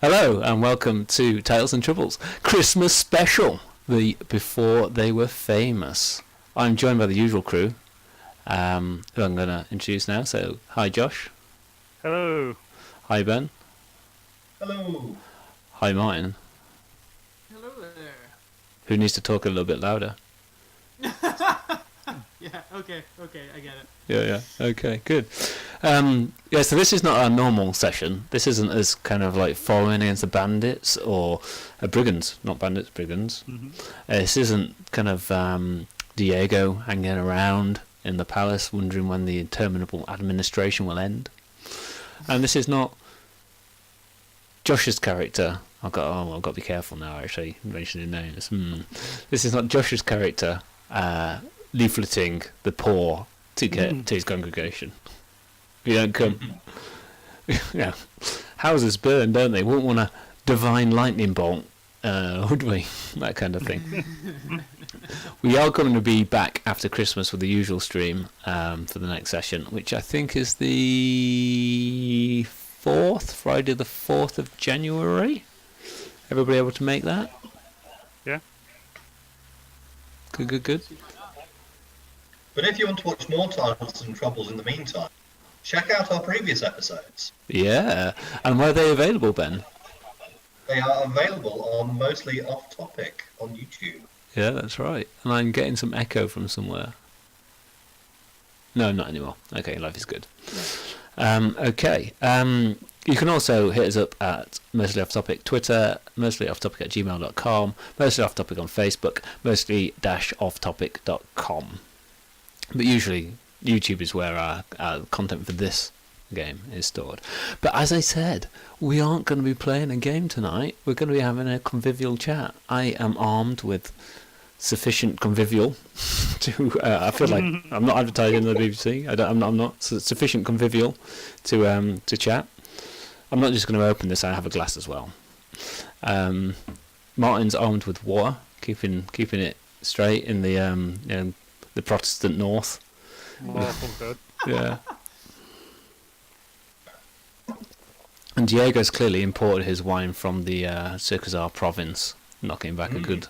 Hello and welcome to Tales and Troubles Christmas Special, the Before They Were Famous. I'm joined by the usual crew, who I'm going to introduce now. So, hi Josh. Hello. Hi Ben. Hello. Hi Martin. Hello there. Who needs to talk a little bit louder? Yeah, okay, I get it. Yeah, okay, good. So this is not our normal session. This isn't as kind of like following against the bandits or brigands, not bandits, brigands. Mm-hmm. This isn't kind of Diego hanging around in the palace wondering when the interminable administration will end. And this is not Josh's character. I've got to be careful now, actually, mentioning names. This is not Josh's character leafleting the poor to get to his congregation. You don't come. Houses burn, don't they? Wouldn't want a divine lightning bolt, would we? That kind of thing. We are going to be back after Christmas with the usual stream for the next session, which I think is the Friday the 4th of January. Everybody able to make that? Yeah. Good. But if you want to watch more Tales and Troubles in the meantime, check out our previous episodes. Yeah. And where are they available, Ben? They are available on Mostly Off Topic on YouTube. Yeah, that's right. And I'm getting some echo from somewhere. No, not anymore. Okay, life is good. Okay. You can also hit us up at Mostly Off Topic Twitter, mostlyofftopic@gmail.com, Mostly Off Topic on Facebook, mostly-offtopic.com. But usually YouTube is where our content for this game is stored. But as I said, we aren't going to be playing a game tonight. We're going to be having a convivial chat. I am armed with sufficient convivial to I feel like I'm not advertising the BBC. I'm not sufficient convivial to chat. I'm not just going to open this. I have a glass as well. Martin's armed with water, keeping it straight in the the Protestant North. Awful good. Yeah. And Diego's clearly imported his wine from the Circazar province, knocking back a good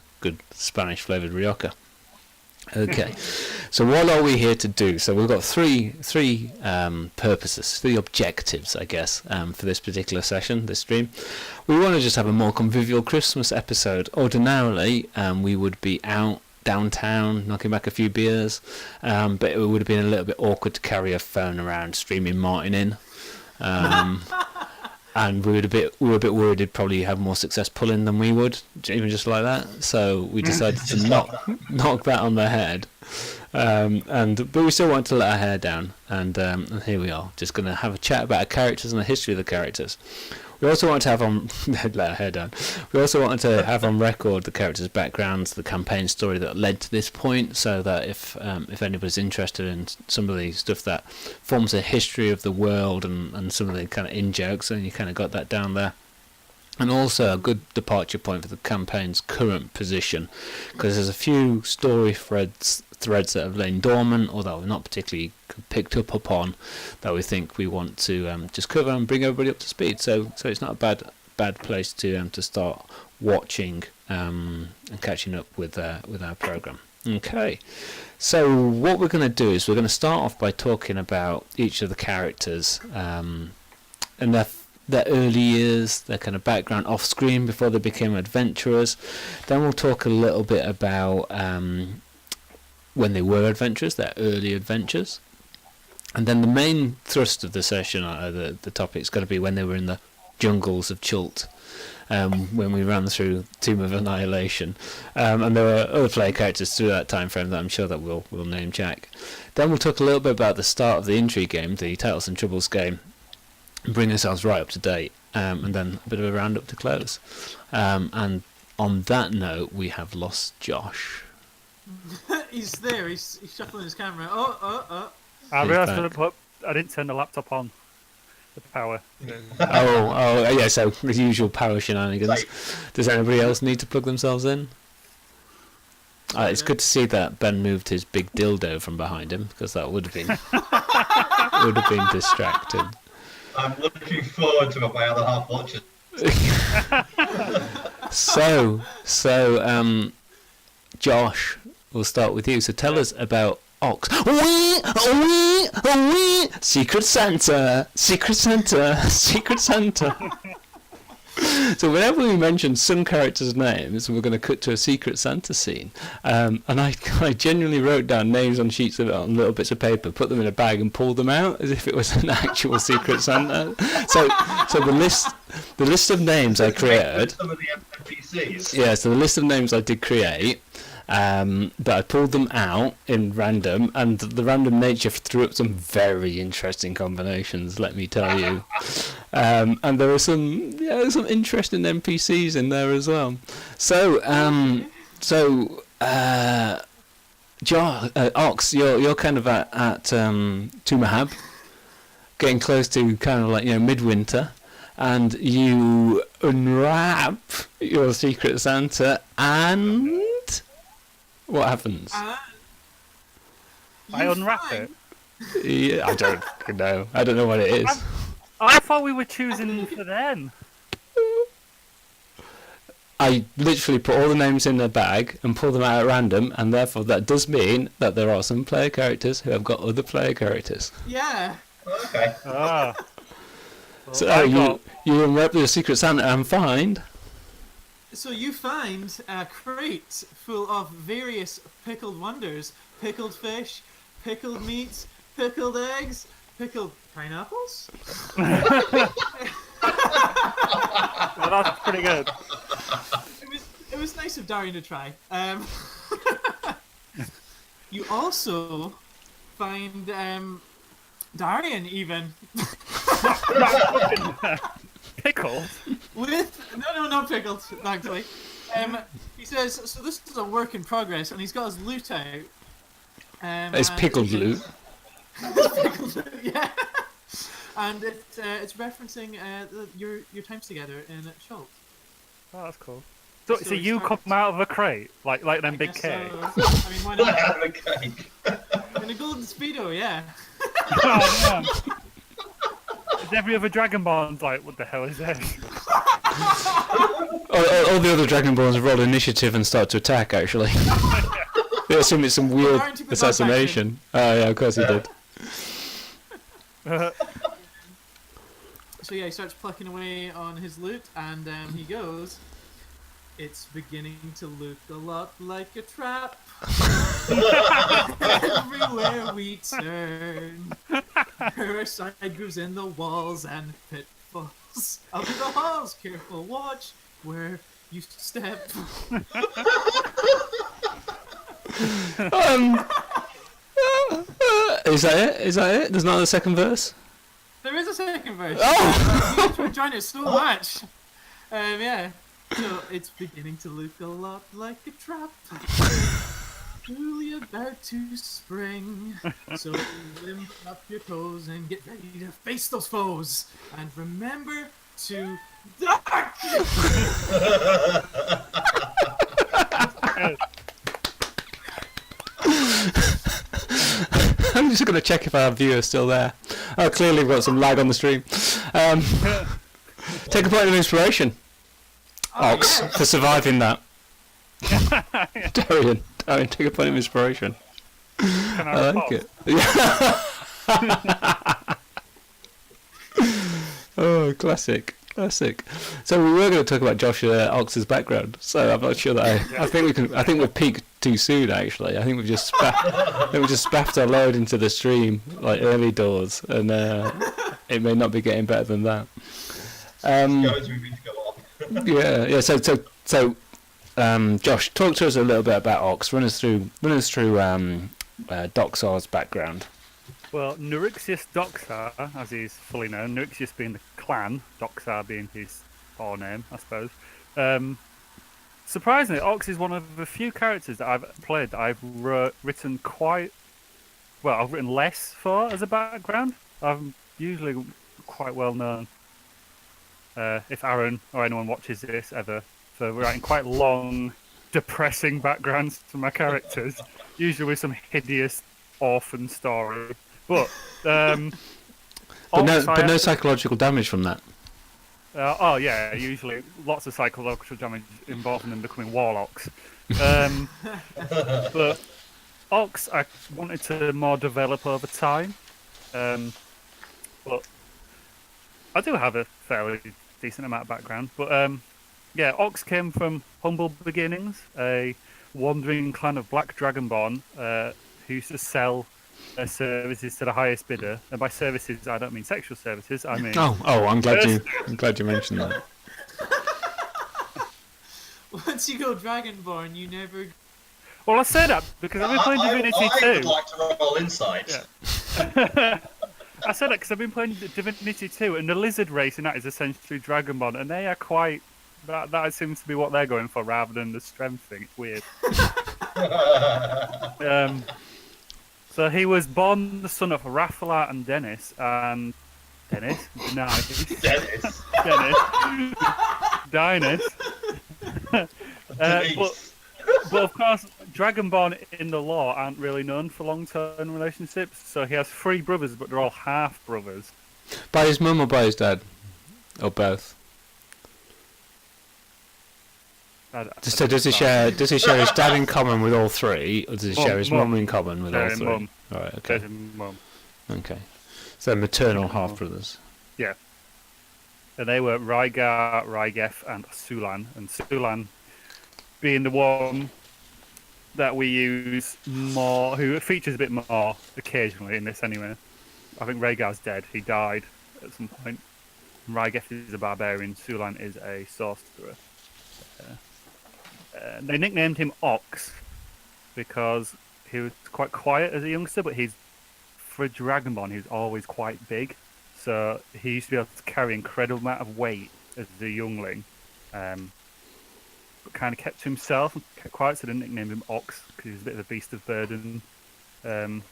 Spanish flavoured Rioja. Okay, so what are we here to do? So we've got three purposes, three objectives, I guess, for this particular session, this stream. We want to just have a more convivial Christmas episode. Ordinarily, we would be out downtown, knocking back a few beers, but it would have been a little bit awkward to carry a phone around streaming Martin in. And we were a bit worried he'd probably have more success pulling than we would, even just like that. So we decided to knock that on the head. But we still wanted to let our hair down, and here we are, just going to have a chat about our characters and the history of the characters. We also wanted to have on let our hair down. We also wanted to have on record the characters' backgrounds, the campaign story that led to this point, so that if anybody's interested in some of the stuff that forms a history of the world and some of the kind of in-jokes, then you kind of got that down there. And also a good departure point for the campaign's current position, because there's a few story threads that have lain dormant or that we're not particularly picked up upon that we think we want to just cover and bring everybody up to speed. So it's not a bad place to start watching and catching up with our program. Okay, so what we're going to do is we're going to start off by talking about each of the characters and their early years, their kind of background off screen before they became adventurers. Then we'll talk a little bit about when they were adventurers, their early adventures. And then the main thrust of the session, the topic, is going to be when they were in the jungles of Chult, when we ran through Tomb of Annihilation. And there were other player characters through that time frame that I'm sure that we'll name check. Then we'll talk a little bit about the start of the intrigue game, the Tales and Troubles game, and bring ourselves right up to date, and then a bit of a roundup to close. And on that note, we have lost Josh. He's there. He's shuffling his camera. I realised I didn't turn the laptop on. The power. Yeah. So the usual power shenanigans. Does anybody else need to plug themselves in? It's good to see that Ben moved his big dildo from behind him, because that would have been distracting. I'm looking forward to what my other half watches So, Josh, we'll start with you. So tell us about Ox. Secret Santa, Secret Santa, Secret Santa. So whenever we mention some characters' names, we're going to cut to a Secret Santa scene. And I genuinely wrote down names on sheets of on little bits of paper, put them in a bag, and pulled them out as if it was an actual Secret Santa. So the list of names I created. Some of the NPCs. Yeah, so the list of names I did create. But I pulled them out in random, and the random nature threw up some very interesting combinations, let me tell you. And there are some interesting NPCs in there as well. So, Ox, you're kind of at Tumahab, getting close to kind of like midwinter, and you unwrap your Secret Santa and. What happens? I unwrap it. Yeah, I don't know. I don't know what it is. I thought we were choosing for them. I literally put all the names in a bag and pull them out at random, and therefore that does mean that there are some player characters who have got other player characters. Yeah. Okay. Ah. So you unwrap your Secret Santa and find. So you find a crate full of various pickled wonders: pickled fish, pickled meats, pickled eggs, pickled pineapples. Well, that's pretty good. It was nice of Darian to try. You also find Darian even Pickled? with no, not pickled actually. He says so. This is a work in progress, and he's got his loot out. It's and pickled loot. Pickled loot, yeah. And it's referencing your times together in Schultz. Oh, that's cool. So So you start- come out of a crate, like them I big guess cakes? so. I mean, why not? Have a cake. In a golden speedo, yeah. Oh, no. Is every other Dragonborn like, what the hell is this? All the other Dragonborns roll initiative and start to attack, actually. They assume it's some weird Darian took the dog assassination. Oh, yeah, of course he did. So yeah, he starts plucking away on his loot, and he goes, "It's beginning to look a lot like a trap. Everywhere we turn, there are side grooves in the walls and pitfalls up the halls. Careful, watch where you step." Is that it? Is that it? There's not a second verse? There is a second verse. Oh! You guys were enjoying it so much. Yeah. So it's beginning to look a lot like a trap. Truly about to spring. So limp up your toes and get ready to face those foes. And remember to duck! I'm just going to check if our viewer's still there. Oh, clearly we've got some lag on the stream. Take a point of inspiration, Ox, yeah. for surviving that. Darian, take a point of inspiration. Can I like it. Yeah. Oh, classic. So we were going to talk about Josh Ox's background. So I'm not sure that I think we can. I think we've peaked too soon. Actually, I think we've just spaffed our load into the stream like early doors, and it may not be getting better than that. Go as we need to go on. Yeah. So Josh, talk to us a little bit about Ox. Run us through Doxar's background. Well, Nuryxius Doxar, as he's fully known, Nuryxius being the clan, Doxar being his forename, I suppose. Surprisingly, Ox is one of the few characters that I've played that I've written I've written less for as a background. I'm usually quite well known, if Aaron or anyone watches this ever, for writing quite long, depressing backgrounds for my characters, usually with some hideous orphan story. But But no psychological damage from that. Oh yeah, usually lots of psychological damage involving them becoming warlocks. But Ox, I wanted to more develop over time. But I do have a fairly decent amount of background. But yeah, Ox came from humble beginnings, a wandering clan of black dragonborn who used to sell their services to the highest bidder. And by services, I don't mean sexual services. I mean Oh, I'm glad you mentioned that. Once you go Dragonborn, you never. Well, I say that because I've been playing Divinity I 2. would like to roll insight. Yeah. I said that because I've been playing Divinity 2, and the lizard race in that is essentially Dragonborn, and they are quite. That seems to be what they're going for rather than the strength thing. It's weird. So he was born the son of Raphael and Dennis, and Dennis, nice. Dennis. Dennis. But of course, Dragonborn in the law aren't really known for long-term relationships. So he has 3 brothers, but they're all half brothers. By his mum or by his dad? Or both? So does he share his dad in common with all 3, or does he share his mum in common with all 3? Mum. Right, okay. Mum. Okay. So maternal half brothers. Yeah. And they were Rygar, Rygef, and Sulan. And Sulan being the one that we use more, who features a bit more occasionally in this anyway. I think Rhaegar's dead. He died at some point. Rygef is a barbarian. Sulan is a sorcerer. They nicknamed him Ox because he was quite quiet as a youngster, but for a Dragonborn, he was always quite big. So he used to be able to carry an incredible amount of weight as a youngling. But kind of kept to himself and kept quiet, so they nicknamed him Ox because he was a bit of a beast of burden. And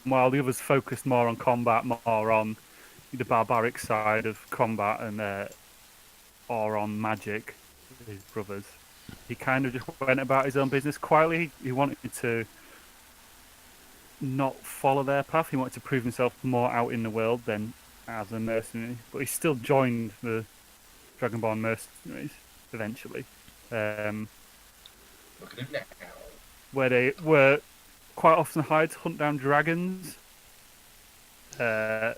while the others focused more on combat, more on the barbaric side of combat and or on magic, his brothers, he kind of just went about his own business quietly. He wanted to not follow their path. He wanted to prove himself more out in the world than as a mercenary, but he still joined the Dragonborn mercenaries eventually, Look at him now. where they were quite often hired to hunt down dragons. And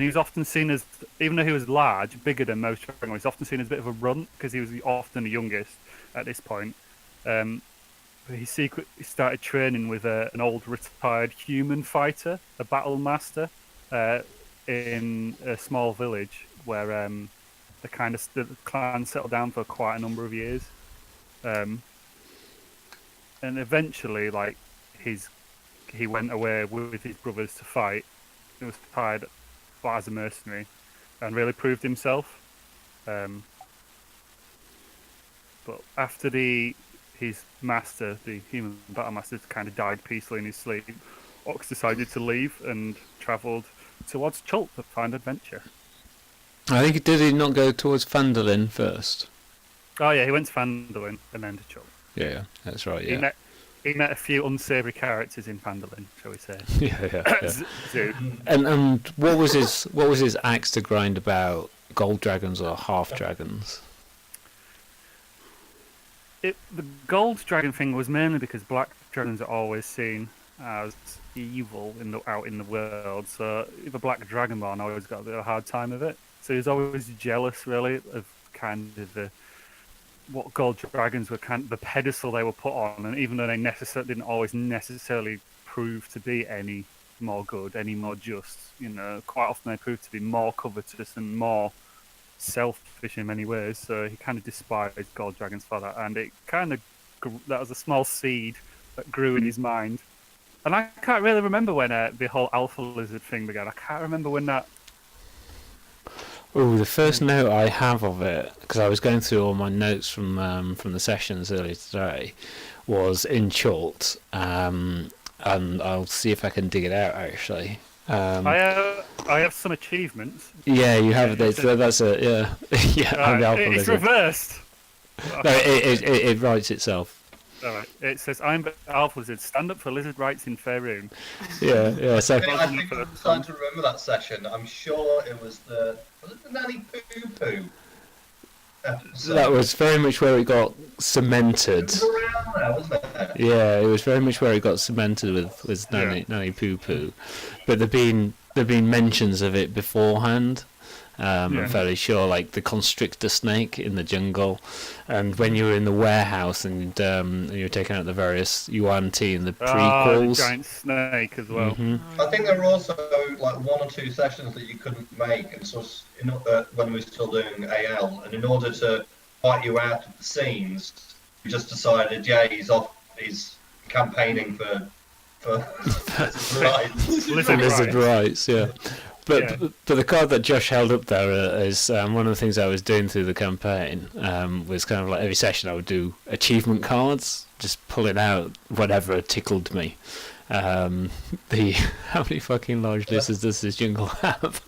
he was often seen as, even though he was large, bigger than most Dragonborn, he's often seen as a bit of a runt because he was often the youngest at this point. But he secretly started training with an old retired human fighter, a battle master, in a small village where the clan settled down for quite a number of years. And eventually, like, he went away with his brothers to fight. He was hired as a mercenary and really proved himself. But after his master, the human battle master, kind of died peacefully in his sleep, Ox decided to leave and travelled towards Chult to find adventure. I think did he not go towards Phandalin first? Oh yeah, he went to Phandalin and then to Chult. Yeah, that's right. Yeah. He met a few unsavoury characters in Phandalin, shall we say? yeah. Zoo. And what was his axe to grind about gold dragons or half dragons? The gold dragon thing was mainly because black dragons are always seen as evil out in the world. So the black dragonborn always got a bit of a hard time of it. So he was always jealous, really, of kind of what gold dragons were, kind of the pedestal they were put on, and even though they didn't always necessarily prove to be any more good, any more just, quite often they proved to be more covetous and more selfish in many ways. So he kind of despised gold dragons for that, and it kind of that was a small seed that grew in his mind. And I can't really remember when the whole alpha lizard thing began. I can't remember when that. Oh, the first note I have of it, because I was going through all my notes from the sessions earlier today, was in Chult, and I'll see if I can dig it out actually. I have some achievements. Yeah, you have. That's it. Yeah, yeah. It's reversed. No, it writes itself. All right. It says, I'm Alpha Lizard. Stand up for lizard rights in Faerun. Yeah. So I think I'm starting to remember that session. I'm sure it was the Nanny Poo Poo episode. that was very much where it got It cemented. was around there, wasn't it? Yeah, it was very much where it got cemented with Nanny Poo Poo, but there've been mentions of it beforehand. I'm fairly sure, like the constrictor snake in the jungle, and when you were in the warehouse and you were taking out the various Yuan Ti in the prequels. The giant snake as well. I think there were also like 1 or 2 sessions that you couldn't make, and so when we were still doing AL, and in order to fight you out of the scenes, we just decided, he's campaigning for Lizard rights, yeah. But the card that Josh held up there is one of the things I was doing through the campaign. Was kind of like every session I would do achievement cards, just pulling out whatever tickled me. How many fucking large lizards does this jungle have?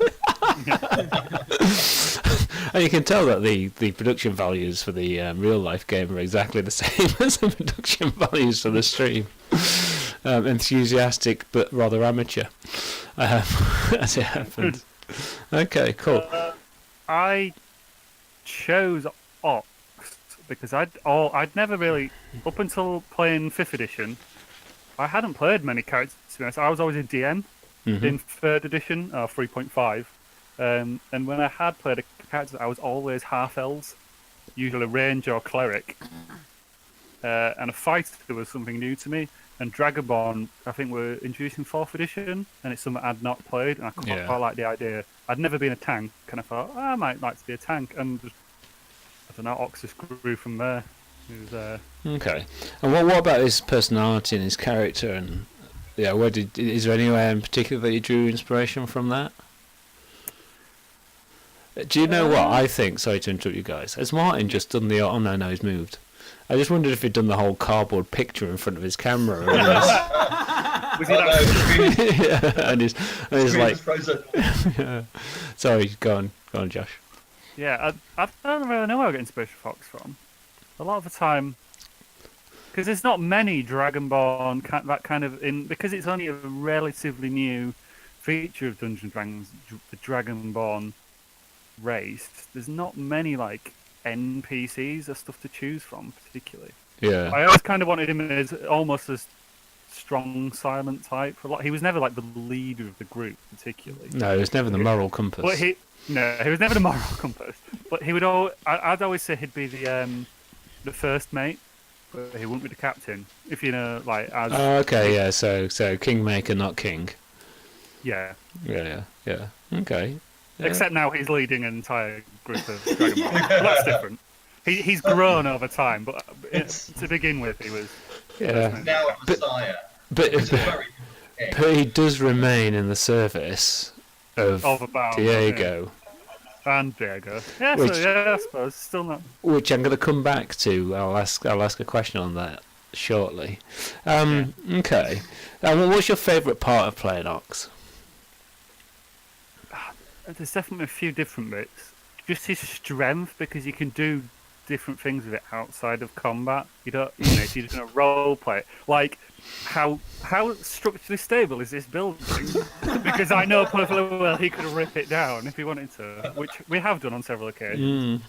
And you can tell that the production values for the real life game are exactly the same as the production values for the stream. Enthusiastic but rather amateur, as it happened. Okay, cool. I chose Ox because I'd never really, up until playing 5th edition, I hadn't played many characters, to be honest. I was always a DM in 3rd edition, 3.5. And when I had played a character, I was always half-elves, usually range or cleric. And a fighter was something new to me. And Dragonborn, I think, were introducing 4th edition, and it's something I'd not played, and I quite like the idea. I'd never been a tank, and I thought, I might like to be a tank, and I don't know, Ox just grew from there. It was, Okay. And what about his personality and his character, and is there anywhere in particular that you drew inspiration from that? Do you know what I think? Sorry to interrupt you guys. Has Martin just done the? Oh no, he's moved. I just wondered if he'd done the whole cardboard picture in front of his camera. And he's like, sorry, go on, Josh. Yeah, I don't really know where I get inspiration for Fox from. A lot of the time, because there's not many Dragonborn that kind of because it's only a relatively new feature of Dungeons and Dragons, the Dragonborn race. There's not many like NPCs or stuff to choose from, particularly. Yeah. I always kind of wanted him as almost as strong, silent type. He was never like the leader of the group, particularly. No, he was never the moral compass. But he was never the moral compass. But he would I'd always say he'd be the first mate, but he wouldn't be the captain. If you know, like as. Okay, yeah. So kingmaker, not king. Yeah. Yeah. Okay. Yeah. Except now he's leading an entire group of Dragonborn. Well, that's different. He's grown over time, but to begin with, he was. Yeah. Now a Messiah. But he does remain in the service of Diego. Yeah. And Diego. Yeah, I suppose. Still not. Which I'm going to come back to. I'll ask a question on that shortly. Okay. What's your favourite part of playing Ox? There's definitely a few different bits. Just his strength, because you can do different things with it outside of combat. If you're just going to role play it. Like, how structurally stable is this building? Because I know perfectly well he could rip it down if he wanted to, which we have done on several occasions.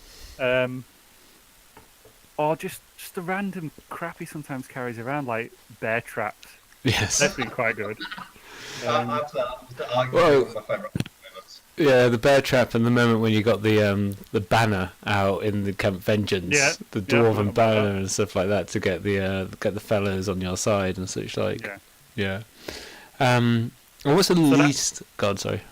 Or just the random crap he sometimes carries around, like bear traps. Yes. That's been quite good. That's arguably my favourite. Yeah, the bear trap and the moment when you got the banner out in the Camp Vengeance, the dwarven banner and stuff like that to get the fellows on your side and such like. Yeah. And what's the least? God, sorry.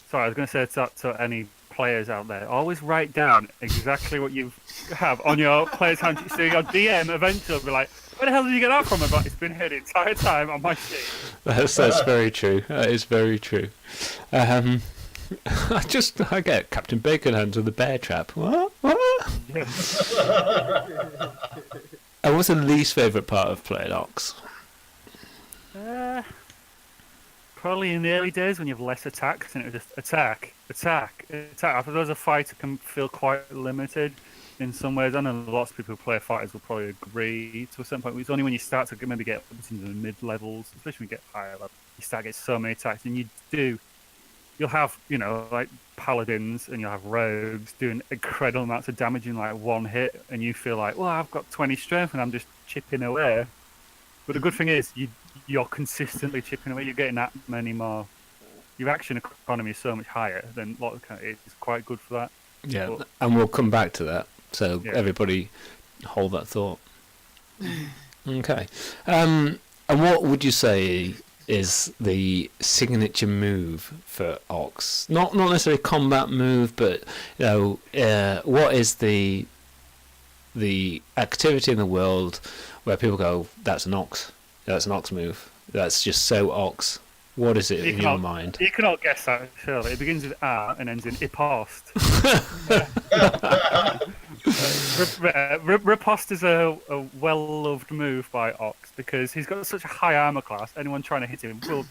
Sorry, I was going to say to any players out there, always write down exactly what you have on your player's handbook. So your DM eventually will be like, where the hell did you get that from? But it's been here the entire time on my sheet. That's very true. That is very true. I get Captain Bacon hands with the bear trap. What? Yes. And what's the least favourite part of playing Ox? Probably in the early days when you have less attacks and it was just attack. I thought as a fighter can feel quite limited. in some ways. I know lots of people who play fighters will probably agree to a certain point. It's only when you start to maybe get into the mid levels, especially when you get higher level, you start getting so many attacks, and you'll have, like paladins and you'll have rogues doing incredible amounts of damage in like one hit, and you feel like, well, I've got 20 strength and I'm just chipping away. But the good thing is you're consistently chipping away. You're getting that many more. Your action economy is so much higher than a lot of it's quite good for that. Yeah, But, and we'll come back to that. So Yeah. everybody hold that thought. Okay. And what would you say is the signature move for Ox? Not necessarily combat move, but what is the activity in the world where people go, that's an Ox move. That's just so Ox. What is it in your mind? You cannot guess that, surely. It begins with R and ends in Ipost. Riposte is a well-loved move by Ox because he's got such a high armor class. Anyone trying to hit him will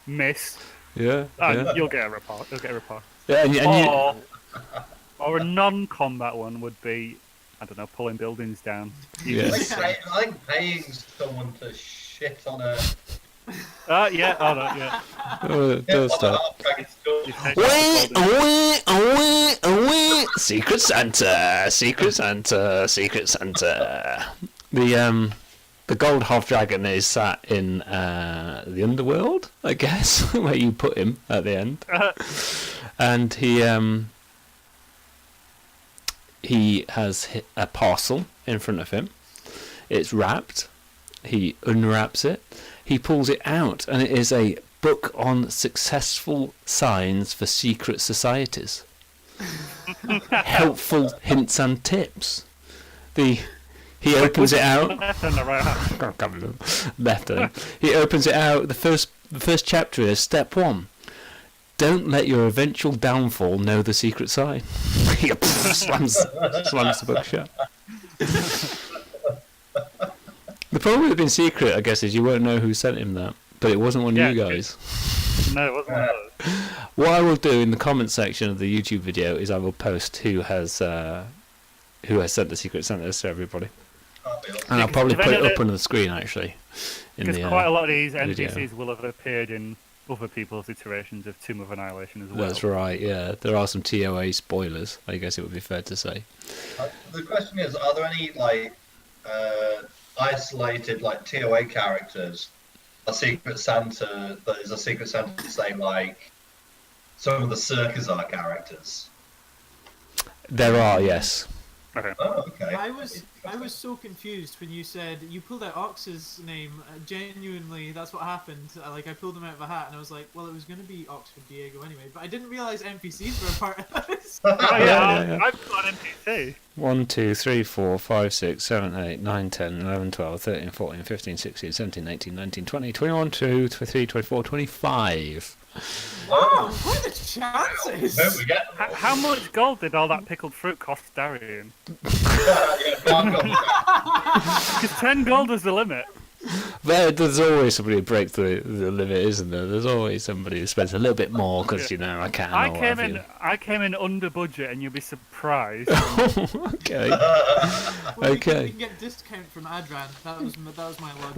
miss, Yeah. and you'll get a riposte. Yeah, Or a non-combat one would be, I don't know, pulling buildings down. Yeah. I think paying someone to shit on a Yeah. Oh no, yeah. Don't stop. You take Wait, the wait. Secret Santa. The gold half dragon is sat in the underworld, I guess, where you put him at the end, and he has a parcel in front of him. It's wrapped. He unwraps it. He pulls it out, and it is a book on successful signs for secret societies. Helpful hints and tips. He opens it out. left and the right hand. Left hand. He opens it out. The first chapter is step 1. Don't let your eventual downfall know the secret sign. He slams the book shut. The problem with it being secret, I guess, is you won't know who sent him that. But it wasn't one of you guys. No, it wasn't one of those. What I will do in the comment section of the YouTube video is I will post who has sent the secret Santa to everybody, and I'll probably put it up on the screen actually. Because quite a lot of these video. NPCs will have appeared in other people's iterations of Tomb of Annihilation as well. That's right. Yeah, there are some TOA spoilers. I guess it would be fair to say. The question is, are there any isolated TOA characters? A Secret Santa that is a Secret Santa, say some of the Circazar characters. There are, yes. Okay. Oh, okay. I was so confused when you said you pulled out Ox's name. Genuinely, that's what happened. I pulled him out of a hat, and I was like, well, it was going to be Oxford Diego anyway. But I didn't realize NPCs were a part of this. Oh, Yeah. I've got an NPC. 1, 2, 3, 4, 5, 6, 7, 8, 9, 10, 11, 12, 13, 14, 15, 16, 17, 18, 19, 20, 21, 22, 23, 24, 25. Wow, what are the chances? There we go. How much gold did all that pickled fruit cost Darian? Because 10 gold was the limit. There's always somebody who breaks the limit, isn't there? There's always somebody who spends a little bit more because I can. I came in under budget, and you'll be surprised. Okay. Well, Okay. You can get discount from Adran. That was my logic.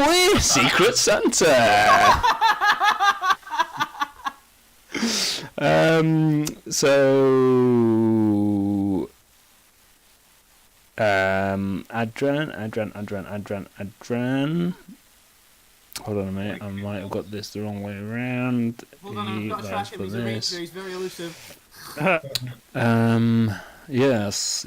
Wait, Secret Santa. Adran. Hold on a minute, I might have got this the wrong way around. Hold on, I've got to track him. He's a ranger. He's very elusive. Yes.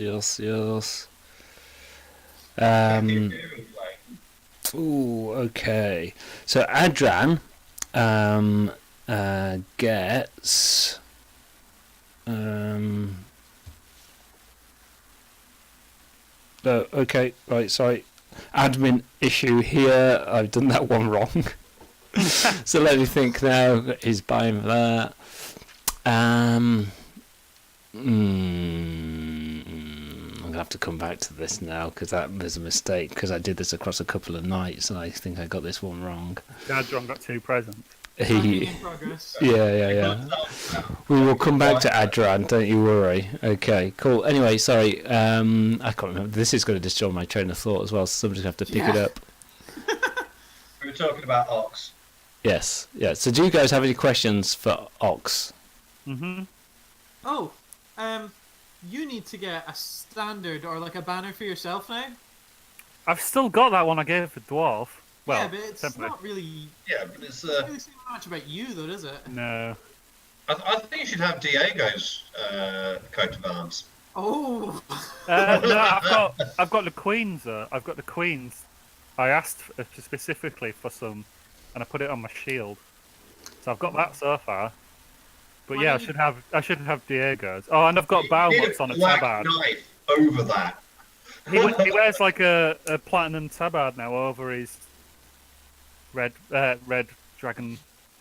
Ooh, okay. So Adran gets oh, okay, right, sorry. Admin issue here. I've done that one wrong. So let me think now. He's buying that. I'm gonna have to come back to this now because that was a mistake because I did this across a couple of nights and I think I got this one wrong. Adran got 2 presents. Packing He, in progress. yeah. We will come back to Adran, don't you worry. Okay, cool. Anyway, sorry, I can't remember. This is going to destroy my train of thought as well, so somebody's going to have to pick it Yeah. up. We were talking about Ox. Yes, yeah. So do you guys have any questions for Ox? Mm-hmm. Oh, you need to get a standard or like a banner for yourself now. I've still got that one I gave for Dwarf. Well, Yeah, but it's temporary. not really. Yeah, but it's. Doesn't really say much about you, though, does it? No. I think you should have Diego's coat of arms. Oh. No, I've got the Queen's. I've got the Queen's. I asked specifically for some, and I put it on my shield. So I've got that so far. But Why yeah, don't I should have Diego's. Oh, and I've got You need Balmots on a black tabard. knife over that. He wears like a platinum tabard now over his red dragon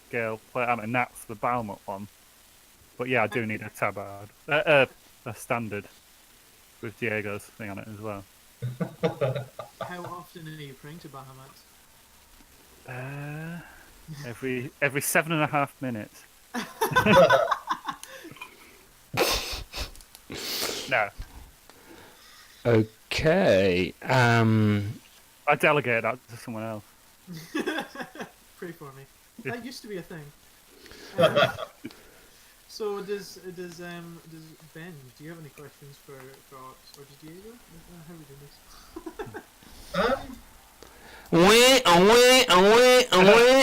scale plate, and that's the Balmot one. But yeah, I do need a tabard, a standard with Diego's thing on it as well. How often are you praying to Bahamut? Every 7.5 minutes. No, Okay. I delegate that to someone else. Pray for me. Yeah. That used to be a thing. So does Ben? Do you have any questions for Ox or does Diego? How are we doing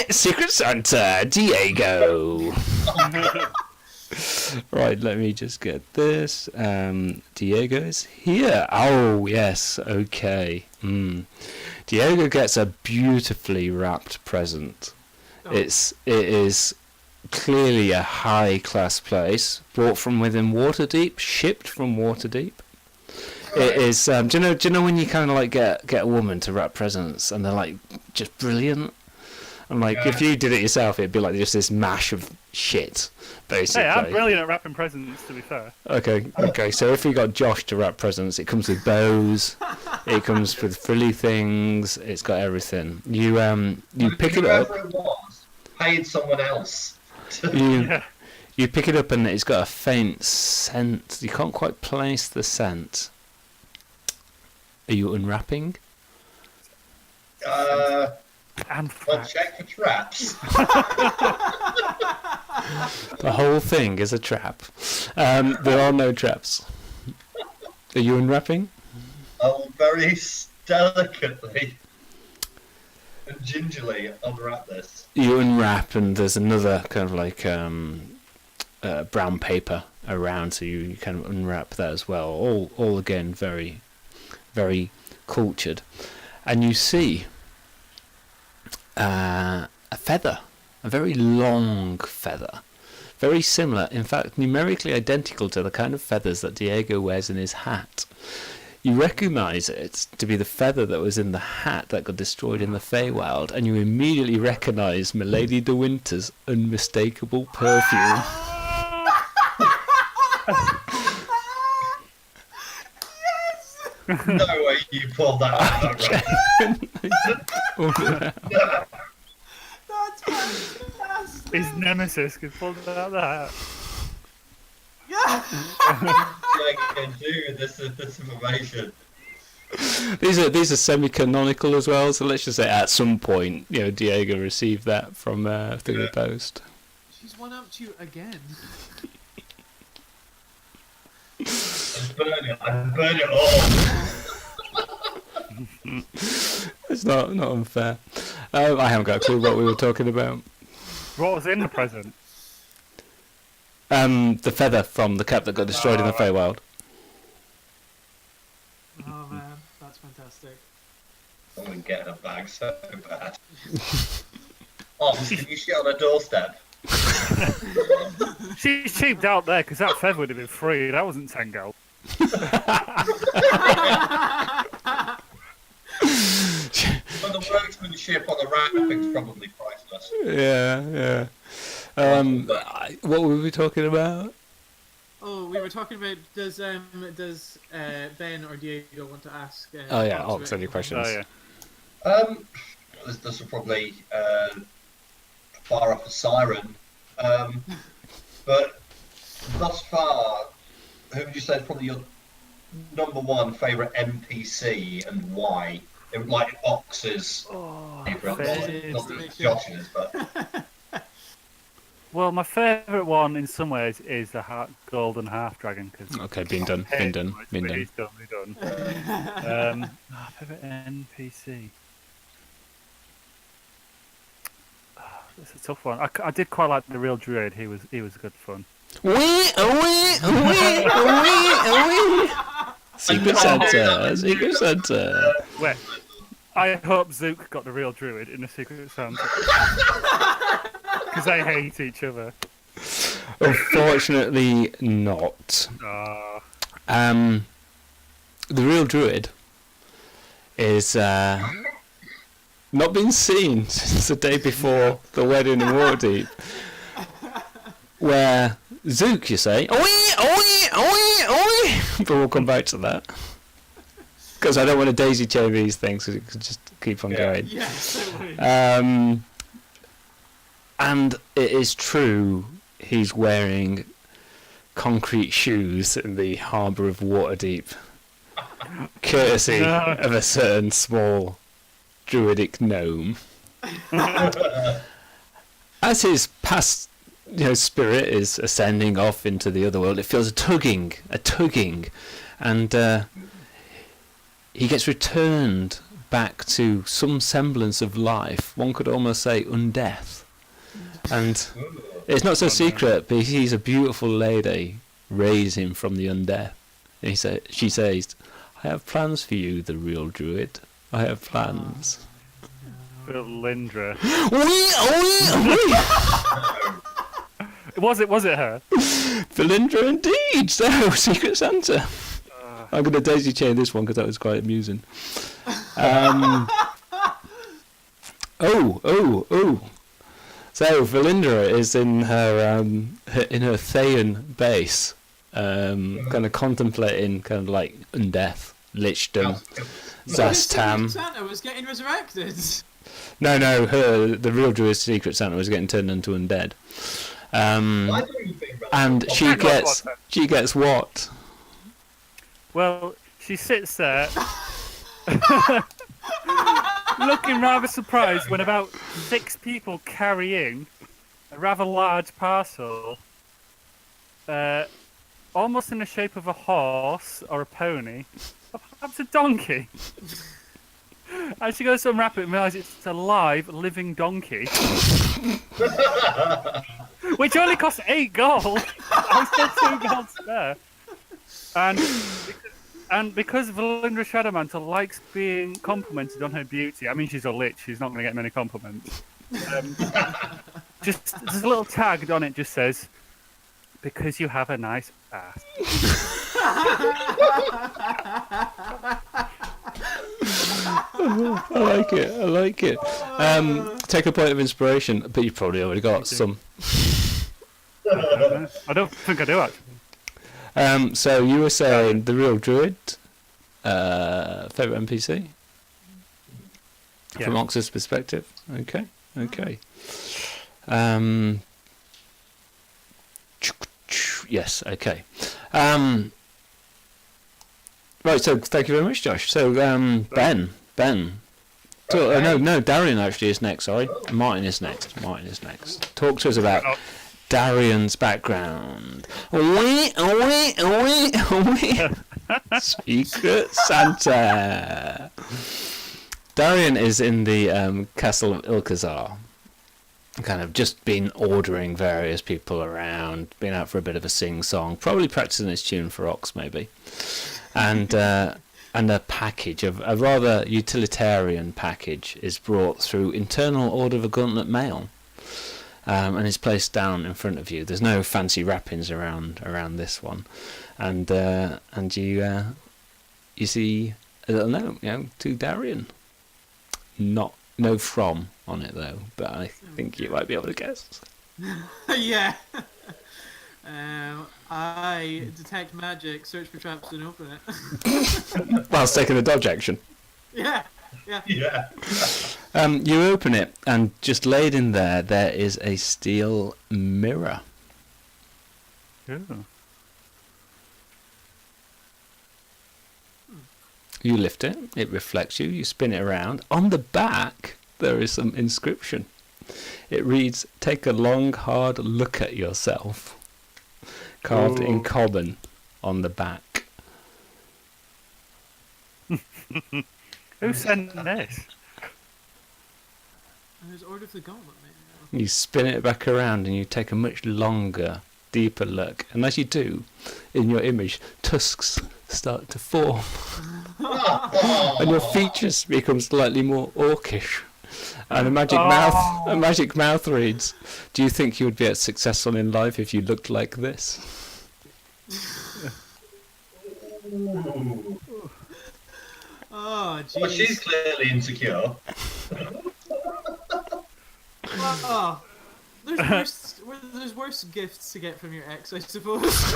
this? Secret Santa, Diego. Right, let me just get this. Diego's here. Oh, yes, okay. Diego gets a beautifully wrapped present. Oh. It is clearly a high-class place, brought from within Waterdeep, shipped from Waterdeep. It is. Do you know when you kind of like get a woman to wrap presents and they're like just brilliant? And like if you did it yourself, it'd be like just this mash of shit, basically. Hey, I'm brilliant at wrapping presents, to be fair. Okay. So if we got Josh to wrap presents, it comes with bows, it comes with frilly things, it's got everything. You pick it up. Whoever it was paid someone else. You pick it up and it's got a faint scent. You can't quite place the scent. Are you unwrapping? And I'll check for traps. The whole thing is a trap. There are no traps. Are you unwrapping? I'll very delicately and gingerly unwrap this. You unwrap and there's another kind of like brown paper around, so you kind of unwrap that as well. All again very, very cultured, and you see a feather, a very long feather, very similar, in fact numerically identical to the kind of feathers that Diego wears in his hat. You recognise it to be the feather that was in the hat that got destroyed in the Feywild, and you immediately recognise Milady de Winter's unmistakable perfume. No way you pulled that out. That's fantastic. his nemesis could pull it out of the hat. Yeah. I can do this information. These are semi-canonical as well, so let's just say at some point, Diego received that from through the post. She's one-upped you again. I burn it all. It's not unfair. I haven't got a clue what we were talking about. What was in the present? The feather from the cap that got destroyed in the Feywild. Oh man, that's fantastic. I'm gonna get a bag so bad. Oh, can you shit on a doorstep? She cheaped out there because that feather would have been free. That wasn't 10 gold. But the workmanship on the wrapping's probably priceless. Yeah. What were we talking about? Oh, we were talking about does Ben or Diego want to ask? Oh yeah, Ox Ox, about any anything? questions? Oh yeah. This will probably fire off a siren. But thus far, who would you say is probably your number one favourite NPC and why? It would like Ox's favourite, not that Josh's, but Well, my favourite one in some ways is the golden half dragon. Cause Okay, been done. He's done. Favourite NPC. It's a tough one. I did quite like the real druid. He was good fun. Secret Santa. Wait, I hope Zook got the real druid in the Secret Santa because they hate each other. Unfortunately, not. The real druid is not been seen since the day before the wedding in Waterdeep, where Zook, you say, but we'll come back to that because I don't want to daisy chain these things because it could just keep on going. And it is true, he's wearing concrete shoes in the harbour of Waterdeep, courtesy of a certain small druidic gnome. As his past spirit is ascending off into the other world, it feels a tugging, and he gets returned back to some semblance of life. One could almost say undeath. And it's not so secret, but he sees a beautiful lady raise him from the undeath. And she says, "I have plans for you, the real druid. I have plans." Lindra. Was it her? Felindra indeed. So, Secret Santa. I'm going to daisy chain this one because that was quite amusing. So Felindra is in her Thayan base, kind of contemplating kind of like undeath, lichdom, Zastam. Santa was getting resurrected. No, the real druid Secret Santa was getting turned into undead. And she gets what? Well, she sits there looking rather surprised when about 6 people carrying a rather large parcel, almost in the shape of a horse or a pony, or perhaps a donkey. And she goes to unwrap it and realises it's a live, living donkey. Which only costs 8 gold. I'm still 2 gold spare. And because Valindra Shadowmantle likes being complimented on her beauty, I mean, she's a lich, she's not going to get many compliments. Just there's a little tag on it, just says, "Because you have a nice ass." I like it. Take a point of inspiration, but you've probably already got some. I don't think I do, actually. So you were saying the real druid, favourite NPC? From Ox's perspective. Okay. Yes, okay. Right, so thank you very much, Josh. So, Ben. No, Darian actually is next, sorry. Martin is next. Talk to us about Darian's background. Secret Santa. Darian is in the castle of Ilkazar. Kind of just been ordering various people around, been out for a bit of a sing-song, probably practicing his tune for Ox, maybe. And a package, a rather utilitarian package, is brought through internal order of a gauntlet mail. And is placed down in front of you. There's no fancy wrappings around this one, and you see a little note, to Darian. No from on it though, but I think you might be able to guess. Yeah. I detect magic, search for traps, and open it. Whilst taking a dodge action. Yeah. You open it, and just laid in there is a steel mirror. Ooh. You lift it, it reflects you, you spin it around. On the back, there is some inscription. It reads, "Take a long, hard look at yourself." Carved in Ooh. common on the back. Who sent this? There's Order of the Gauntlet, mate. You spin it back around and you take a much longer, deeper look. And as you do, in your image, tusks start to form. And your features become slightly more orcish. And a magic mouth reads, "Do you think you would be as successful in life if you looked like this?" Ooh. Oh, Well, she's jeez. clearly insecure. Oh, there's worse gifts to get from your ex, I suppose.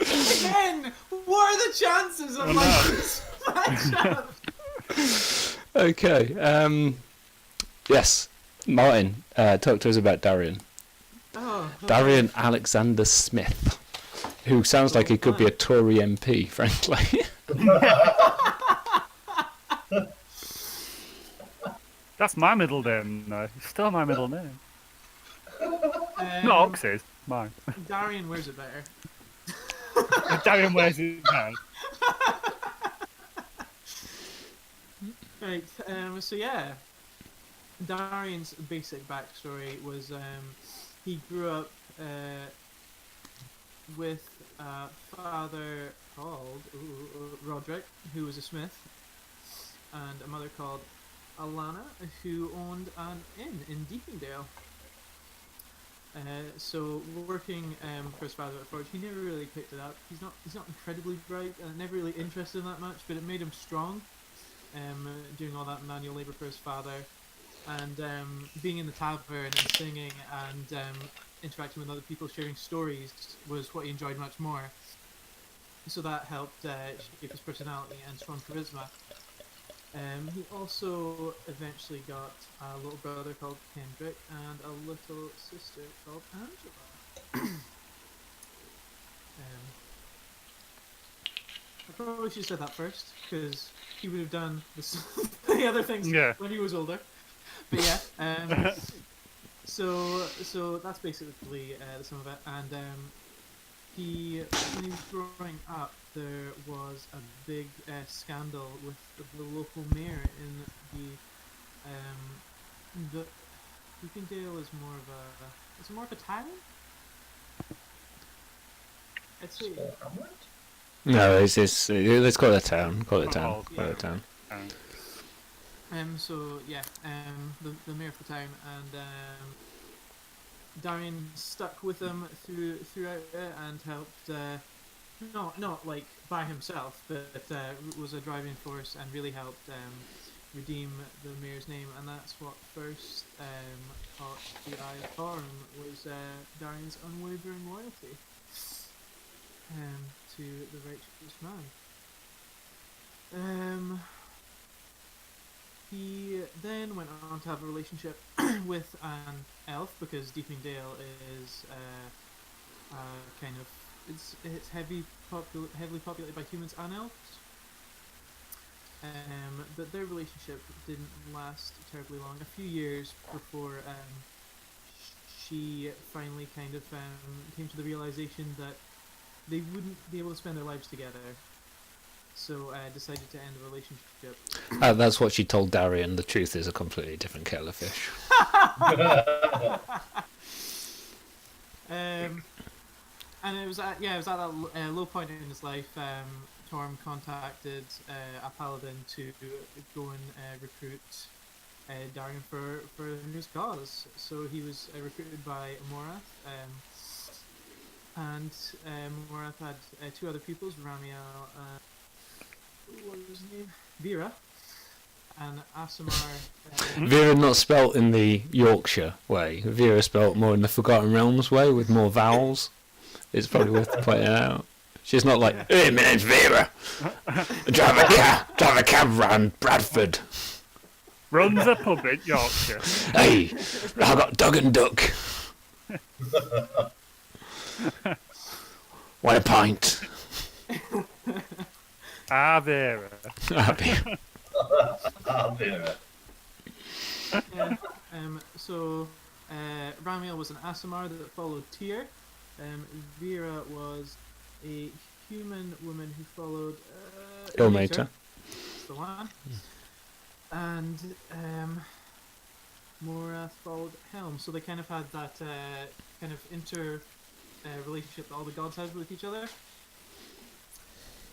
Again, what are the chances of like this matchup? Okay, yes. Martin, talk to us about Darian. Oh, Darian Alexander Smith, who sounds like he could be a Tory MP, frankly. That's my middle name, though. It's still my middle name. Not Ox's, mine. Darian wears it better. Darian wears it now. Right, so yeah, Darian's basic backstory was he grew up with a father called Roderick, who was a smith, and a mother called Alana, who owned an inn in Deepingdale. So working for his father at Forge, he never really picked it up. He's not incredibly bright and never really interested in that much, but it made him strong. Doing all that manual labour for his father, and being in the tavern and singing and interacting with other people, sharing stories was what he enjoyed much more. So that helped shape his personality and strong charisma. He also eventually got a little brother called Kendrick and a little sister called Angela. I probably should have said that first, because he would have done the other things when he was older. But yeah, so that's basically the sum of it. And when he was growing up, there was a big scandal with the local mayor in the Deepingdale is more of a town. It's a, No, let's call it a town. Call it a town. Oh, Call it a town. So yeah, the mayor of the town, and Darian stuck with them throughout it and helped. Not like by himself, but was a driving force and really helped redeem the mayor's name, and that's what first caught the eye of Thorin, was Darian's unwavering loyalty to the righteous man. He then went on to have a relationship with an elf, because Deepingdale is kind of it's heavily populated by humans and elves. But their relationship didn't last terribly long. A few years before she finally kind of came to the realization that they wouldn't be able to spend their lives together. So decided to end the relationship. That's what she told Darian. The truth is a completely different kettle of fish. And it was at that low point in his life, Torm contacted a paladin to go and recruit Darian for his cause. So he was recruited by Morath, and Morath had two other pupils, Ramiel, what was his name? Vera, and Asimar. Vera not spelt in the Yorkshire way. Vera spelt more in the Forgotten Realms way, with more vowels. It's probably worth pointing out. She's not like, hey, my name's Vera. Drive a cab round Bradford. Runs a pub in Yorkshire. Hey, I got dog and duck. Want a pint? Vera. Happy. Vera. Yeah. So Ramiel was an Asimar that followed Tyr. Vera was a human woman who followed Ilmater. That's the one. And Morath followed Helm. So they kind of had that kind of inter relationship that all the gods have with each other,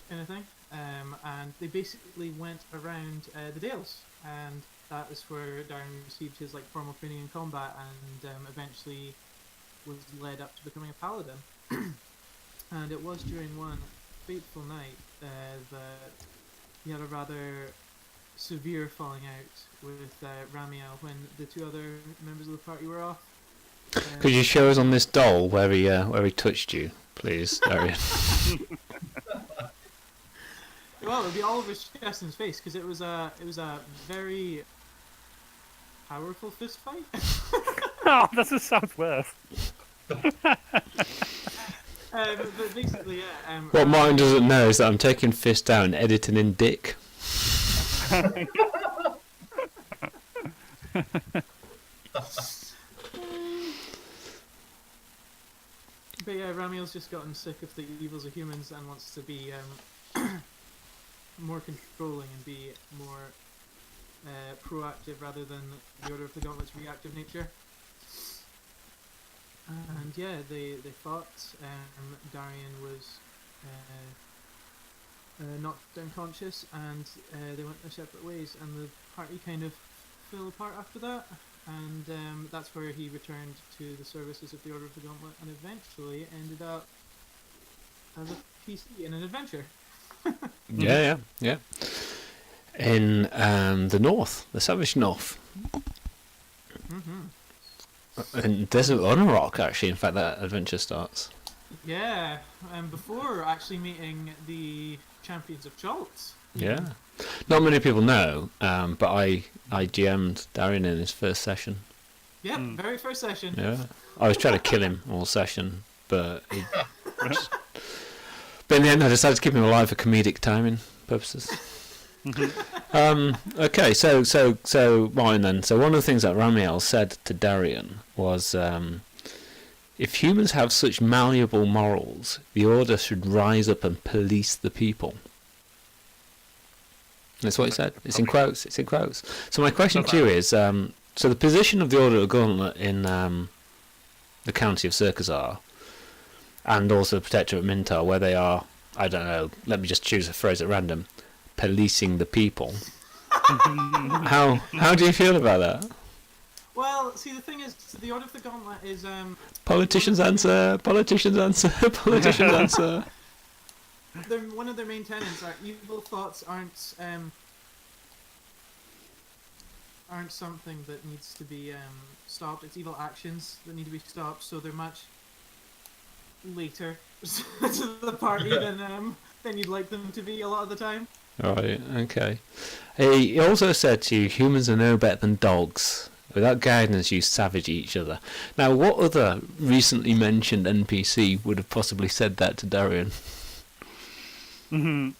kind of thing. And they basically went around the Dales, and that is where Darren received his like formal training in combat, and eventually was led up to becoming a paladin. And it was during one fateful night that he had a rather severe falling out with Ramiel when the two other members of the party were off. Could you show us on this doll where he touched you, please, Darian? Well, it would be all over his chest and his face because it was a very powerful fist fight. Oh, that just sounds worse. But basically, yeah. What Martin doesn't know is that I'm taking fist down and editing in dick. But yeah, Ramiel's just gotten sick of the evils of humans and wants to be more controlling and be more proactive rather than the Order of the Gauntlet's reactive nature. And yeah, they fought. Darian was knocked unconscious, and they went their separate ways. And the party kind of fell apart after that. And that's where he returned to the services of the Order of the Gauntlet, and eventually ended up as a PC in an adventure. Yeah. In the north, the Savage North. In Desert Unrock, actually, in fact, that adventure starts. Yeah, before actually meeting the champions of Chaltz. Yeah. Not many people know, but I GM'd Darian in his first session. Yep, very first session. Yeah. I was trying to kill him all session, but but in the end I decided to keep him alive for comedic timing purposes. Okay, so Martin then. So one of the things that Ramiel said to Darian was, if humans have such malleable morals, the Order should rise up and police the people. That's what he said. It's in quotes. So my question to you is, so the position of the Order of Gauntlet in the county of Circazar, and also the Protector of Mintar, where they are, I don't know, let me just choose a phrase at random, policing the people. How do you feel about that? Well, see, the thing is, the Order of the Gauntlet is Politicians answer. Politicians answer. Politicians answer. one of their main tenets are evil thoughts aren't something that needs to be stopped. It's evil actions that need to be stopped. So they're much later to the party than you'd like them to be a lot of the time. Right. Okay. He also said to you, humans are no better than dogs. Without guidance, you savage each other. Now, what other recently mentioned NPC would have possibly said that to Darian? It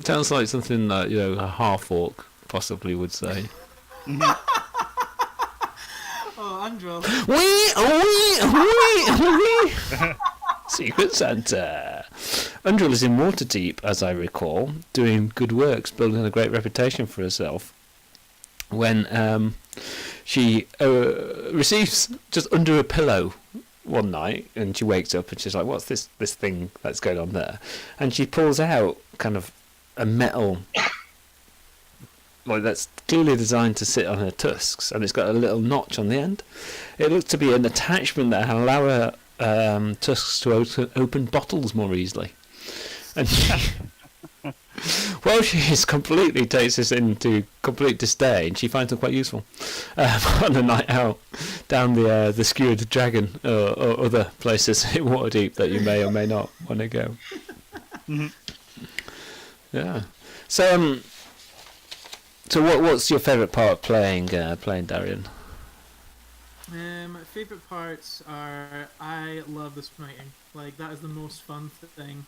sounds like something that a half-orc possibly would say. Oh, Andro. Wee! Secret Santa. Undril is in Waterdeep, as I recall, doing good works, building a great reputation for herself. When she receives just under a pillow one night, and she wakes up and she's like, "What's this thing that's going on there?" And she pulls out kind of a metal, like that's clearly designed to sit on her tusks, and it's got a little notch on the end. It looks to be an attachment that will allow her tusks to open bottles more easily. And Well, she completely takes us into complete disdain. She finds them quite useful on a night out down the Skewered Dragon or other places in Waterdeep that you may or may not want to go. Yeah. So, what's your favourite part of playing Darian? My favourite parts are I love the smiting. Like, that is the most fun thing.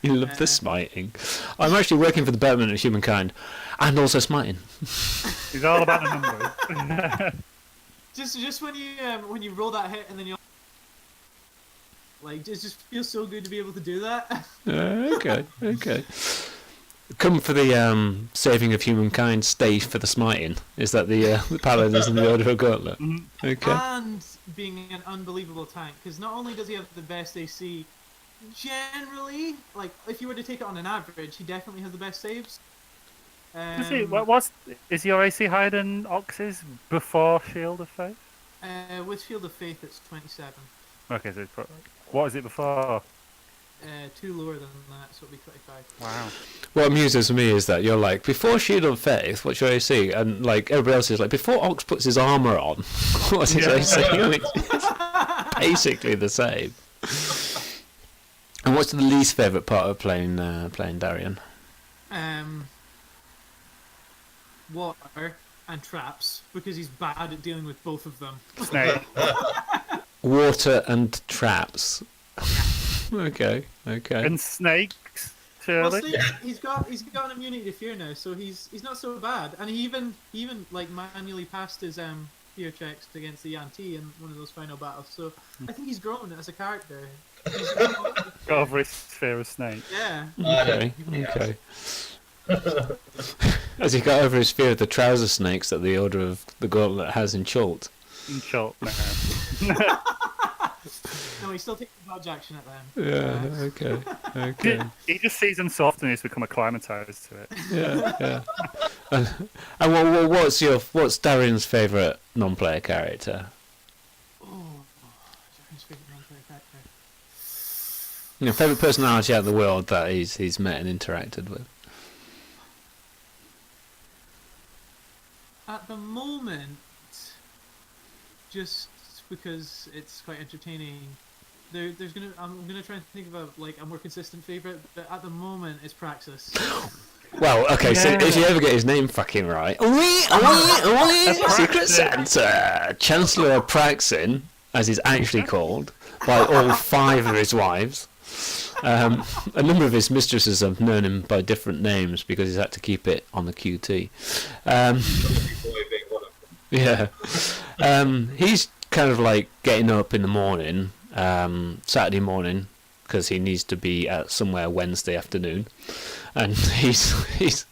You love the smiting. I'm actually working for the betterment of humankind, and also smiting. He's all about the numbers. Just when you roll that hit and then you like, it just feels so good to be able to do that. Okay. Come for the saving of humankind, stay for the smiting. Is that the paladins in the Order of Gauntlet? Okay. And being an unbelievable tank, because not only does he have the best AC, generally, like, if you were to take it on an average, he definitely has the best saves. Is your AC higher than Ox's before Shield of Faith? With Shield of Faith, it's 27. Okay, so what is it before? 2 lower than that, so it'll be 25. Wow. What amuses me is that you're like, before Shield of Faith, what's your AC? And like everybody else is like, before Ox puts his armour on, what's his AC? I mean, it's basically the same. And what's the least favourite part of playing Darian? Water and traps, because he's bad at dealing with both of them. Snake. Water and traps. Okay. And snakes, Well, surely. see, he's got an immunity to fear now, so he's not so bad. And he even like manually passed his fear checks against the Yanti in one of those final battles. So I think he's grown as a character. Got over his fear of snake. Yeah. Okay. Has he got over his fear of the trouser snakes that the Order of the Gauntlet has in Chult? In short, no. No, he still takes dodge action at them. Yeah. Okay. He just sees them soft and he's become acclimatized to it. Yeah. And what's Darian's favourite non-player character? His favourite non-player character. Favourite personality out of the world that he's met and interacted with. At the moment, just because it's quite entertaining, I'm gonna try and think of a more consistent favourite, but at the moment it's Praxis. Well, okay, so if you ever get his name fucking right, Secret Santa, Chancellor Praxin, as he's actually called, by all 5 of his wives. A number of his mistresses have known him by different names because he's had to keep it on the QT. He's kind of like getting up in the morning, Saturday morning, because he needs to be at somewhere Wednesday afternoon, and he's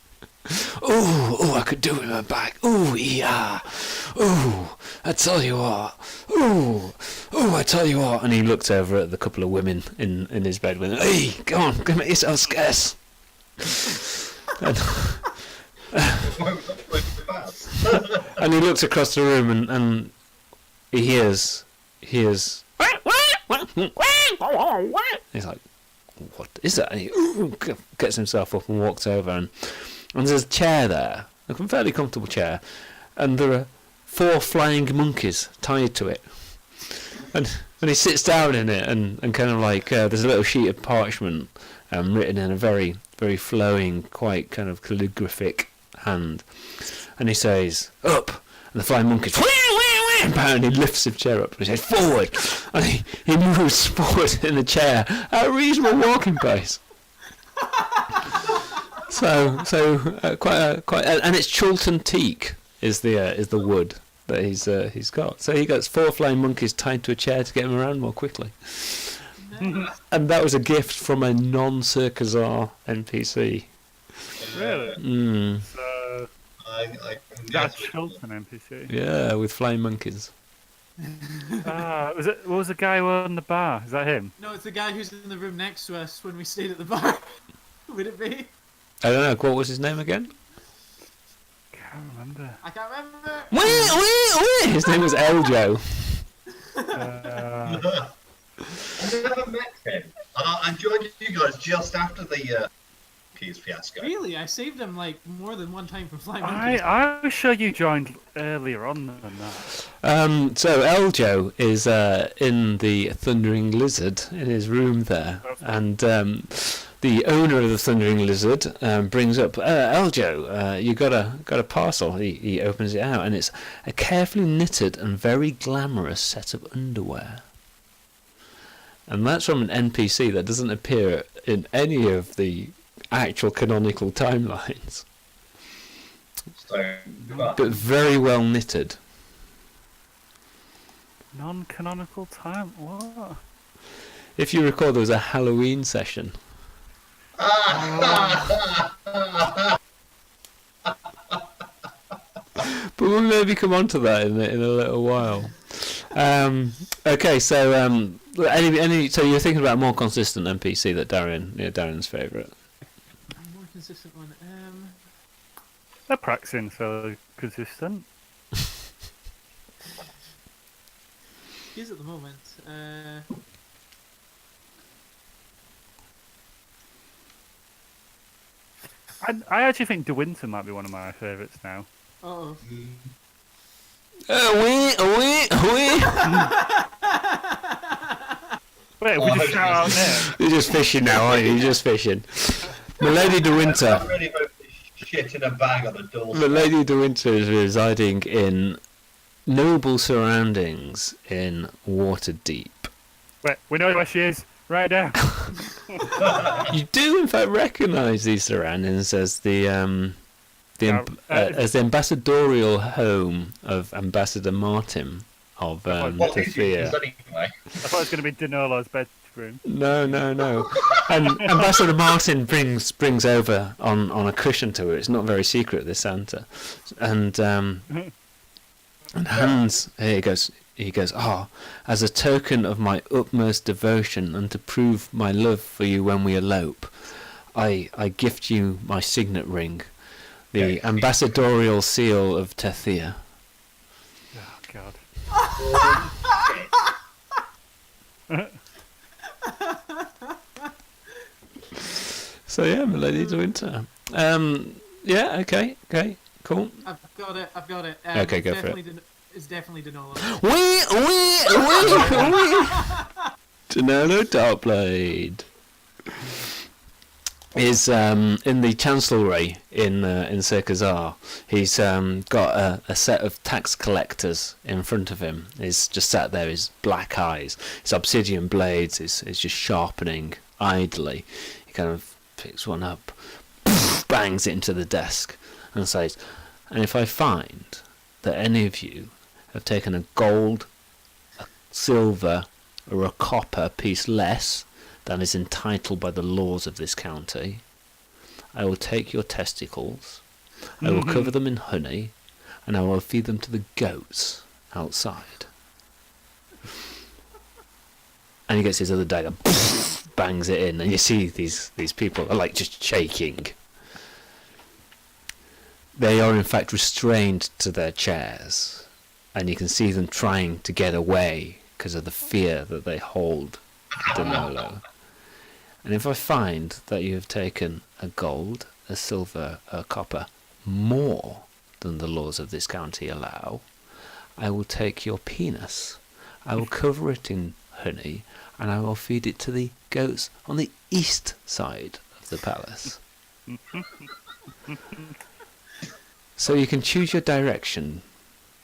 I could do it with my back. Yeah. I tell you what. I tell you what. And he looked over at the couple of women in his bed with him. Hey, go on, go make yourself scarce. And he looks across the room and he hears. He's like, what is that? And he gets himself up and walks over, and there's a chair there, a fairly comfortable chair, and there are 4 flying monkeys tied to it. And he sits down in it, and kind of like there's a little sheet of parchment written in a very, very flowing, quite kind of calligraphic hand. And he says, up! And the flying monkeys, and he lifts the chair up and he says, forward! And he moves forward in the chair at a reasonable walking pace. So quite, and it's Chultan teak is the wood that he's got. So he got 4 flying monkeys tied to a chair to get him around more quickly. Nice. And that was a gift from a non-Circazar NPC. Really? So I that's Chilton NPC. Yeah, with flying monkeys. What was the guy who owned the bar? Is that him? No, it's the guy who's in the room next to us when we stayed at the bar. Would it be? I don't know. What was his name again? Can't remember. I can't remember. His name was Eljo. I never met him. I joined you guys just after the Keys fiasco. Really, I saved him like more than one time from flying I monkeys. I was sure you joined earlier on than that. So Eljo is in the Thundering Lizard in his room there, and the owner of the Thundering Lizard brings up Eljo. You got a parcel. He opens it out, and it's a carefully knitted and very glamorous set of underwear. And that's from an NPC that doesn't appear in any of the actual canonical timelines, So, but very well knitted. Non-canonical time. What? If you recall, there was a Halloween session. But we'll maybe come on to that in a little while. Okay, so so you're thinking about a more consistent NPC that Darren's favourite. A more consistent one. They're practicing fairly consistent. He is at the moment. I actually think De Winter might be one of my favourites now. Uh-oh. Wait, we just shout out there. You're just fishing now, aren't you? You're just fishing. Milady De Winter. I really hope this shit in a bag on the doorstep. Milady De Winter is residing in noble surroundings in Waterdeep. Wait, we know where she is. Right down. You do, in fact, recognise these surroundings as the ambassadorial home of Ambassador Martin of Well, he's Thea. anyway. I thought it was going to be Danolo's bedroom. No. And Ambassador Martin brings over on a cushion to her. It's not very secret, this Santa. And hands, here he goes, as a token of my utmost devotion and to prove my love for you when we elope, I gift you my signet ring, the ambassadorial seal of Tethea. Oh, God. So yeah, Milady De Winter. Yeah, okay, cool. I've got it. Okay, go for it. It's definitely Danolo. Wee! Danilo Darkblade is in the Chancellery in Circazar. He's got a set of tax collectors in front of him. He's just sat there, his black eyes, his obsidian blades is just sharpening idly. He kind of picks one up, bangs it into the desk, and says, "And if I find that any of you have taken a gold, a silver, or a copper piece less than is entitled by the laws of this county, I will take your testicles, I will cover them in honey, and I will feed them to the goats outside." And he gets his other dagger, bangs it in, and you see these people are like just shaking. They are in fact restrained to their chairs, and you can see them trying to get away because of the fear that they hold Danilo. And if I find that you have taken a gold, a silver, a copper more than the laws of this county allow, I will take your penis, I will cover it in honey, and I will feed it to the goats on the east side of the palace. So you can choose your direction.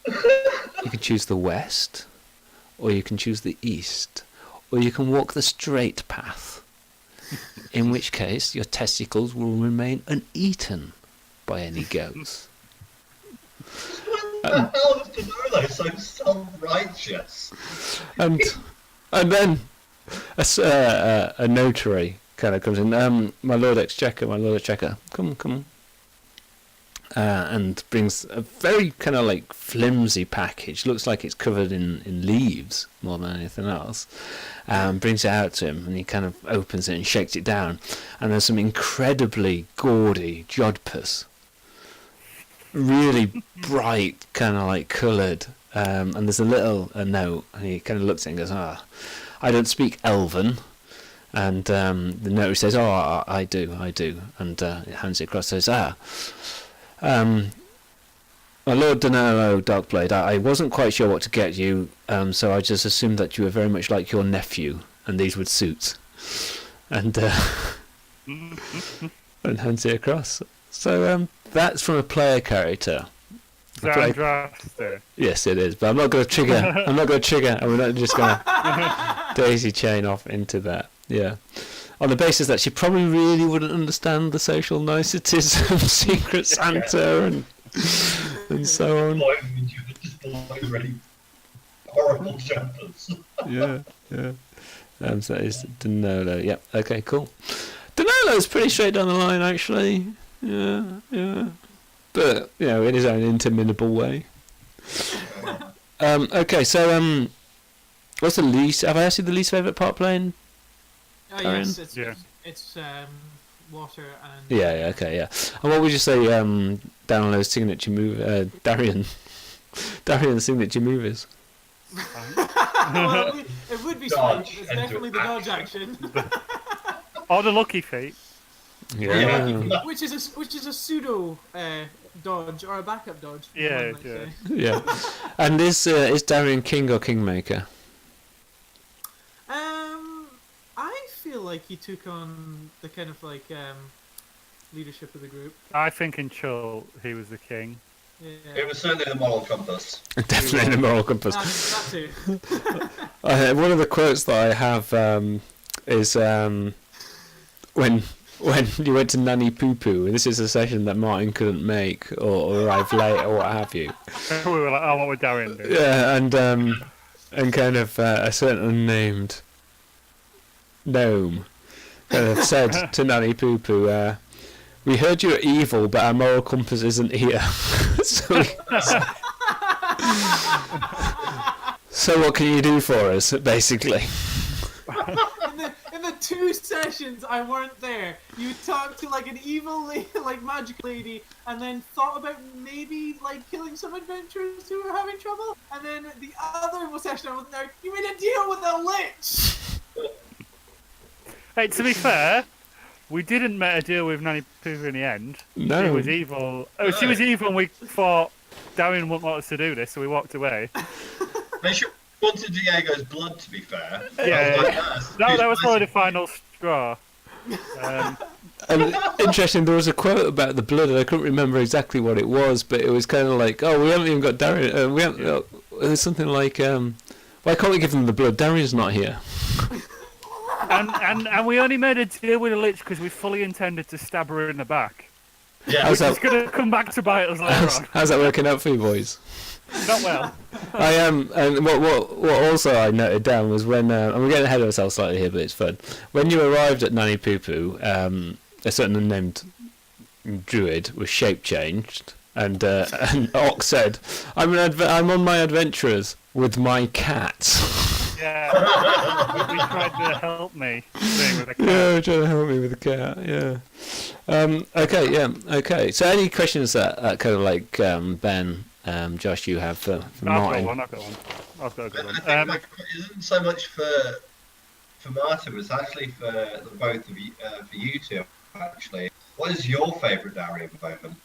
You can choose the west, or you can choose the east, or you can walk the straight path, in which case your testicles will remain uneaten by any goats. What the hell is Danilo so self-righteous? And then a notary kind of comes in. My Lord Exchequer, come. And brings a very kind of like flimsy package. Looks like it's covered in leaves more than anything else. Brings it out to him, and he kind of opens it and shakes it down. And there's some incredibly gaudy jodhpurs, really bright, kind of like coloured. And there's a note, and he kind of looks at it and goes, "I don't speak Elven, And the notary says, "Oh, I do," and hands it across. Says, my Lord Danilo Darkblade, I wasn't quite sure what to get you, so I just assumed that you were very much like your nephew, and these would suit." And and hands it across. So that's from a player character. Zandraster. Yes, it is, but I'm not going to trigger. I'm not going to trigger, and we're not just going to daisy chain off into that. Yeah, on the basis that she probably really wouldn't understand the social niceties of Secret Santa and so on. Really horrible jumpers. Yeah. So that is Danilo. Yep. Okay. Cool. Danilo's pretty straight down the line, actually. Yeah. But in his own interminable way. Okay. So what's the least? Have I asked you the least favourite part playing? Yes, it's water and. Yeah. Okay. Yeah. And what would you say? Danilo's signature move. Darian's signature move is. Well, it would be Dodge. It's definitely the dodge action. Or the lucky feet. Yeah. which is a pseudo dodge or a backup dodge. Yeah, one might yeah. say. Yeah. And is Darian king or kingmaker? I feel like he took on the kind of like leadership of the group. I think in Chull he was the king. It Yeah. was certainly the moral compass. Definitely the moral compass. That too. One of the quotes that I have is when you went to Nanny Poo Poo, and this is a session that Martin couldn't make or arrived late or what have you. We were like, "Oh, what would Darren do?" Yeah, and kind of a certain unnamed gnome kind of said to Nanny Poo Poo, "We heard you're evil, but our moral compass isn't here." So what can you do for us, basically? In the 2 sessions I weren't there, you talked to like an evil like magic lady, and then thought about maybe like killing some adventurers who were having trouble, and then the other session I wasn't there, you made a deal with a lich. Hey, to be fair, we didn't make a deal with Nanny Poo in the end. No. She was evil. Oh, she was evil, and we thought Darren wouldn't want us to do this, so we walked away. They should wanted Diego's blood, to be fair. Yeah, that was probably the final straw. And interesting, there was a quote about the blood, and I couldn't remember exactly what it was, but it was kind of like, "Oh, we haven't even got Darren. We haven't." There's something like, "Why can't we give them the blood? Darren's not here." And we only made a deal with a lich because we fully intended to stab her in the back. Yeah. Which is going to come back to bite us later on. How's that working out for you boys? Not well. I am, and what also I noted down was when, and we're getting ahead of ourselves slightly here, but it's fun. When you arrived at Nanny Poo Poo, a certain unnamed druid was shape changed, and Ox said, I'm on my adventures with my cat." Yeah. We tried to help me with a cat. Yeah, trying to help me with the cat. Yeah. Okay. Yeah. Okay. So, any questions that kind of like Ben, Josh, you have for Martin? I've got a good one. I think my question isn't so much for Martin, it's actually for the both of you, for you two. Actually, what is your favourite Darien moment?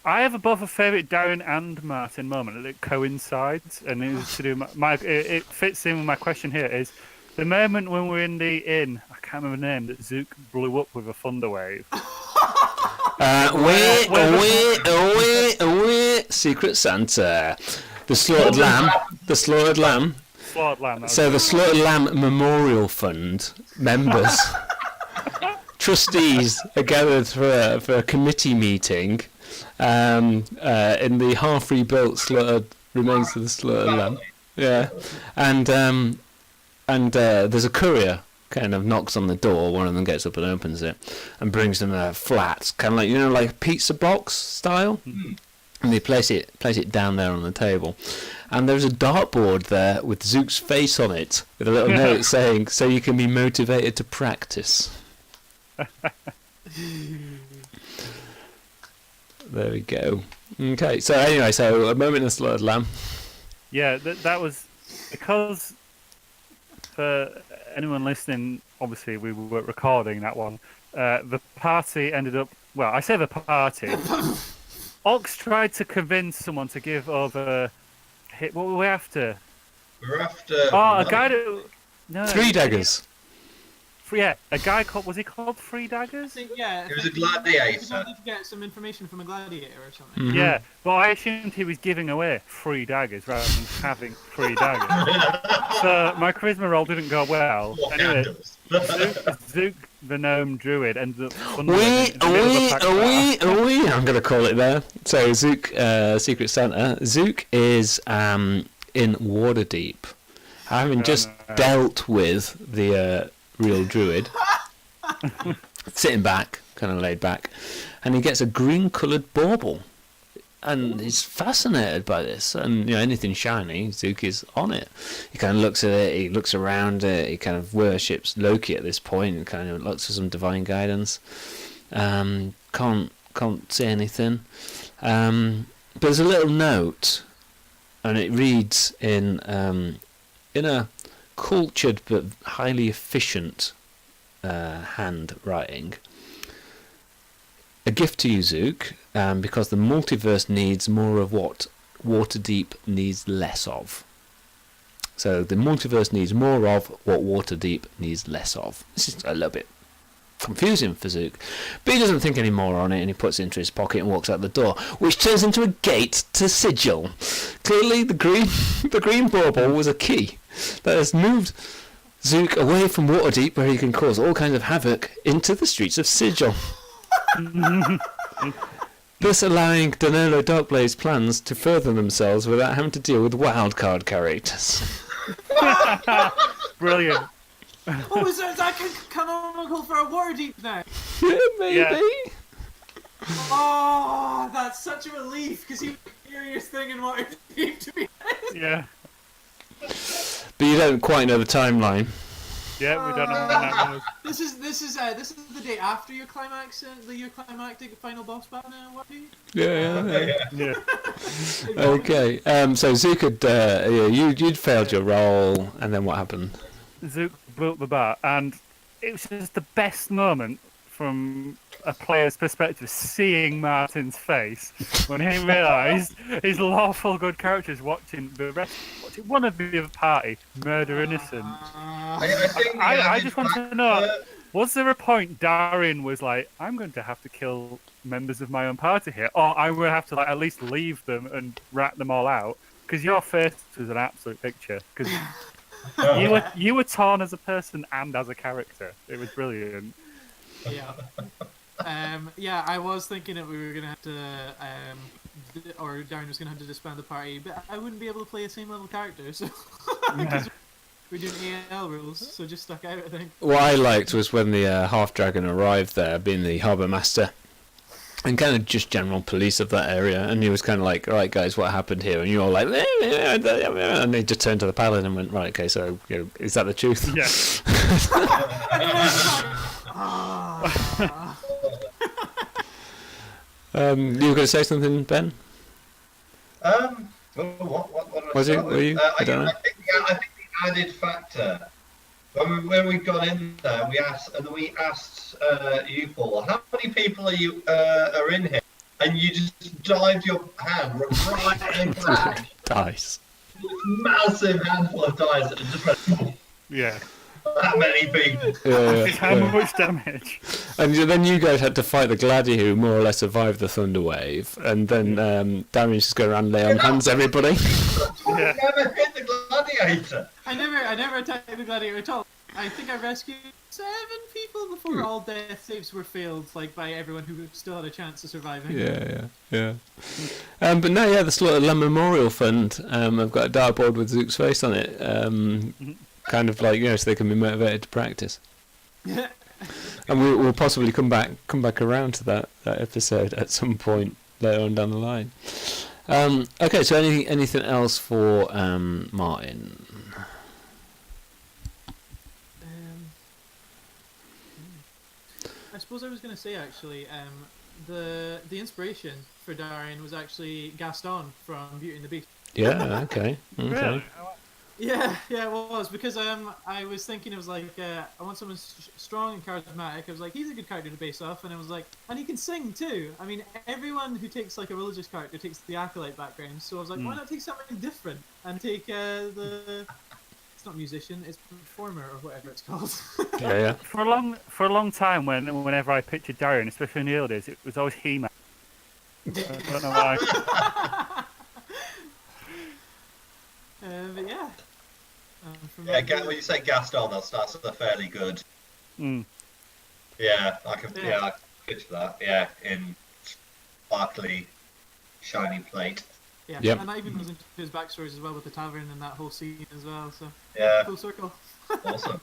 I have both a favourite Darren and Martin moment, and it coincides, and it was to do it fits in with my question here. Is the moment when we're in the inn? I can't remember the name. That Zook blew up with a thunder wave. Secret Santa, the slaughtered lamb. Slaughtered lamb. So the Slaughtered Lamb Memorial Fund members, trustees, are gathered for a committee meeting. In the half rebuilt slaughtered remains of the slaughtered lamb. Yeah, and there's a courier kind of knocks on the door. One of them gets up and opens it, and brings them a flat, kind of like like pizza box style. And they place it down there on the table, and there's a dartboard there with Zook's face on it, with a little note saying, "So you can be motivated to practice." There we go. Okay, so anyway, so a moment of slaughtered lamb. Yeah, that was because for anyone listening, obviously we weren't recording that one. The party ended up. Well, I say the party. Ox tried to convince someone to give over. What were we after? We're after. Oh, a money. guy that. No. Three daggers. Yeah, a guy called. Was he called Three I Daggers? think, yeah. He was a I think he gladiator. wanted to get some information from a gladiator or something. Mhm. Yeah, but I assumed he was giving away 3 daggers rather than having 3 daggers. So my charisma roll didn't go well. What Anyway, candles? Zook the gnome druid ended up I'm going to call it there. So Zook, Secret Santa. Zook is in Waterdeep, having just dealt with the real druid, sitting back, kind of laid back, and he gets a green-coloured bauble, and he's fascinated by this. And anything shiny, Zook is on it. He kind of looks at it, he looks around it, he kind of worships Loki at this point, and kind of looks for some divine guidance. Can't say anything. But there's a little note, and it reads in a cultured but highly efficient handwriting. A gift to you, Zook, because the multiverse needs more of what Waterdeep needs less of. So the multiverse needs more of what Waterdeep needs less of. This is a little bit confusing for Zook, but he doesn't think any more on it, and he puts it into his pocket and walks out the door, which turns into a gate to Sigil. Clearly, the green bauble was a key that has moved Zook away from Waterdeep, where he can cause all kinds of havoc, into the streets of Sigil. Thus allowing Danilo Darkblade's plans to further themselves without having to deal with wildcard characters. Brilliant. Oh, is that canonical for a Waterdeep now? Maybe. Yeah. Oh, that's such a relief, because you curious thing in Waterdeep, to be honest. Yeah. But you don't quite know the timeline. Yeah, we don't know when that was. This is the day after your climactic final boss battle now, Waterdeep. Yeah. Yeah. Okay. So Zook had you'd failed your roll, and then what happened? Zook built the bar, and it was just the best moment from a player's perspective, seeing Martin's face when he realised his lawful good characters watching one of the other party murder innocent. I just want to know, was there a point Darian was like, I'm going to have to kill members of my own party here, or I will have to at least leave them and rat them all out? Because your face was an absolute picture. Because you were torn as a person and as a character. It was brilliant. Yeah. I was thinking that we were gonna have to, or Darren was gonna have to disband the party, but I wouldn't be able to play a same level character, so because we're doing AL rules, so just stuck out, I think. What I liked was when the half dragon arrived there, being the harbour master, and kind of just general police of that area, and he was kind of like, "All right, guys, what happened here?" And you all like, and they just turned to the paladin and went, "Right, okay, so is that the truth?" Yeah. You were going to say something, Ben? What Was it? Were you? I don't know. I think the added factor when we got in there, we asked you, Paul, how many people are in here, and you just dived your hand right in back. Dice. Massive handful of dice that just went, Yeah. that many people. How much damage? And then you guys had to fight the gladiator who more or less survived the thunder wave, and then Darius just go around and lay on hands everybody. Yeah. Never hit the gladiator. I never attacked the gladiator at all. I think I rescued 7 people before all death saves were failed, like by everyone who still had a chance to survive. Yeah. But no, yeah, the Slaughter Memorial Fund. I've got a dartboard with Zook's face on it. Kind of like so they can be motivated to practice. Yeah. And we'll possibly come back around to that episode at some point later on down the line. Okay, so anything else for Martin? I suppose I was going to say actually, the inspiration for Darian was actually Gaston from Beauty and the Beast. Yeah. Okay. Really? Yeah, it was because I was thinking it was like I want someone strong and charismatic. I was like, he's a good character to base off, and I was like, and he can sing too. I mean, everyone who takes like a religious character takes the acolyte background, so I was like, why not take something different and take the it's not musician, it's performer or whatever it's called. Yeah. For a long time, whenever I pictured Darian, especially in the early days, it was always He-Man. I don't know why. But yeah. When you say Gaston, that's a fairly good. Mm. Yeah, I can picture that. Yeah, in sparkly, shiny plate. Yeah, Yep. and that even goes into his backstories as well with the tavern and that whole scene as well. So Yeah, full circle. awesome.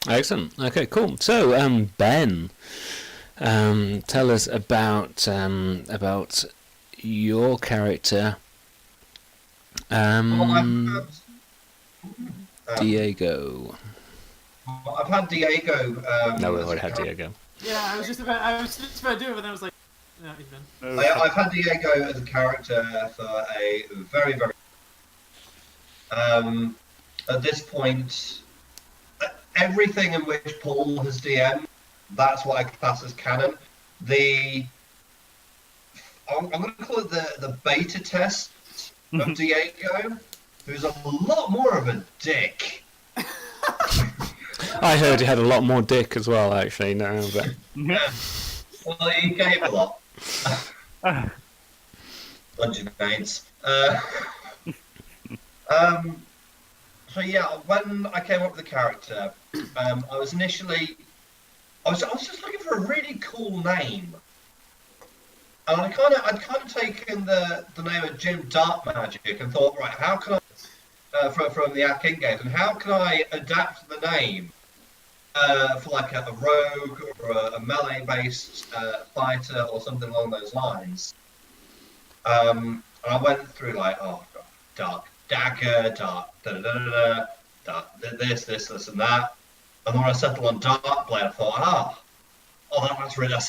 Excellent. Okay, cool. So, Ben, tell us about your character, Diego. I've had Diego. No, we as already a had character. Diego. Yeah, I was just about to do it, but then I was like, no, he's been. I've had Diego as a character for a very, very. At this point, everything in which Paul has DM, that's what I class as canon. I'm going to call it the beta test of Diego, who's a lot more of a dick. I heard he had a lot more dick as well, actually. No, but Yeah. Well, he gave a lot. Bunch of names. So yeah, when I came up with the character, I was just looking for a really cool name, and I'd kind of taken the name of Jim Dark Magic and thought, right, how can I from the Akin games, and how can I adapt the name for like a rogue or a melee based fighter or something along those lines. And I went through like, oh god, dark dagger, dark dark this and that. And when I settled on Darkblade, I thought, that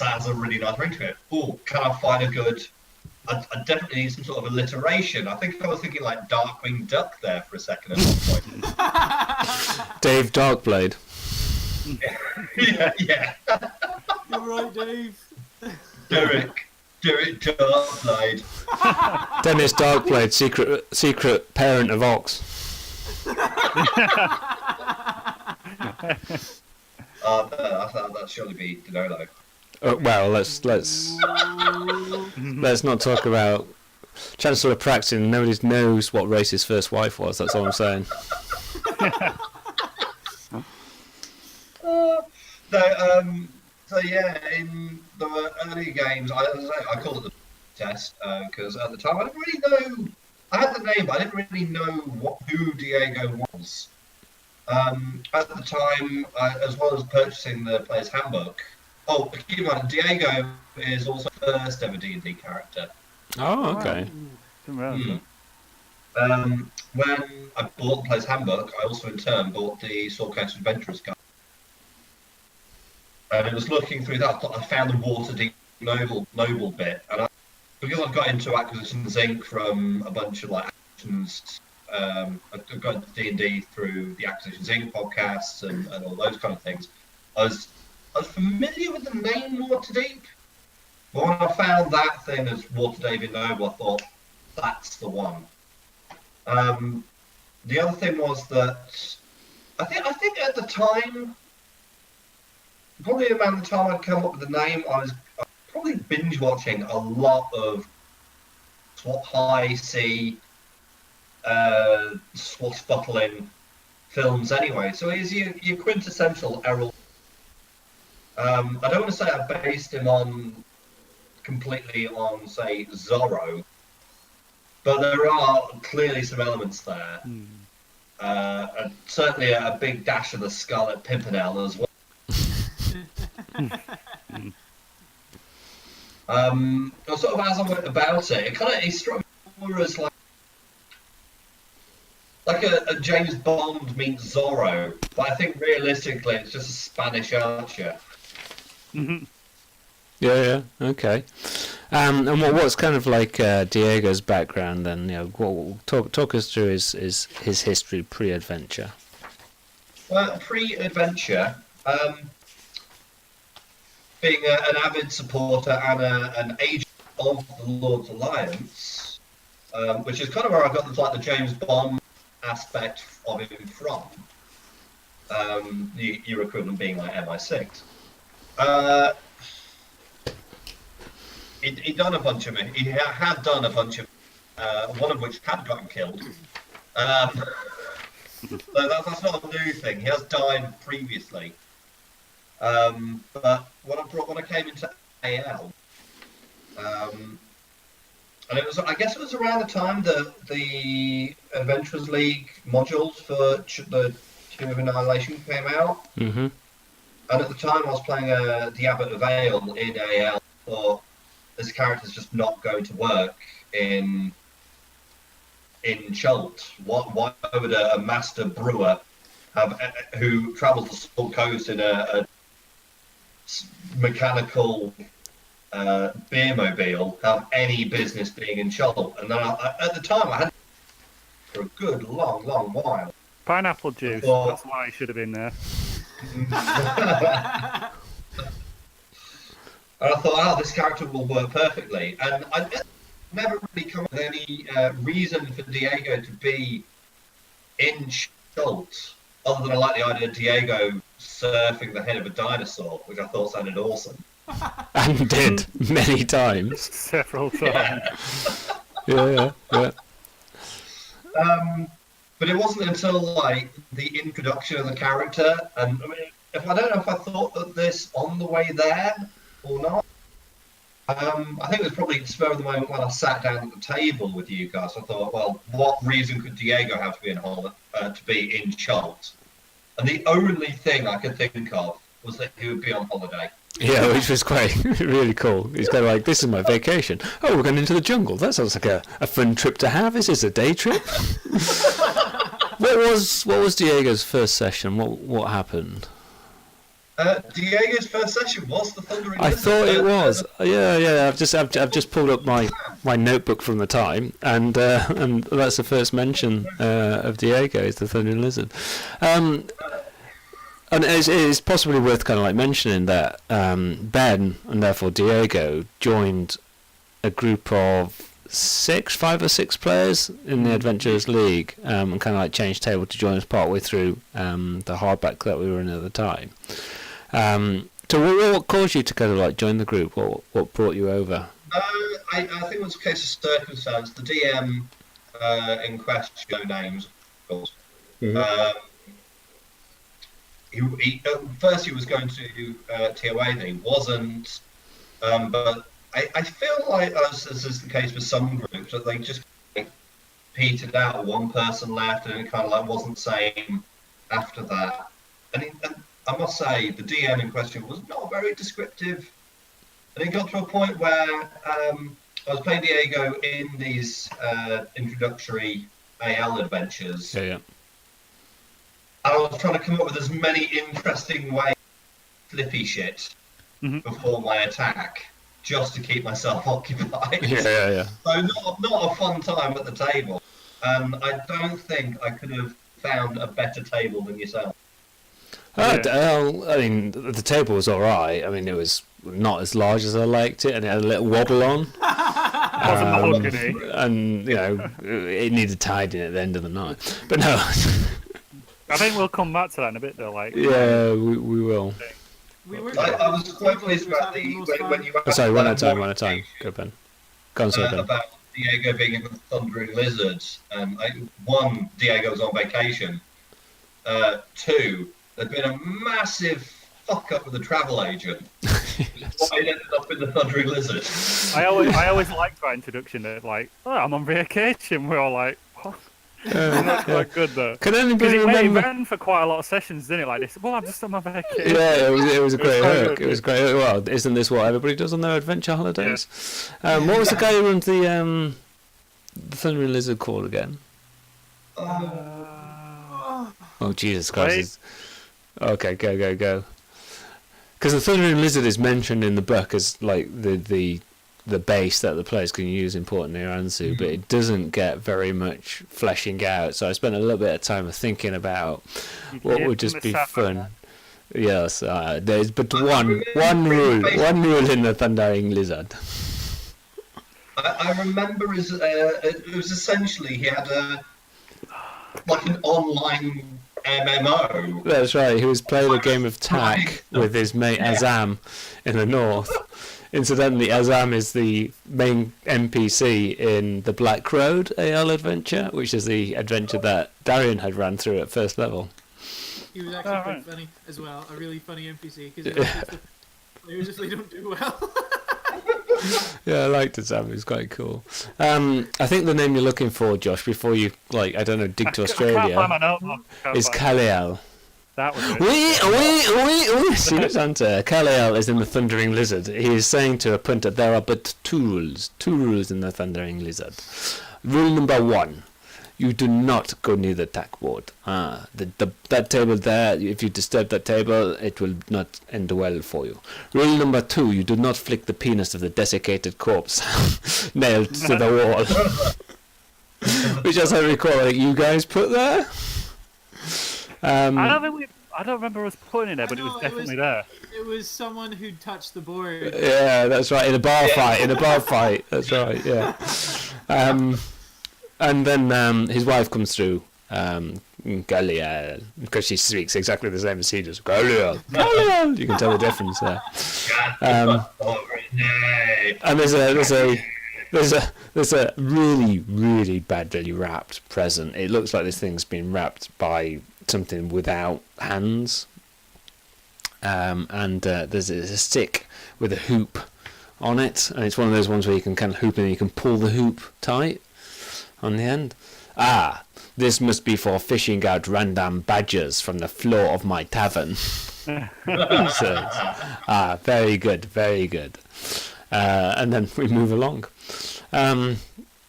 has a really nice ring to it. Oh, can I find a good? I definitely need some sort of alliteration. I think I was thinking like Darkwing Duck there for a second at one point. Dave Darkblade. yeah. You're right, Dave. Derek Darkblade. Dennis Darkblade, secret parent of Ox. That'd surely be Denolo. Well, let's not talk about Chancellor Praxton. Nobody knows what race his first wife was. That's all I'm saying. So yeah, in the early games, I call it the test because at the time I didn't really know. I had the name, but I didn't really know who Diego was. At the time, as well as purchasing the player's handbook. Oh, keep in mind, Diego is also the first ever D&D character. Oh, okay. When I bought the player's handbook, I also in turn bought the Sword Coast Adventurers guide. And it was looking through that, I found the Waterdeep noble bit, and because I've got into Acquisitions Inc. from a bunch of like actions, I've got into D&D through the Acquisitions Inc. podcasts and all those kind of things. I was familiar with the name Waterdeep, but when I found that thing as Waterdeep Noble, I thought that's the one. The other thing was that I think at the time, probably around the time I'd come up with the name, I was probably binge watching a lot of high sea swashbuckling films anyway. So he's your quintessential Errol. I don't want to say I based him completely on, say, Zorro, but there are clearly some elements there. And certainly a big dash of the Scarlet Pimpernel as well. Sort of as I went about it, it struck me more as like a James Bond meets Zorro, but I think realistically it's just a Spanish archer. Yeah, okay. And what's kind of like Diego's background then? Talk us through his history pre-adventure. Well, pre-adventure, being an avid supporter and an agent of the Lord's Alliance, which is kind of where I got the James Bond aspect of him from. Your equivalent being like MI6. He'd done a bunch of it. He had done a bunch of, one of which had gotten killed. So that's not a new thing. He has died previously. But when I came into AL, and I guess it was around the time that the Adventurers League modules for the Tomb of Annihilation came out. Mm-hmm. And at the time I was playing the Abbot of Ale in AL. I thought this character's just not going to work in Chult. Why would a master brewer who travels the Salt Coast in a mechanical beermobile have any business being in Chult? And then at the time I had for a good long while. Pineapple juice. That's why it should have been there. And I thought, this character will work perfectly. And I never really come up with any reason for Diego to be in Chult, other than I like the idea of Diego surfing the head of a dinosaur, which I thought sounded awesome. And did many times. Several times. Yeah. But it wasn't until the introduction of the character, and I don't know if I thought of this on the way there or not. I think it was probably the spur of the moment when I sat down at the table with you guys. I thought, well, what reason could Diego have to be in Chult? And the only thing I could think of was that he would be on holiday. Yeah, which was quite really cool. He's kind of like, this is my vacation. Oh, we're going into the jungle. That sounds like a fun trip to have. Is this a day trip? What was Diego's first session? What happened? Diego's first session was the Thundering I Lizard. thought it was. Yeah. I've just pulled up my notebook from the time, and that's the first mention of Diego is the Thundering Lizard. And it's possibly worth kind of like mentioning that Ben and therefore Diego joined a group of 5 or 6 players in the Adventurers League, and kind of like changed table to join us partway through the hardback that we were in at the time. So what caused you to kind of like join the group? What brought you over? I think it was a case of circumstance. The DM in question, no names, of course. Mm-hmm. First he was going to TOA, then he wasn't. But I feel like, as is the case with some groups, that they just petered out. One person left, and it kind of like wasn't the same after that. And I must say, the DM in question was not very descriptive. And it got to a point where I was playing Diego in these introductory AL adventures. Yeah. I was trying to come up with as many interesting ways to flippy shit before my attack, just to keep myself occupied. Yeah. So not a fun time at the table. I don't think I could have found a better table than yourself. I mean, the table was all right. I mean, it was not as large as I liked it, and it had a little wobble on. And it needed tidying at the end of the night. But no. I think we'll come back to that in a bit, though. Yeah, we will. I was quite pleased about when you. Sorry, one at a time. Go, Ben. Go on, Ben. About Diego being in the Thundering Lizards. One, Diego was on vacation. 2, there'd been a massive fuck up with the travel agent. Why it ended up in the Thundering Lizard. I always liked that introduction. That I'm on vacation. We're all like, what? That's quite good though. Can anybody remember? It ran for quite a lot of sessions, didn't it? Like this. Well, I'm just on my vacation. Yeah, it was a great hook. It was great. Well, isn't this what everybody does on their adventure holidays? Yeah. What was the guy who runs the Thundering Lizard called again? Oh Jesus Christ! Okay, go. Because the Thundering Lizard is mentioned in the book as like the the base that the players can use in Port Niransu, but it doesn't get very much fleshing out. So I spent a little bit of time thinking about what would just be fun. Yes, there's but one rule in the Thundering Lizard. I remember it was essentially he had like an online MMO. That's right. He was playing a game of tag with his mate Azam in the north. Incidentally, Azam is the main NPC in the Black Road AL adventure, which is the adventure that Darian had ran through at first level. He was actually quite funny as well. A really funny NPC because the players if they don't do well. Yeah, I liked Azam. It was quite cool. I think the name you're looking for, Josh, before you dig to Australia, is Kaliel. That was it. Secret Santa. Kaliel is in the Thundering Lizard. He is saying to a punter, there are but two rules in the Thundering Lizard. Rule number 1, you do not go near the tack board. That table there, if you disturb that table, it will not end well for you. Rule number 2, you do not flick the penis of the desiccated corpse nailed to the wall. Which, as I recall, you guys put there. I don't remember us putting it there, but it was definitely there. It was someone who touched the board. Yeah, that's right. In a bar fight. That's right. Yeah. And then his wife comes through, Galiel, because she speaks exactly the same as he does. Galiel. You can tell the difference there. And there's a really, really badly wrapped present. It looks like this thing's been wrapped by something without hands. And there's a stick with a hoop on it, and it's one of those ones where you can kind of hoop and you can pull the hoop tight on the end. This must be for fishing out random badgers from the floor of my tavern. Very good, very good. And then we move along. I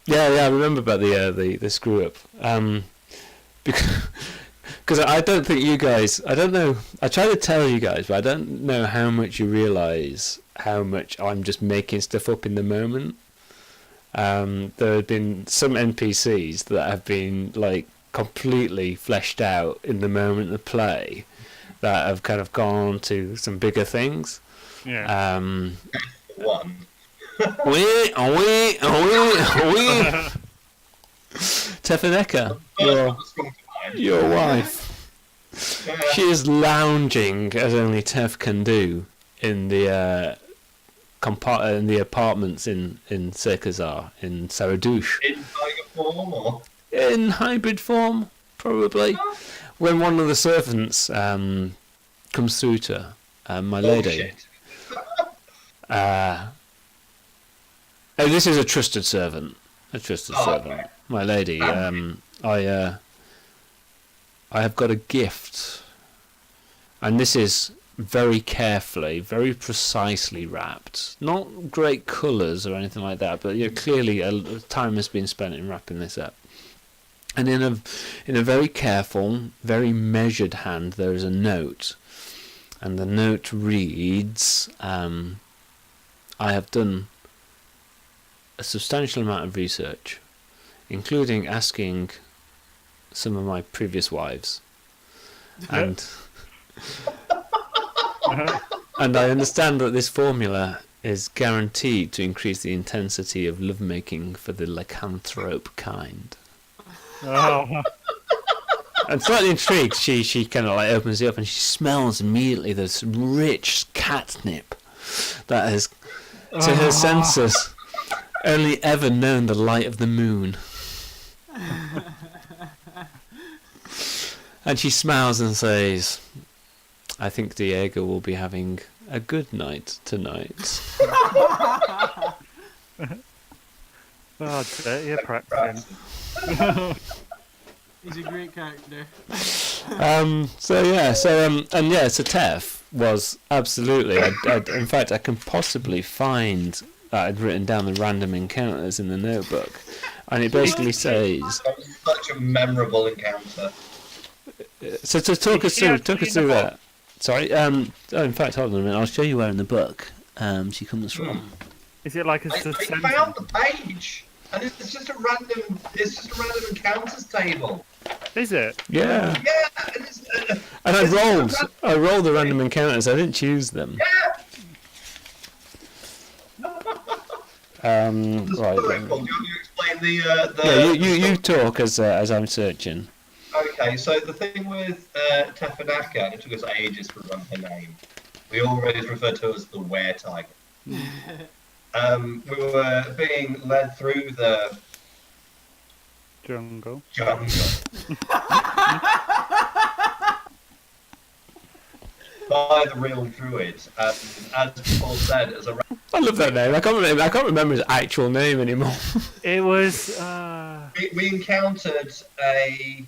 remember about the screw up. Because I don't think you guys, I don't know, I try to tell you guys, but I don't know how much you realise how much I'm just making stuff up in the moment. There have been some NPCs that have been like completely fleshed out in the moment of play that have kind of gone on to some bigger things. Yeah. One. Tefaneka, your wife. She is lounging as only Tef can do in the apartments in Sekazar in Saradouche. In tiger form or? In hybrid form, probably. When one of the servants comes through to her, my lady. This is a trusted servant. Okay. My lady. I have got a gift, and this is very carefully, very precisely wrapped. Not great colours or anything like that, but clearly time has been spent in wrapping this up. And in a very careful, very measured hand, there is a note, and the note reads, "I have done a substantial amount of research, including asking some of my previous wives, and and I understand that this formula is guaranteed to increase the intensity of lovemaking for the lycanthrope kind." Oh. And slightly intrigued, she kind of like opens it up and she smells immediately this rich catnip that has, to her senses, only ever known the light of the moon. And she smiles and says, "I think Diego will be having a good night tonight." Oh, you're practicing. He's a great character. So Tef was absolutely. In fact, I can possibly find that I'd written down the random encounters in the notebook, and it basically says. That was such a memorable encounter. So to talk us through that. Sorry. In fact, hold on a minute. I'll show you where in the book she comes from. Is it like a I sentence? found the page, and it's just a random encounters table. Is it? Yeah. Yeah, and And it's I rolled the random encounters. I didn't choose them. yeah. Right. Sorry, Then. Paul, do you want to explain the Yeah, you talk as I'm searching. Okay, so the thing with Tefanaka, it took us ages to remember her name. We always refer to her as the Were Tiger. We were being led through the Jungle. jungle by the real druid, and as Paul said, as a I love that name. I can't remember his actual name anymore. It was. we encountered a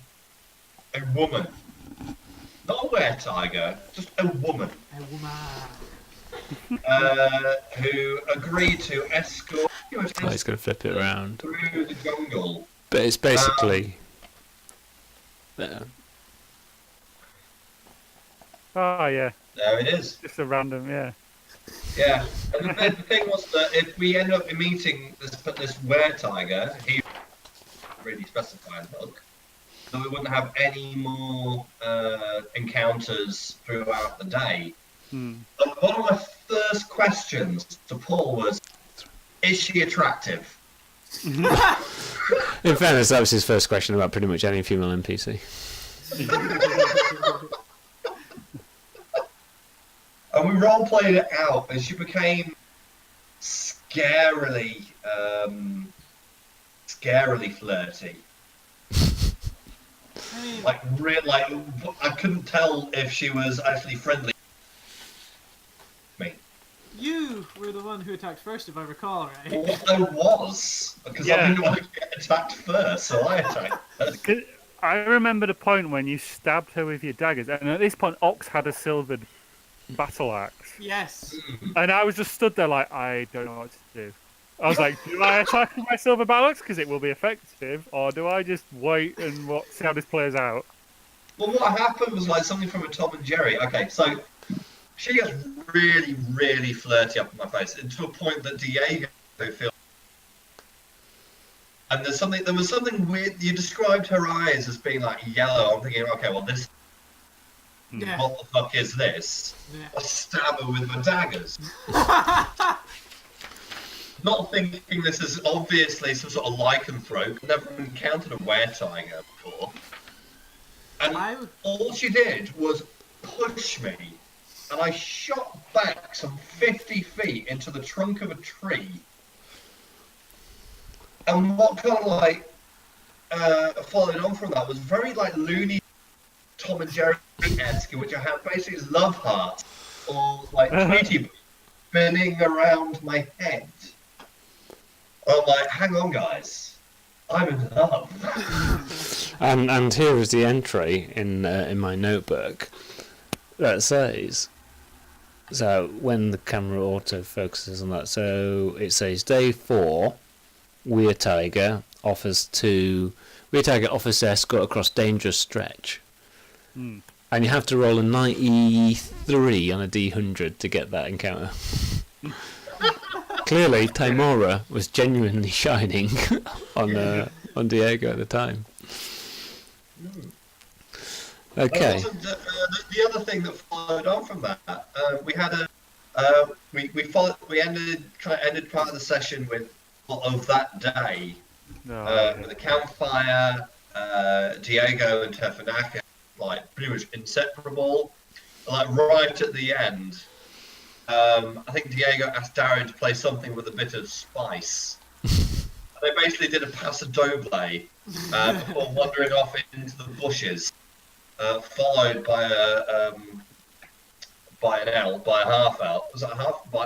woman, not a were tiger, just a woman. A woman. Who agreed to escort Oh, he's going to flip it around. through the jungle. But it's basically. Oh yeah, There it is. just a random. Yeah. Yeah. And the thing was that if we end up meeting this were tiger, he really specified look, so we wouldn't have any more encounters throughout the day. But one of my first questions to Paul was, is she attractive? In fairness, that was his first question about pretty much any female NPC. And we role played it out, and she became scarily flirty. I mean, Like I couldn't tell if she was actually friendly. Me. you were the one who attacked first, if I recall, right? Well, I was because I didn't want to get attacked first, so I attacked first. 'Cause I remember the point when you stabbed her with your daggers, and at this point, Ox had a silvered battle axe, Yes. and I was just stood there like, I don't know what to do. I was like, do I attack with my silver battle axe because it will be effective, or do I just wait and see how this plays out? Well, what happened was like something from a Tom and Jerry. Okay, so she gets really, really flirty up in my face, and to a point that Diego feels. And there was something weird. You described her eyes as being like yellow. I'm thinking, okay, well, this. Yeah. What the fuck is this? Yeah. I stab her with my daggers. Not thinking this is obviously some sort of lycanthrope. Never encountered a were tiger before. And all she did was push me, and I shot back some 50 feet into the trunk of a tree. And what kind of like followed on from that was very like loony Tom and Jerry-esque, in which I had basically love hearts or like Tweety spinning around my head. I'm like, hang on, guys, I'm in love. And here is the entry in my notebook that says. So when the camera auto focuses on that, so it says day 4, Weird Tiger offers to escort across dangerous stretch. And you have to roll a 93 on a D100 to get that encounter. Clearly, Timora was genuinely shining on Diego at the time. Okay. The other thing that followed on from that, we had we ended part of the session with of that day with a campfire, Diego and Tefanaka like pretty much inseparable. Like right at the end, I think Diego asked Darren to play something with a bit of spice. They basically did a paso doble before wandering off into the bushes, followed by a half elf. Was that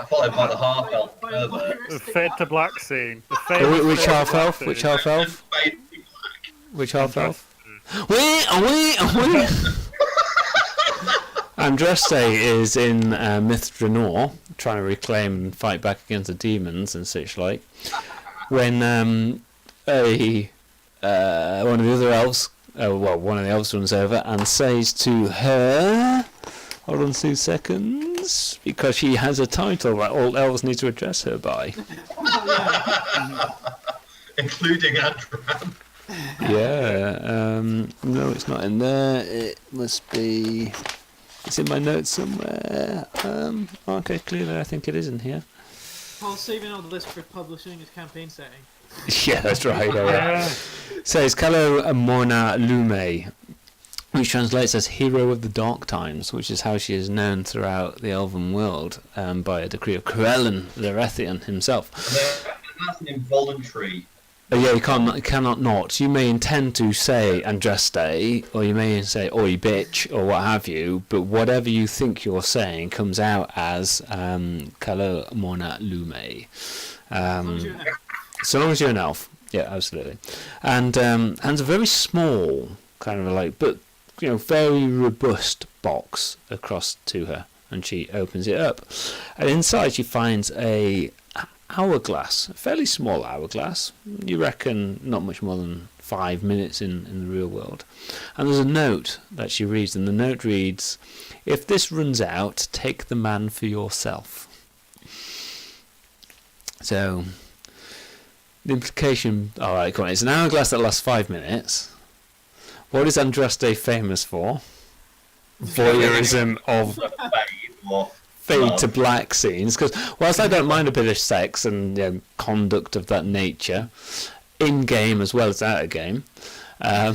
followed by the half elf further? The fade to black scene. Which half elf? Which half elf? Which half elf? Wait. Andraste is in Myth Drenor, trying to reclaim and fight back against the demons and such like. When one of the other elves, one of the elves runs over and says to her, Hold on 2 seconds, because she has a title that all elves need to address her by. Including Andram. Yeah. No, it's not in there. It must be. It's in my notes somewhere. Okay, clearly I think it is in here. Paul's saving all the list for publishing his campaign setting. Yeah, that's right. So it's Calo Morna Lume, which translates as Hero of the Dark Times, which is how she is known throughout the Elven world by a decree of Corellin Lerethian himself. And that's an involuntary. Yeah, you cannot not. You may intend to say Andraste, or you may say Oi bitch, or what have you, but whatever you think you're saying comes out as Calo Morna Lume. So long as you're an elf. Yeah, absolutely. And hands a very small, kind of like, but very robust box across to her, and she opens it up, and inside she finds a hourglass, a fairly small hourglass. You reckon not much more than 5 minutes in the real world. And there's a note that she reads, and the note reads, "If this runs out, take the man for yourself." So the implication, alright, come on, it's an hourglass that lasts 5 minutes. What is Andraste famous for? Voyeurism of fade to black scenes, because whilst I don't mind a bit of sex and conduct of that nature, in game as well as out of game, I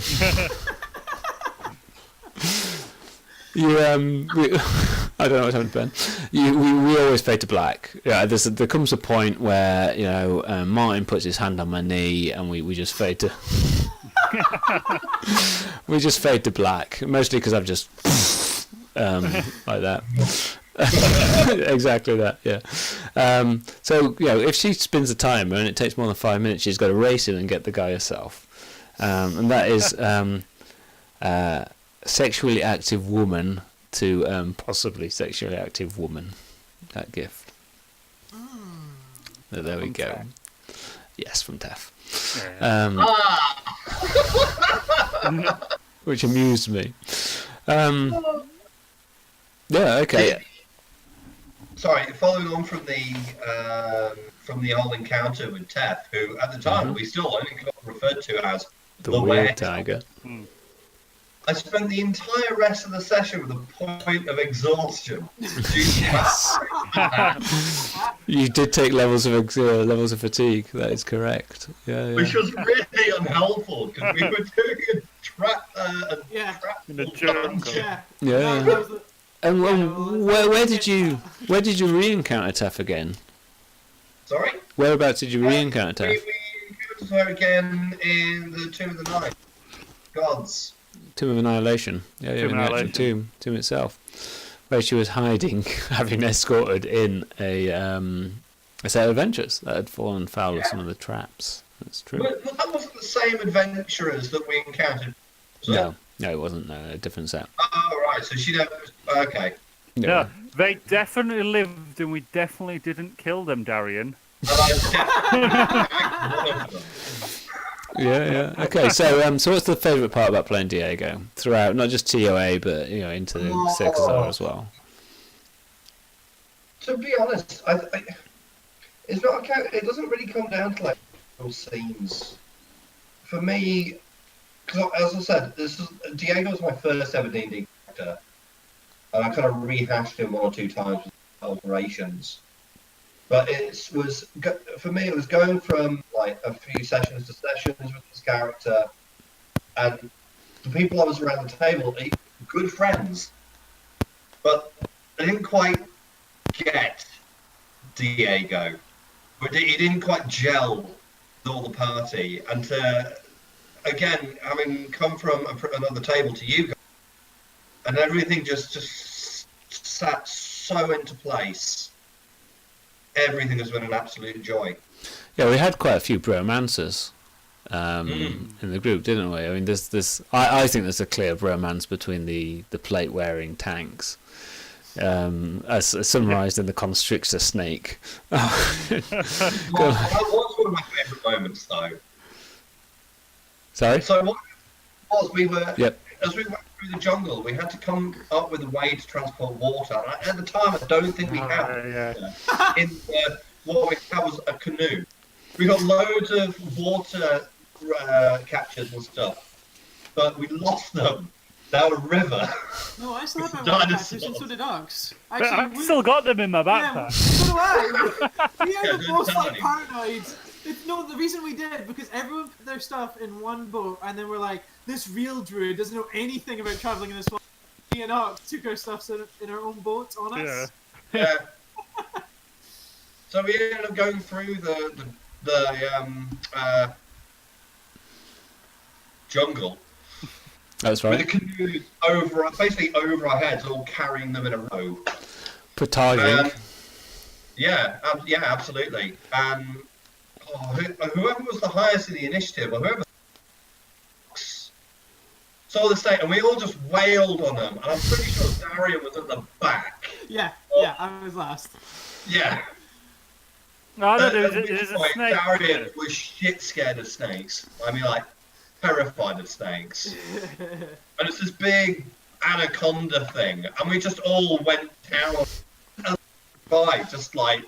don't know what's happened to Ben. We always fade to black. Yeah, there comes a point where Martin puts his hand on my knee and we just fade to we just fade to black, mostly because I've just like that. Exactly that, yeah. So if she spins a timer and it takes more than 5 minutes, she's got to race in and get the guy herself, and that is sexually active woman to possibly sexually active woman. That gift. So there we go. Tef. Yes, from Tef. Yeah. Which amused me. Yeah. Okay. Sorry, following on from the whole encounter with Tef, who at the time we still only got referred to as The weird tiger. I spent the entire rest of the session with a point of exhaustion. Yes. You did take levels of fatigue. That is correct. Yeah. Which was really unhelpful because we were doing a trap. In a jungle. Yeah. And where did you re-encounter Tef again? Sorry? Whereabouts did you re-encounter Tef? We encountered her again in the Tomb of the Night. Gods. Tomb of Annihilation. Yeah, in the actual tomb itself, where she was hiding, having escorted in a set of adventurers that had fallen foul of some of the traps. That's true. But that wasn't the same adventurers that we encountered. No, it wasn't. No, a different set. Oh, right. So she never. Okay. No, they definitely lived, and we definitely didn't kill them, Darian. And I definitely one of them. Yeah. Okay, so what's the favourite part about playing Diego throughout, not just TOA, but into the Sexazar as well? To be honest, it's not. It doesn't really come down to those scenes. For me, because as I said, Diego was my first ever D&D character, and I kind of rehashed him 1 or 2 times with alterations. But for me, it was going from a few sessions to sessions with this character, and the people I was around the table, good friends, but they didn't quite get Diego. He didn't quite gel with all the party, and again, having come from another table to you guys, and everything just sat so into place. Everything has been an absolute joy. Yeah, we had quite a few bromancers in the group, didn't we? I mean, I think there's a clear bromance between the plate-wearing tanks, as summarised in the Constrictor snake. That was one of my favourite moments, though. Sorry? So what was we were? Yep. as we went through the jungle, we had to come up with a way to transport water. And at the time, I don't think we had yeah. in what we had was a canoe. We got loads of water captures and stuff, but we lost them down a river. No, I still have my Dinosaurs. water catchers, and so did Ox. But Actually, I've still got them in my yeah, backpack. so do I. We are Yeah, the don't most tell like anyone. paranoid. No, the reason we did because everyone put their stuff in one boat, and then we're like, this real druid doesn't know anything about traveling in this one. Me and Ox took our stuff in our own boats on us. Yeah. Yeah. So we ended up going through the jungle That's with the right. canoes basically over our heads, all carrying them in a row. Protagonists. Yeah, absolutely. Whoever was the highest in the initiative, or whoever saw the state, and we all just wailed on them. And I'm pretty sure Darian was at the back. Yeah, I was last. Yeah. No, no, At there's which a point, snake. Darian was shit scared of snakes. I mean, like, terrified of snakes. And it's this big anaconda thing, and we just all went down by just like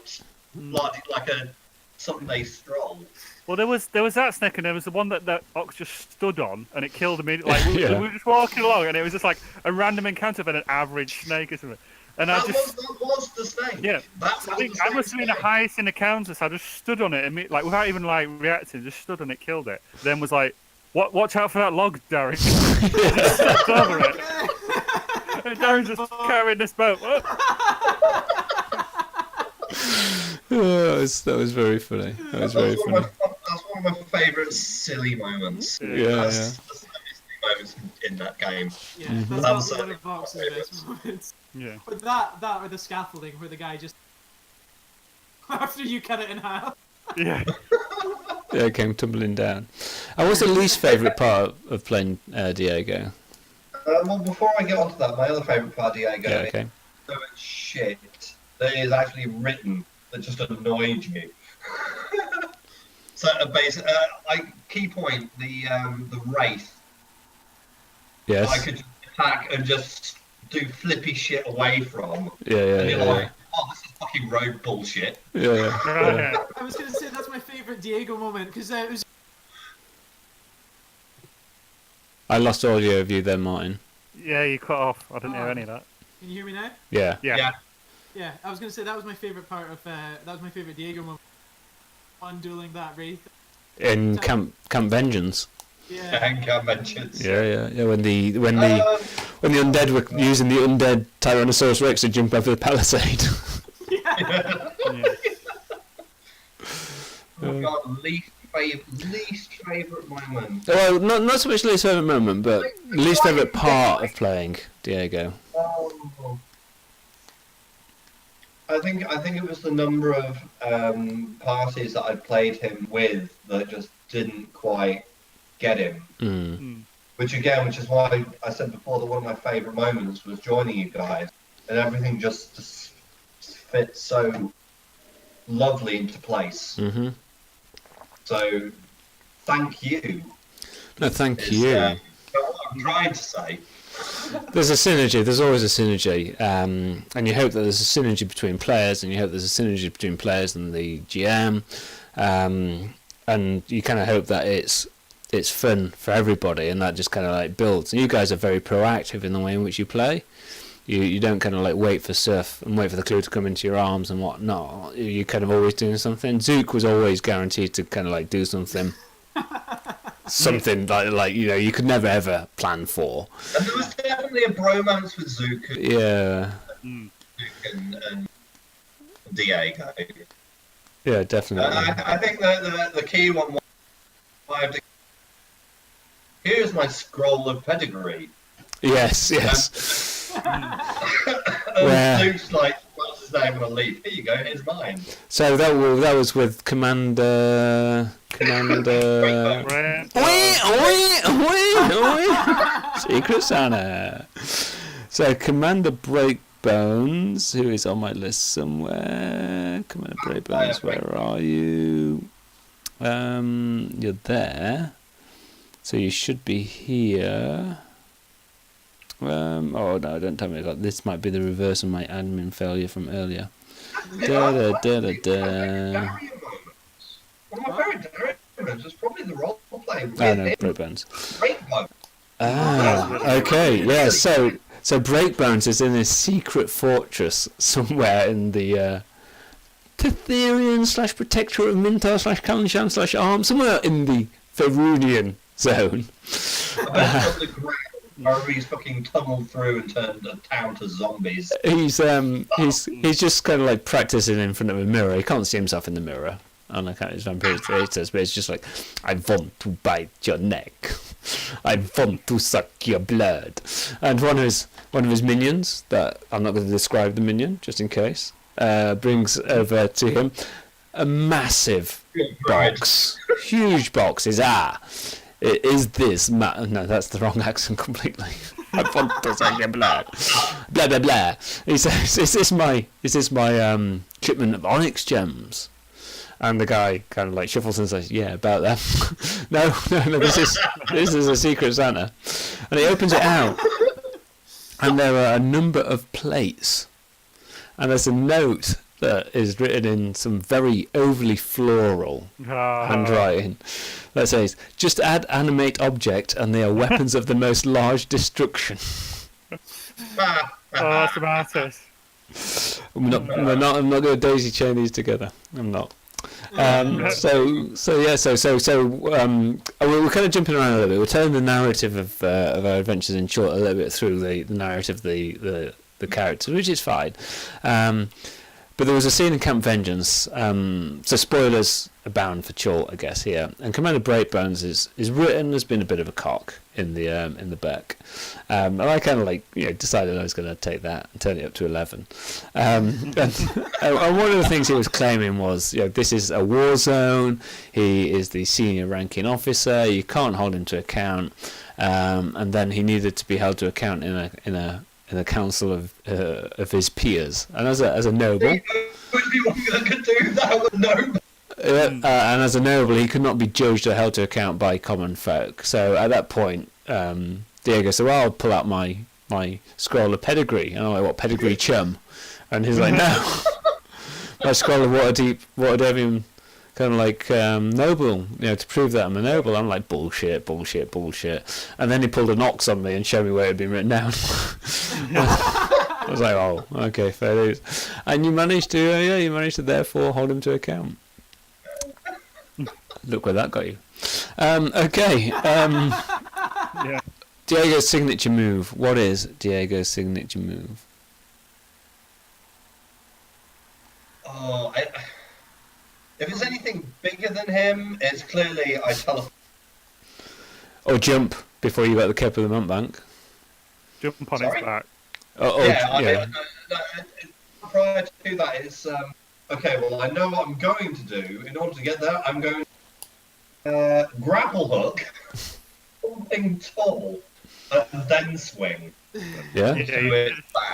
a Sunday stroll. Well, there was that snake, and there was the one that Ox just stood on, and it killed immediately. Like we Yeah. were just walking along, and it was just like a random encounter with an average snake or something. And That was the snake. Yeah. That I was think the I must have been the snake. highest in the counter, so I just stood on it, and like without even like reacting, just stood on it, killed it. Then was like, watch out for that log, Darren. Just stepped over it. And Darren's just carrying this boat. Oh, that was very funny. That was very funny. That's one of my favourite silly moments. Yeah, That's yeah. the silliest moments in that game. Yeah, Mhm. that's That one was of Ox's best moments. Yeah. But that or the scaffolding where the guy just after you cut it in half. Yeah. Yeah, it came tumbling down. And what's the least favourite part of playing Diego? Well, before I get onto that, my other favourite part of Diego Yeah, is okay. so much shit that is actually written that just annoyed you. So basically, key point, the wraith. Yes. I could just attack and just do flippy shit away from. Yeah, And you're yeah, like, oh, this is fucking road bullshit. yeah. Yeah. I was gonna say that's my favorite Diego moment because it was. I lost audio of you then, Martin. Yeah, you cut off. I didn't hear any of that. Can you hear me now? Yeah. Yeah. Yeah, I was gonna say that was my favorite part of that was my favorite Diego moment. Undueling that wraith. In Camp Vengeance. Yeah. And conventions. Yeah. When the undead were using the undead Tyrannosaurus Rex to jump over the palisade. Yeah. Oh God, least favourite moment. Well, not so much least favourite moment, but least favourite part of playing Diego. Oh. I think it was the number of parties that I played him with that just didn't quite get him. Mm. Which is why I said before that one of my favourite moments was joining you guys, and everything just fits so lovely into place. Mm-hmm. So, thank you. No, thank is, you. what I'm trying to say. There's a synergy. There's always a synergy, and you hope that there's a synergy between players, and you hope there's a synergy between players and the GM, and you kind of hope that it's fun for everybody, and that just kind of like builds. And you guys are very proactive in the way in which you play. You don't kind of like wait for stuff and wait for the clue to come into your arms and whatnot. You're kind of always doing something. Zook was always guaranteed to kind of like do something. Something like you could never ever plan for. And there was definitely a bromance with Zook Yeah. and Diego. Yeah, definitely. I think that the key one was here's my scroll of pedigree. Yes. And Where- Zook's like, what's his name on a leaf? Here you go, here's mine. So that was with Commander. Right. Secret Santa. So Commander Breakbones, who is on my list somewhere. Commander Breakbones, where are you? You're there. So you should be here. Oh no! Don't tell me I got this. Might be the reverse of my admin failure from earlier. Da da da da da. One of my favourite Dario moments was probably the role play with Oh no, him. Breakbones. Breakbones. Okay, yeah. So Breakbones is in this secret fortress somewhere in the Tetherian / Protectorate of Mintar / Kalanshan / Arm, somewhere in the Ferunian zone. On the ground, where he's fucking tunneled through and turned a town to zombies. He's just kind of like practicing in front of a mirror. He can't see himself in the mirror on account of his vampire status, but it's just like, I want to bite your neck. I want to suck your blood. And one of his minions, that I'm not going to describe the minion just in case, brings over to him a massive box, huge box. It is this no, that's the wrong accent completely. I want to suck your blood. Blah blah blah. He says, "Is this my shipment of onyx gems?" And the guy kind of like shuffles and says, "Yeah, about that." no, this is a secret Santa. And he opens it out, and there are a number of plates, and there's a note that is written in some very overly floral handwriting that says, "Just add animate object, and they are weapons of the most large destruction." Oh, that's about it. I'm not going to daisy chain these together. I'm not. We're kind of jumping around a little bit. We're telling the narrative of our adventures in short a little bit through the narrative of the characters, which is fine. But there was a scene in Camp Vengeance, so spoilers abound for Chort, I guess, here. And Commander Breakbones is written as being a bit of a cock in the book, and I kind of decided I was going to take that and turn it up to 11. And one of the things he was claiming was, this is a war zone. He is the senior ranking officer. You can't hold him to account, and then he needed to be held to account in a council of his peers, and as a noble, That could do that with noble. and as a noble, he could not be judged or held to account by common folk. So at that point, Diego said, "Well, I'll pull out my scroll of pedigree," and I'm like, "What pedigree, chum?" And he's like, "No, my scroll of Waterdevian kind of like noble, to prove that I'm a noble." I'm like, bullshit. And then he pulled an ox on me and showed me where it had been written down. I was like, "Oh, okay, fair dues." And you managed to therefore hold him to account. Look where that got you. Okay. Yeah. Diego's signature move. What is Diego's signature move? Oh, if it's anything bigger than him, it's clearly I teleport. Or jump before you got the cap of the mount bank. Jump on his back. Prior to that, it's okay. Well, I know what I'm going to do. In order to get there, I'm going to grapple hook something tall and then swing. Yeah.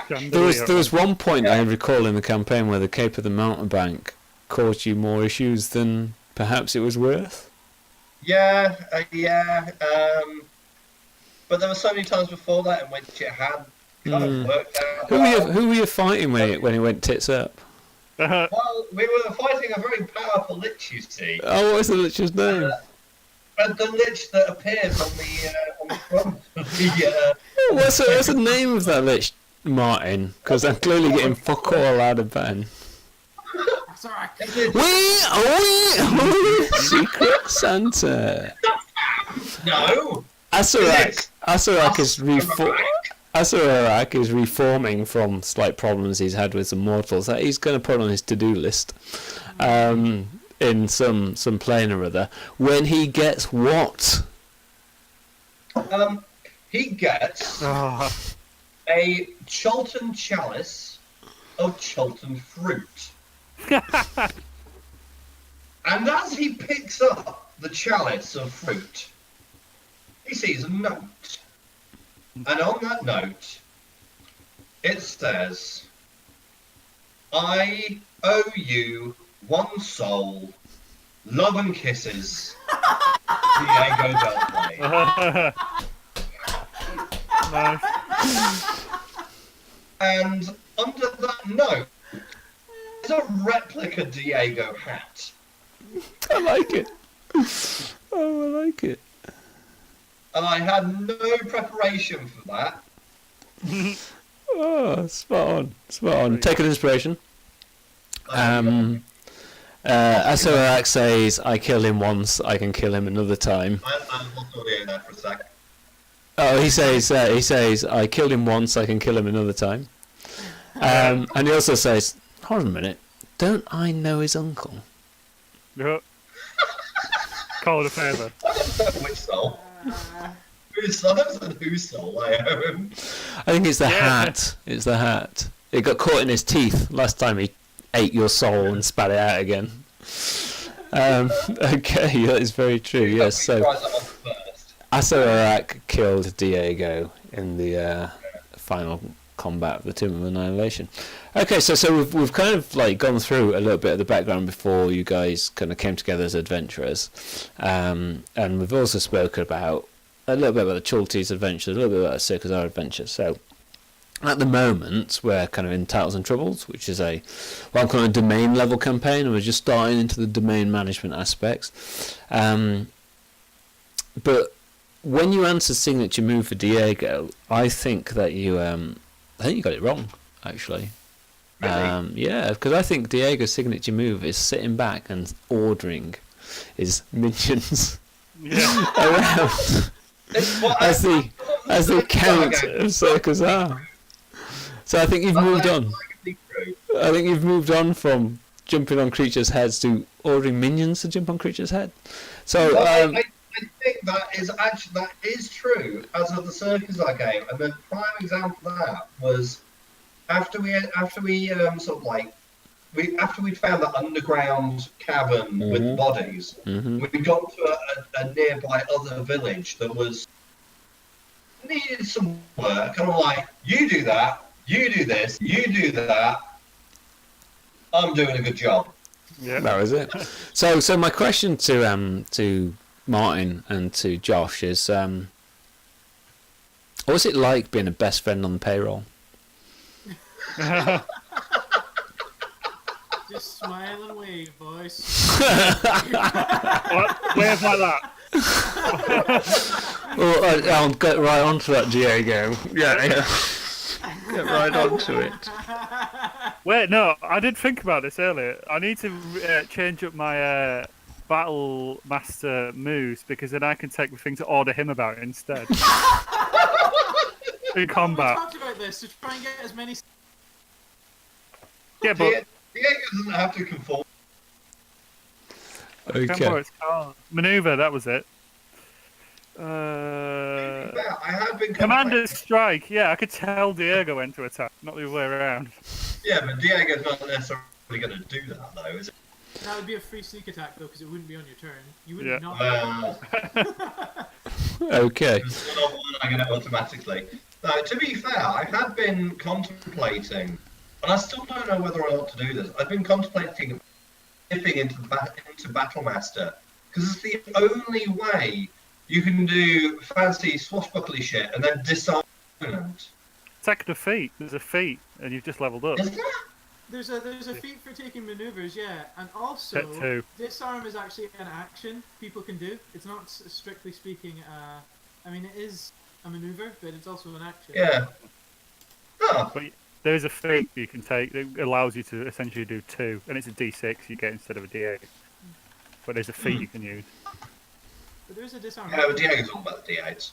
There was one point I recall in the campaign where the Cape of the Mountebank caused you more issues than perhaps it was worth. Yeah. But there were so many times before that in which it had kind of worked out. Who were you fighting when it went tits up? Well, we were fighting a very powerful lich, you see. Oh, what was the lich's name? The lich that appears on the front of the. What's the name of that lich, Martin? Because I'm clearly getting fuck all out of Ben. We Secret Santa. No. Asarak is reforming from slight problems he's had with some mortals that he's going to put on his to-do list in some plane or other. When he gets what? He gets a Cholton chalice of Cholton fruit. And as he picks up the chalice of fruit, he sees a note. And on that note, it says, "I owe you one soul, love and kisses, Diego Del Rey." Nice. And under that note is a replica Diego hat. I like it. Oh, I like it. And I had no preparation for that. Oh, spot on. Spot on. Take an inspiration. Asorak says, I killed him once, I can kill him another time. I lost audio there for a sec. Oh, he says, I killed him once, I can kill him another time. And he also says, hold on a minute, don't I know his uncle? Yeah. Call it a favour. I don't know which soul. Whose soul I own. I think it's the hat. It's the hat. It got caught in his teeth last time he ate your soul and spat it out again. Okay, that is very true. Yes, so Asorak killed Diego in the final combat of the Tomb of Annihilation. Okay, so we've kind of like gone through a little bit of the background before you guys kind of came together as adventurers, and we've also spoken about a little bit about the Chulti's adventures, a little bit about the Circus R adventures. So at the moment we're kind of in Titles and Troubles, which is what I'm calling a domain level campaign, and we're just starting into the domain management aspects. But when you answered signature move for Diego, I think that you got it wrong, actually. Really? Yeah, because I think Diego's signature move is sitting back and ordering his minions around as the count of Circus R. So I think you've moved on. I think you've moved on from jumping on creatures' heads to ordering minions to jump on creatures' head. So I think that is true as of the Circus R game, and the prime example of that was after we found that underground cavern with bodies. We got to a nearby other village that needed some work. Kind of like, you do that, you do this, you do that. I'm doing a good job. Yeah, that was it. So my question to Martin and to Josh is, what's it like being a best friend on the payroll? Just smile and wave, boys. What? Wave like that. Well, I'll get right onto that, Diego. Yeah. Get right onto it. Wait, no, I did think about this earlier. I need to change up my Battle Master moves, because then I can take the thing to order him about instead. In combat. We talked about this to try and get as many. Yeah, but Diego doesn't have to conform. I can't remember what it's called. Maneuver, that was it. I have been Commander Strike. Yeah, I could tell Diego when to attack, not the other way around. Yeah, but Diego's not necessarily going to do that, though, is it? That would be a free sneak attack, though, because it wouldn't be on your turn. You wouldn't not. Okay. It's not one I get it automatically. Now, to be fair, I had been contemplating, and I still don't know whether or not to do this. I've been contemplating dipping into Battle Master, because it's the only way you can do fancy swashbuckly shit and then disarm opponent. Attack the feat. There's a feat, and you've just leveled up. Is there? There's a feat for taking maneuvers, yeah, and also disarm is actually an action people can do. It's not strictly speaking. I mean, it is a maneuver, but it's also an action. Yeah. Oh. But there's a feat you can take that allows you to essentially do 2, and it's a D6 you get instead of a D8. But there's a feat you can use. But there is a disarm. Yeah, but Diego's all about the D8s.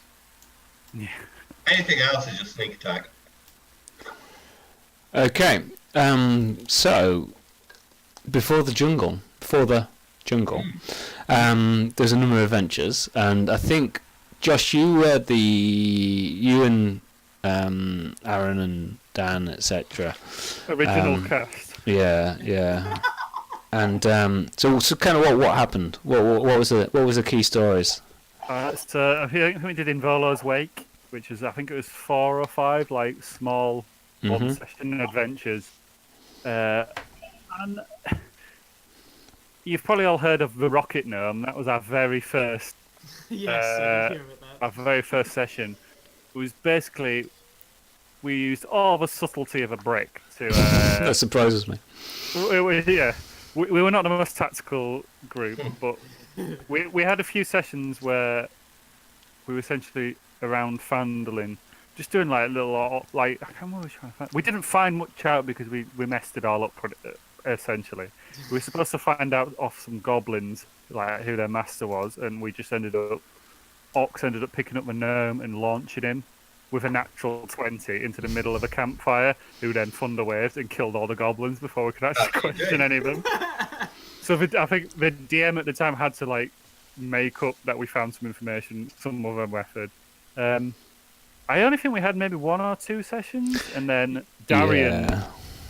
Yeah. Anything else is just sneak attack. Okay. So before the jungle, there's a number of adventures, and I think Josh, you and Aaron and Dan, etc. Original cast. Yeah. And so kind of what happened? What was the key stories? I think we did in Volo's Wake, which is, I think it was 4 or 5 like small one-session adventures. And you've probably all heard of the Rocket Gnome. That was our very first. Yes, I did hear about that. Our very first session. It was basically we used all the subtlety of a brick to. That surprises me. We were not the most tactical group, but we had a few sessions where we were essentially around Fandolin, just doing like little like I can't remember what we were trying to find. We didn't find much out because we messed it all up. Essentially, we were supposed to find out off some goblins like who their master was, and we just Ox ended up picking up the gnome and launching him with a natural 20 into the middle of a campfire, who then thunder waved and killed all the goblins before we could actually question any of them. So I think the DM at the time had to like make up that we found some information, some other method. I only think we had maybe 1 or 2 sessions, and then Darian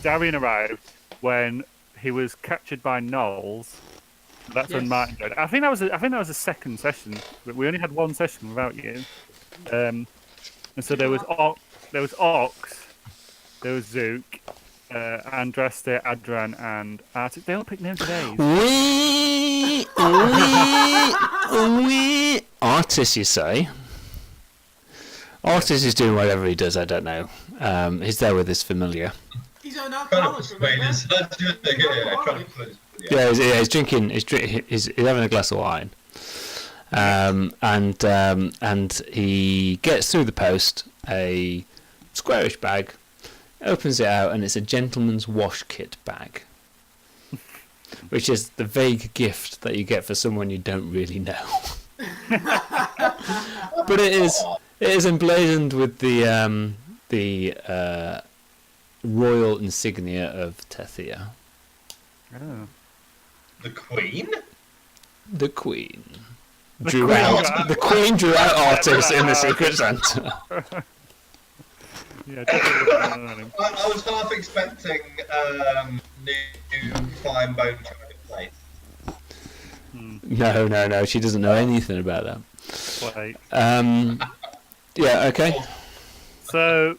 arrived when he was captured by gnolls. That's when Martin joined. I think that was a second session, but we only had 1 session without you. And so there was Ox, there was Zook, Andraste, Adran, and Artis. They all picked names of A's. Artis, you say? Artis is doing whatever he does. I don't know. He's there with his familiar. He's an Trying to alcoholic. persuade us. Yeah, he's drinking. He's having a glass of wine, and he gets through the post a squarish bag, opens it out, and it's a gentleman's wash kit bag, which is the vague gift that you get for someone you don't really know. But it is emblazoned with the royal insignia of Tethia. Oh. The Queen? The Queen. The Queen drew out Artis in the Secret Santa. Yeah, definitely. I was half expecting new fine bone chocolate plate. No, she doesn't know anything about that. Wait. Yeah, okay. So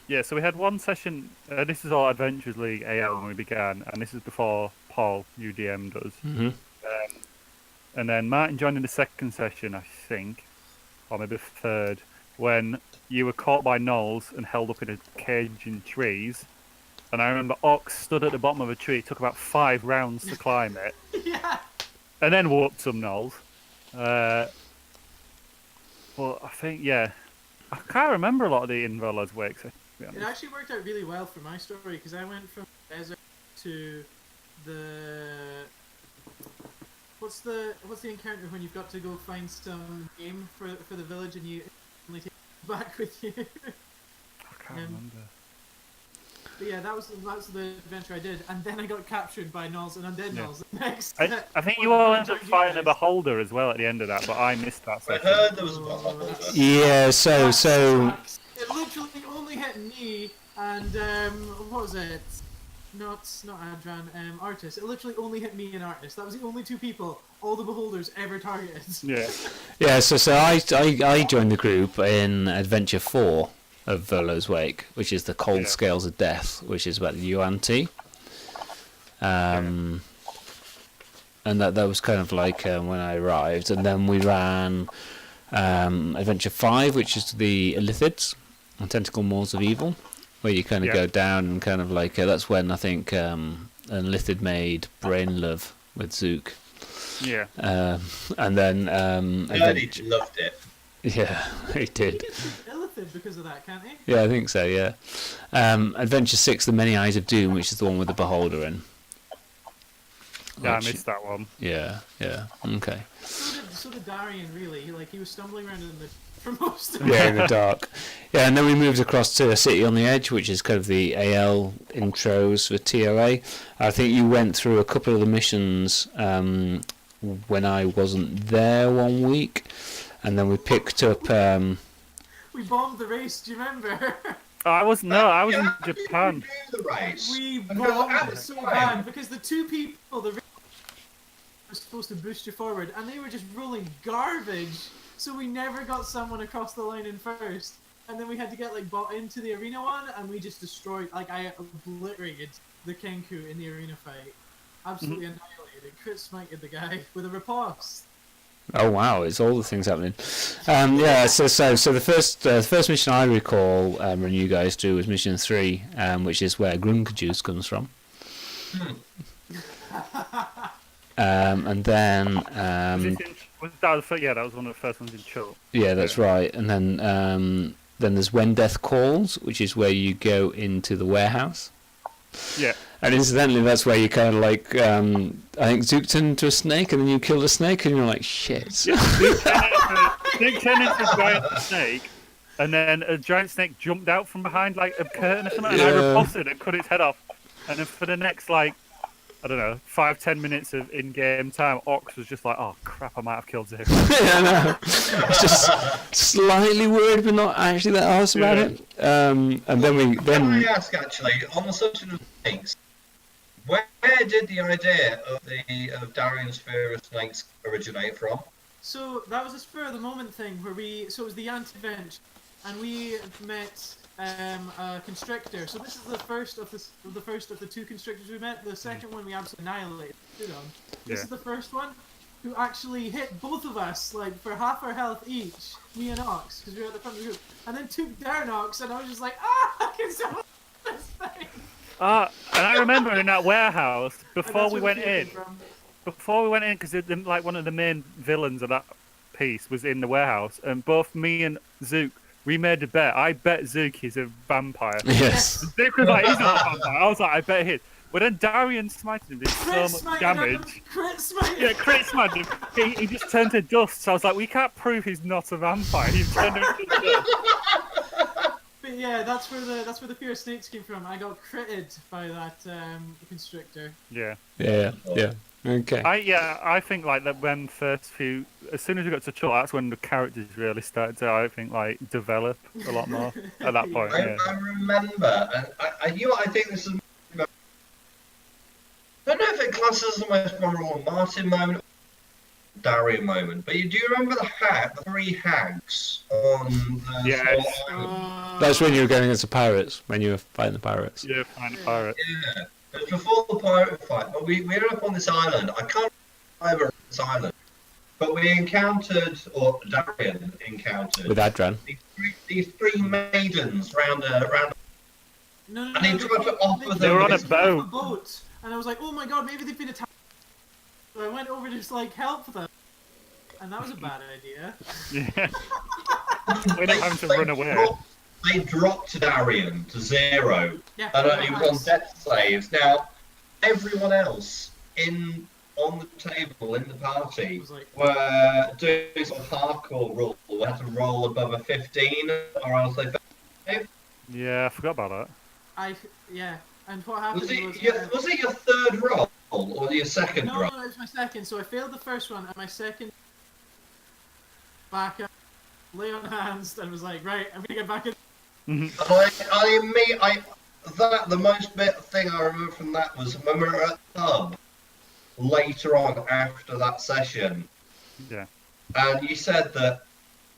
we had 1 session. This is all Adventures League AL when we began, and this is before Paul UDM'd us. Mm-hmm. And then Martin joined in the second session, I think, or maybe the third, when you were caught by gnolls and held up in a cage in trees. And I remember Ox stood at the bottom of a tree. It took about 5 rounds to climb it. Yeah. And then whooped some gnolls. Well, I think, I can't remember a lot of the Invalar's wakes. To be honest. It actually worked out really well for my story because I went from the desert to the what's the encounter when you've got to go find some game for the village and you only take it back with you. I can't remember. But yeah, that was the adventure I did, and then I got captured by gnolls and undead gnolls next. I think you all ended up fighting a beholder as well at the end of that, but I missed that I session. heard there was a beholder. Yeah, so It literally only hit me and what was it? Not Adran, Artis. It literally only hit me and Artis. That was the only 2 people all the beholders ever targeted. Yeah, so I joined the group in Adventure 4 of Volo's Wake, which is the Cold Scales of Death, which is about the Yuan-Ti. And that was kind of like when I arrived. And then we ran Adventure 5, which is the Illithids, and Tentacle Maws of Evil, where you kind of go down and kind of like... that's when I think an Illithid made Brain Love with Zook. Yeah. And then... He loved it. Yeah, he did. Illithid because of that, can't he? Yeah, I think so, yeah. Adventure 6, The Many Eyes of Doom, which is the one with the beholder in. Yeah, I missed that one. Yeah, okay. So did Darian, really. He was stumbling around in the... for most of Yeah, in the dark. Yeah, and then we moved across to City on the Edge, which is kind of the AL intros for TOA. I think you went through a couple of the missions when I wasn't there one week, and then we picked up... We bombed the race, do you remember? I was in Japan. We bombed it so bad because the 2 people that were supposed to boost you forward, and they were just rolling garbage. So we never got someone across the line in first, and then we had to get bought into the arena one, and we just destroyed. I obliterated the Kenku in the arena fight, absolutely annihilated. Crit smited the guy with a riposte. Oh wow, it's all the things happening. Yeah, so the first mission I recall when you guys do was mission 3, which is where Grunker juice comes from. And then that was one of the first ones in Chull. yeah, that's right. And then there's When Death Calls, which is where you go into the warehouse. Yeah. And incidentally, that's where you kind of like, I think Zook turned into a snake, and then you killed a snake, and you're like, shit. Zook turned into a giant snake, and then a giant snake jumped out from behind like a curtain or something, and I riposted and cut its head off. And then for the next, like, I don't know, 5-10 minutes of in-game time, Ox was just like, oh crap, I might have killed Zook. Yeah, I know. It's just slightly worried, but not actually that arsed about it. And then Can I ask, actually, on the subject of snakes, where did the idea of Darian's fear of snakes originate from? So that was a spur of the moment thing where it was the anti-bench, and we met a constrictor. So this is the first of the 2 constrictors we met. The second one we absolutely annihilated. This is the first one who actually hit both of us like for half our health each, me and Ox, because we were at the front of the group, and then took down Ox, and I was just like, I can solve this thing. And I remember in that warehouse before we went in, because like one of the main villains of that piece was in the warehouse, and both me and Zook, we made a bet. I bet Zook is a vampire. Yes. Zook was like, he's not a vampire. I was like, I bet he is. But then Darian smited him, did so much damage. Crit smite! Yeah, crit smited him. He just turned to dust. So I was like, we can't prove he's not a vampire. He's turned into dust. But yeah, that's where the fear of snakes came from. I got critted by that constrictor. Yeah. Yeah. Okay. I think like that when as soon as we got to Chull, that's when the characters really started to, I think, like develop a lot more at that point. I remember, and I think this is. I don't know if it classes as the most memorable Martin moment or Darian moment, but do you remember the 3 hags on the small island? That's when you were going against the pirates, when you were fighting the pirates. Yeah, fighting the pirates. Yeah, it was before the pirate fight, but we were up on this island. I can't remember this island, but we encountered, or Darian encountered, With Adran. these 3 maidens round. No, And he tried to offer them. They were on a his- boat. And I was like, oh my god, maybe they've been attacked. So I went over to just like help them, and that was a bad idea. Yeah. We're not having to run away. They dropped Darian to 0, Yeah. and he was on death saves. Now, everyone else on the table in the party Was like- were doing some hardcore rule. We had to roll above a 15, or else they failed. Yeah, I forgot about that. And what happened Was was... it your 3rd roll or your 2nd No, roll? it was my 2nd. So I failed the first one, and my 2nd back up, lay on hands, and was like, right, I'm gonna get back in. And the most thing I remember from that was when we were at the pub later on after that session. Yeah. And you said that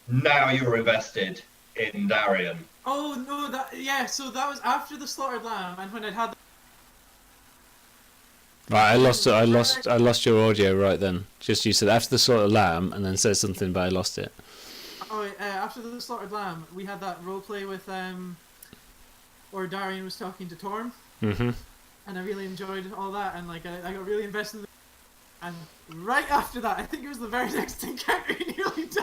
now you're invested in Darian. Oh no, so that was after the slaughtered lamb, and when I'd had. Right, I lost your audio right then. Just you said after the sort of lamb, and then said something, but I lost it. After the slaughtered lamb, we had that roleplay with where Darian was talking to Torm, Mhm. and I really enjoyed all that, and like I got really invested in and right after that, I think it was the very next encounter, he nearly dies.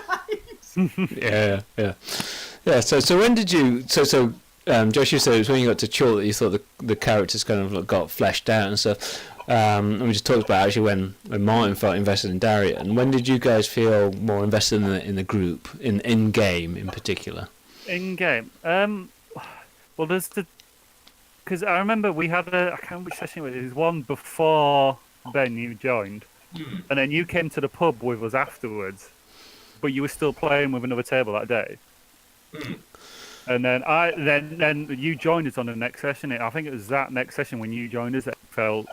Yeah. So when did you? Josh, you said it was when you got to Chull that you thought the characters kind of got fleshed out and stuff. And we just talked about actually when Martin felt invested in Darian. When did you guys feel more invested in the group, in game in particular? In game, well, because I remember we had I can't remember which session it was. It was one before Ben you joined, and then you came to the pub with us afterwards, but you were still playing with another table that day. And then then you joined us on the next session. I think it was that next session when you joined us that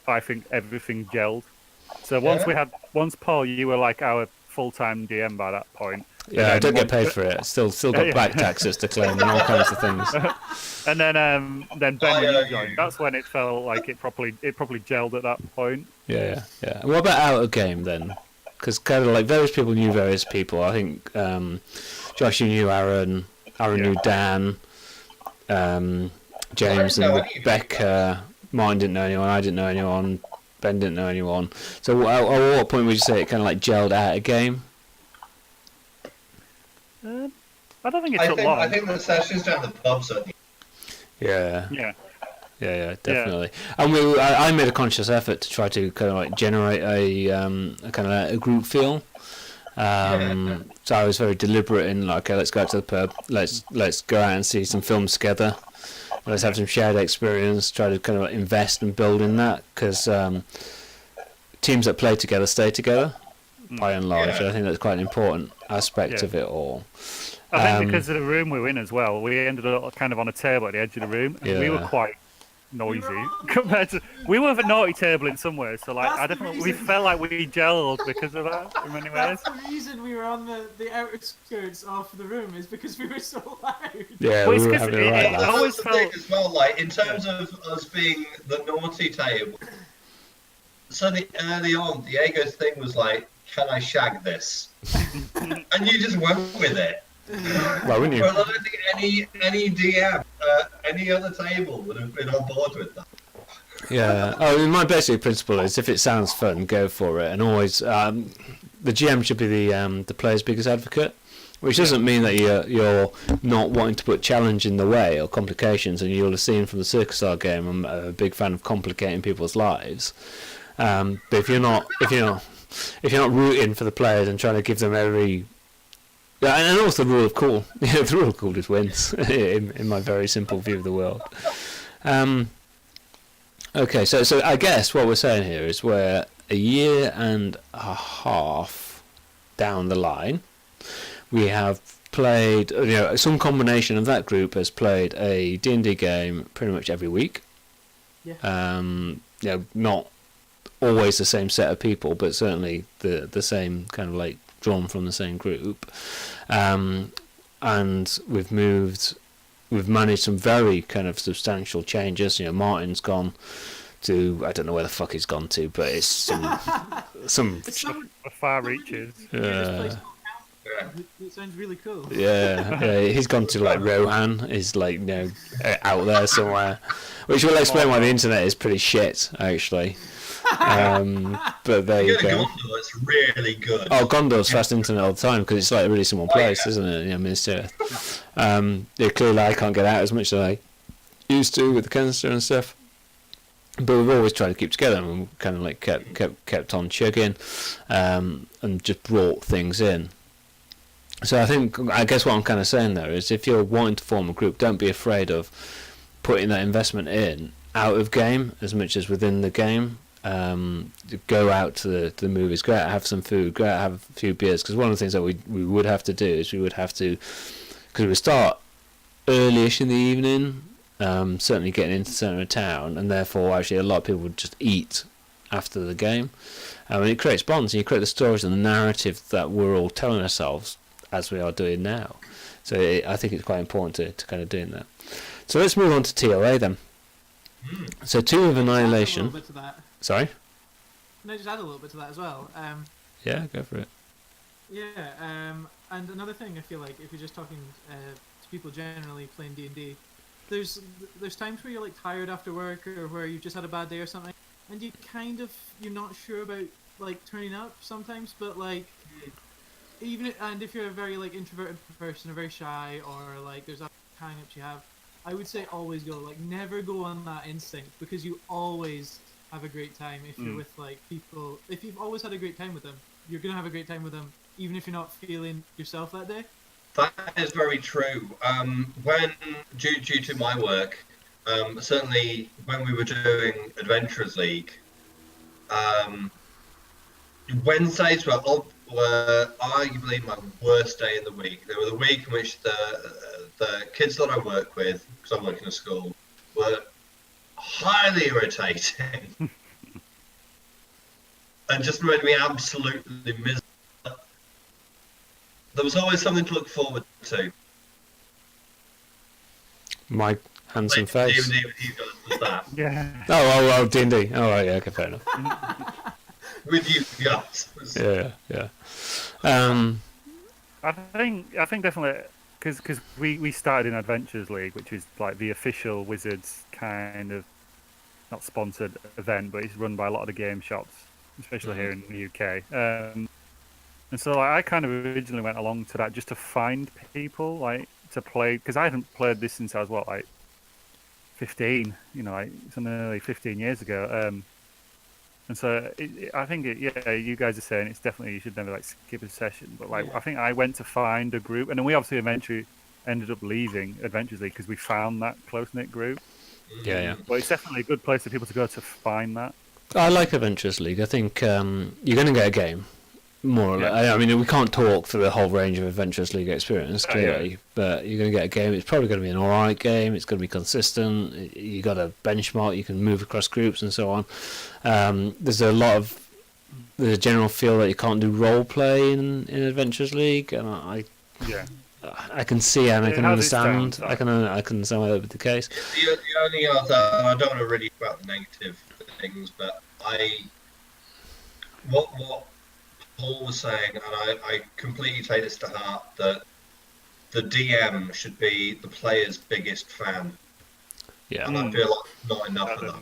I think everything gelled. So once Paul, you were like our full-time DM by that point. Yeah, I don't get paid for it. Still got back taxes to claim and all kinds of things. And then Ben when you joined, that's when it felt like it properly gelled at that point. Yeah. And what about out of game then? because kind of like various people knew various people. I think Josh, you knew Aaron. Aaron knew Dan. James and Rebecca. Martin didn't know anyone. I didn't know anyone. Ben didn't know anyone. So at what point would you say it kind of like gelled out a game? I don't think it took long. I think the sessions down the pub certainly. Yeah. Yeah. Definitely. And I made a conscious effort to try to kind of like generate a kind of a group feel. So I was very deliberate in like, okay, let's go out to the pub. Let's go out and see some films together. Let's have some shared experience. Try to kind of like invest and build in that, because teams that play together stay together, by and large. I think that's quite an important aspect of it all. I think because of the room we were in as well, we ended up kind of on a table at the edge of the room, and we were quite noisy compared to. We were a naughty table in some ways, so like we felt like we gelled because of that in many ways. That's the reason we were on the outer skirts of the room, is because we were so loud. Yeah, well, we were having a right laugh. I always felt as well, like in terms of us being the naughty table. Certainly early on, Diego's thing was like, "Can I shag this?" And you just went with it. Well, wouldn't you? Well, I don't think any DM, any other table would have been on board with that. Yeah. Oh, my basic principle is if it sounds fun, go for it, and always the GM should be the player's biggest advocate, which doesn't mean that you're not wanting to put challenge in the way or complications. And you'll have seen from the Circus Star game, I'm a big fan of complicating people's lives. But if you're not rooting for the players and trying to give them every and also the rule of cool. Yeah, the rule of cool just wins in my very simple view of the world. Okay, so I guess what we're saying here is we're a year and a half down the line. We have played, some combination of that group has played a D&D game pretty much every week. Yeah. Not always the same set of people, but certainly the same kind of like drawn from the same group, and we've managed some very kind of substantial changes. Martin's gone to, I don't know where the fuck he's gone to, but it's some far reaches. It sounds really cool. Yeah, he's gone to like Rohan, is like out there somewhere, which will explain why the internet is pretty shit actually. But there you go. Gondor, it's really good. Oh, Gondor's fast internet all the time because it's like a really small place, isn't it? Minas Tirith. Clearly I can't get out as much as I used to with the canister and stuff. But we've always tried to keep together, and we kind of like kept on chugging, and just brought things in. So I guess what I'm kind of saying there is, if you're wanting to form a group, don't be afraid of putting that investment in out of game as much as within the game. Go out to the movies, go out, have some food, go out, have a few beers. Because one of the things that we would have to do is because we would start early-ish in the evening, certainly getting into the centre of town, and therefore actually a lot of people would just eat after the game. And it creates bonds, and you create the stories and the narrative that we're all telling ourselves as we are doing now. So I think it's quite important to kind of doing that. So let's move on to TOA then. So 2 of Annihilation. Sorry? Can I just add a little bit to that as well? Yeah, go for it. Yeah, and another thing I feel like, if you're just talking to people generally playing D&D, there's times where you're like tired after work, or where you've just had a bad day or something, and you're not sure about like turning up sometimes, but like and if you're a very like introverted person or very shy, or like there's other hang-ups you have, I would say always go. Like, never go on that instinct, because you always have a great time if you're with like people. If you've always had a great time with them, you're gonna have a great time with them, even if you're not feeling yourself that day. That is very true. When due to my work, certainly when we were doing Adventurers League, Wednesdays were arguably my worst day in the week. They were the week in which the kids that I work with, because I'm working at school, were highly irritating and just made me absolutely miserable. There was always something to look forward to. My handsome face. D&D with you guys was that. Yeah. Oh, D&D. Oh, right, yeah, okay, fair enough. with you guys. Yeah. I think definitely because we started in Adventures League, which is like the official Wizards kind of not sponsored event, but it's run by a lot of the game shops, especially here in the UK. And so like, I kind of originally went along to that just to find people like to play because I hadn't played this since I was what like 15, like some early 15 years ago. And so I think you guys are saying it's definitely you should never like skip a session, but like I think I went to find a group, and then we obviously eventually ended up leaving Adventures League because we found that close knit group. Yeah. But it's definitely a good place for people to go to find that. I like Adventures League. I think you're going to get a game. More or less. I mean, we can't talk for the whole range of Adventures League experience, clearly, but you're going to get a game. It's probably going to be an alright game. It's going to be consistent. You got a benchmark. You can move across groups and so on. There's a general feel that you can't do role play in Adventures League, and I can see and I can understand. I can understand why that would be the case. The only other, I don't want to really talk about the negative things, but what Paul was saying, and I completely take this to heart, that the DM should be the player's biggest fan. Yeah. And I feel like not enough of that.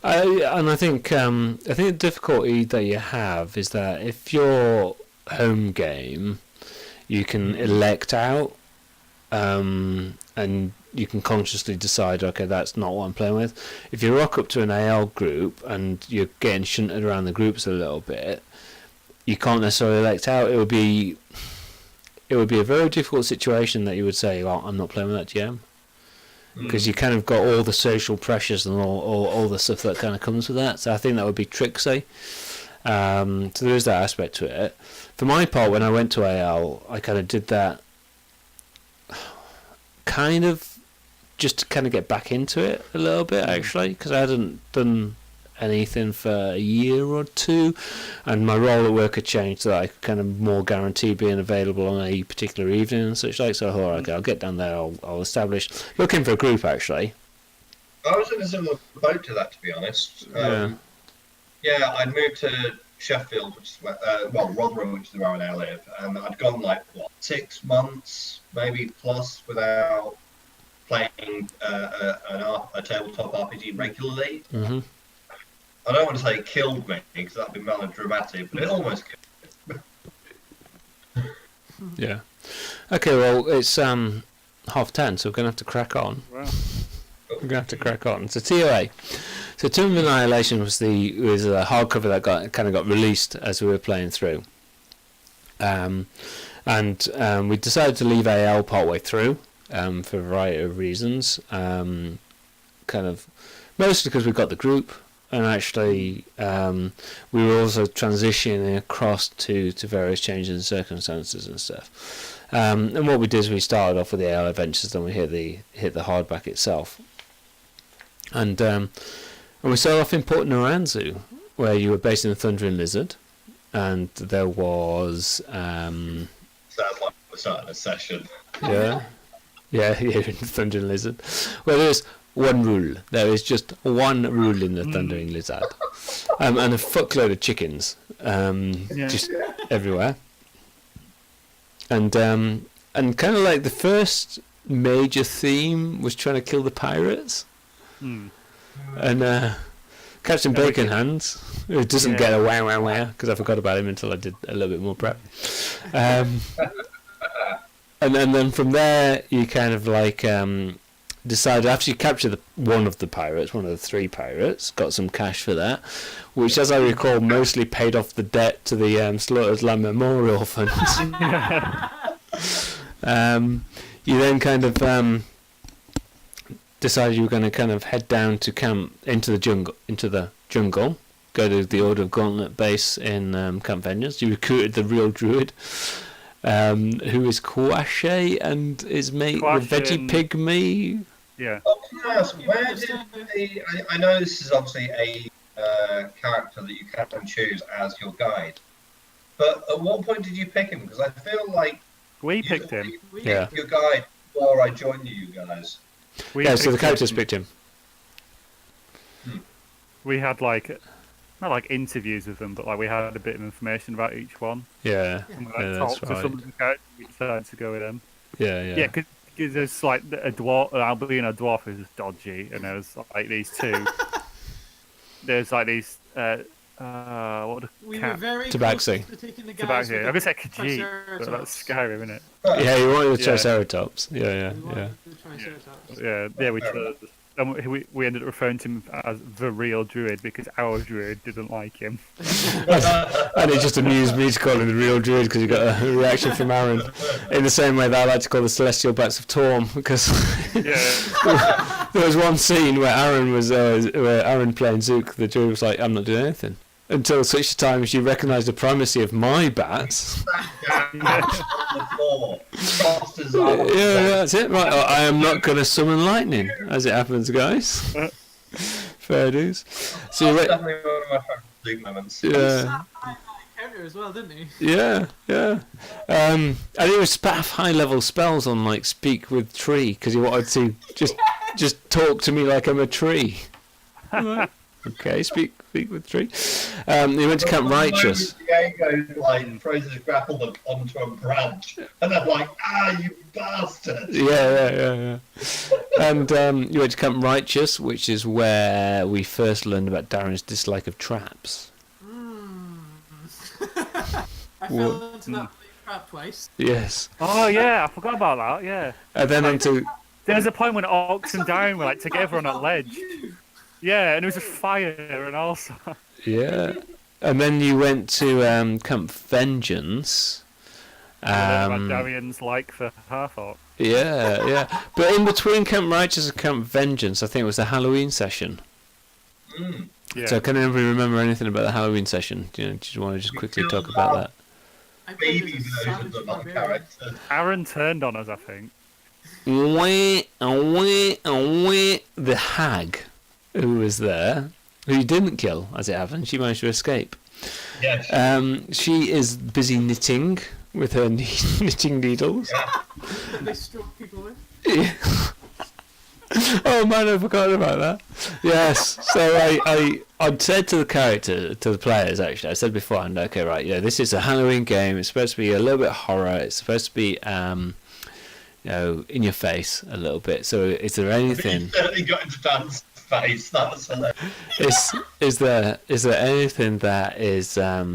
I think the difficulty that you have is that if your home game, you can elect out, and you can consciously decide, okay, that's not what I'm playing with. If you rock up to an AL group and you're getting shunted around the groups a little bit, you can't necessarily elect out. It would be a very difficult situation that you would say, well, I'm not playing with that GM. Because you kind of got all the social pressures and all the stuff that kind of comes with that. So I think that would be tricksy. So there is that aspect to it. For my part, when I went to AL, I kind of did that kind of just to kind of get back into it a little bit, actually, because I hadn't done anything for a year or two, and my role at work had changed so that I could kind of more guarantee being available on a particular evening and such like. So I thought, okay, I'll get down there, I'll establish, looking for a group actually. I was in a similar boat to that, to be honest. I'd moved to Sheffield, which is where, Rotherham, which is where I now live, and I'd gone 6 months, maybe plus, without playing a tabletop RPG regularly. Mm-hmm. I don't want to say it killed me, because that'd be melodramatic, but it almost killed me. Yeah. Okay, well, it's 10:30, so we're going to have to crack on. Wow. We're going to have to crack on. So TOA. So Tomb of Annihilation was a hardcover that got released as we were playing through. And we decided to leave AL partway through for a variety of reasons. Mostly because we got the group. And actually, we were also transitioning across to various changes in circumstances and stuff. And what we did is we started off with the AL Adventures, then we hit the hardback itself. And we started off in Port Naranzu, where you were based in the Thundering Lizard, and there was. Sounds like we're starting a session. Yeah, here in the Thundering Lizard. Well, there's one rule. There is just one rule in the Thundering Lizard, and a fuckload of chickens, just everywhere. And kind of like the first major theme was trying to kill the pirates, and Captain Bacon Hands, who doesn't get a wow because I forgot about him until I did a little bit more prep. And then from there you kind of decided after you capture one of the three pirates, got some cash for that, which, as I recall, mostly paid off the debt to the Slaughtered Lamb Memorial Fund. You then kind of decided you were going to kind of head down to camp into the jungle, go to the Order of Gauntlet base in Camp Vengeance. You recruited the real druid, who is Quashe and his mate, the veggie pygmy. Yeah. Oh, can I ask, where did I know this is obviously a character that you can choose as your guide, but at what point did you pick him? Because I feel like we picked him. Yeah. Your guide before I joined you guys. So the characters picked him. We had not like interviews with them, but like we had a bit of information about each one. Yeah, And we yeah, talked that's to right. some of the characters. We decided to go with them. Yeah, Yeah, because there's like a dwarf, an albino dwarf who's just dodgy, and there's like these two. There's like these. What are We were cat? very Tabaxi. close to taking the guys Tabaxi. with I the guess like Khajiit, but that's Triceratops. Skyrim, isn't it? Yeah, you wanted the Yeah. Triceratops. Yeah, yeah, We yeah. wanted the Triceratops. Yeah, we chose. And we ended up referring to him as the real druid because our druid didn't like him. And it just amused me to call him the real druid because he got a reaction from Aaron. In the same way that I like to call the celestial bats of Torm, because Yeah, there was one scene where Aaron playing Zook, the druid was like, "I'm not doing anything." Until such time as you recognise the primacy of my bats. On the floor. Crossed his Yeah, arms. that's it. Right, I am not going to summon lightning, as it happens, guys. Fair dues. So you That's re- definitely one of my favourite Duke moments. yeah, Counter as well, didn't he? yeah. And he was spaff high-level spells on like speak with tree because he wanted to just talk to me like I'm a tree. Okay, speak with tree. He went to Camp Righteous. Diego like throws his grapple hook onto a branch, and I'm like, you bastard! Yeah. And you went to Camp Righteous, which is where we first learned about Darren's dislike of traps. I fell into that trap twice. Yes. Oh yeah, I forgot about that. Yeah, And then into there's a point when Ox and Darren were like together on a Without ledge. you. Yeah, and it was a fire and also. yeah, and then you went to Camp Vengeance. About Darian's like for Half-Orc. Yeah. But in between Camp Righteous and Camp Vengeance, I think it was the Halloween session. Yeah. So can anybody remember anything about the Halloween session? Do you want to just quickly talk about that? I played Baby as a versions savage of my barbarian. character. Aaron turned on us, I think. The hag who was there, who you didn't kill, as it happened, she managed to escape. Yes. She is busy knitting with her knitting needles. That they struck people with. Yeah. Oh man, I forgot about that. Yes, so I'd said to the players actually, I said beforehand, okay, right, this is a Halloween game. It's supposed to be a little bit horror. It's supposed to be in your face a little bit. So is there anything? He certainly got into Dan's face. That was hilarious. Is there anything that is out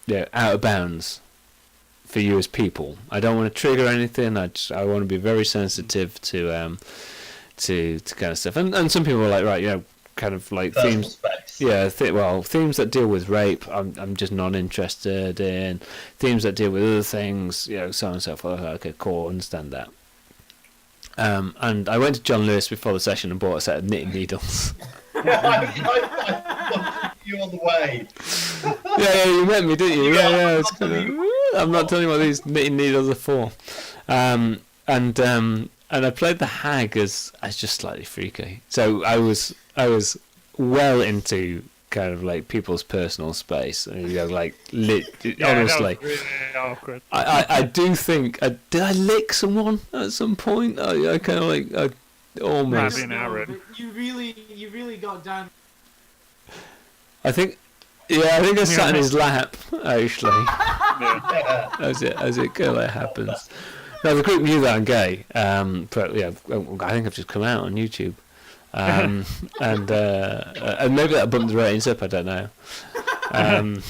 of bounds for you as people? I don't want to trigger anything. I want to be very sensitive to kind of stuff. And some people are like, right, kind of like Personal themes. space. Yeah, themes that deal with rape, I'm just not interested in. Themes that deal with other things, so on and so forth. Okay, cool, understand that. And I went to John Lewis before the session and bought a set of knitting needles. I you on the way. Yeah, you met me, didn't you? Yeah. It's kind of, I'm not telling you what these knitting needles are for. And I played the hag as just slightly freaky. So I was well into kind of like people's personal space. Honestly, That was really awkward. I do think did I lick someone at some point? I kind of like almost. Maybe. Aaron. But you really got down. I think I sat in his lap actually. Yeah. as it kind of like happens. Now the group knew that I'm gay, but I think I've just come out on YouTube, and maybe that bumped the ratings up. I don't know, and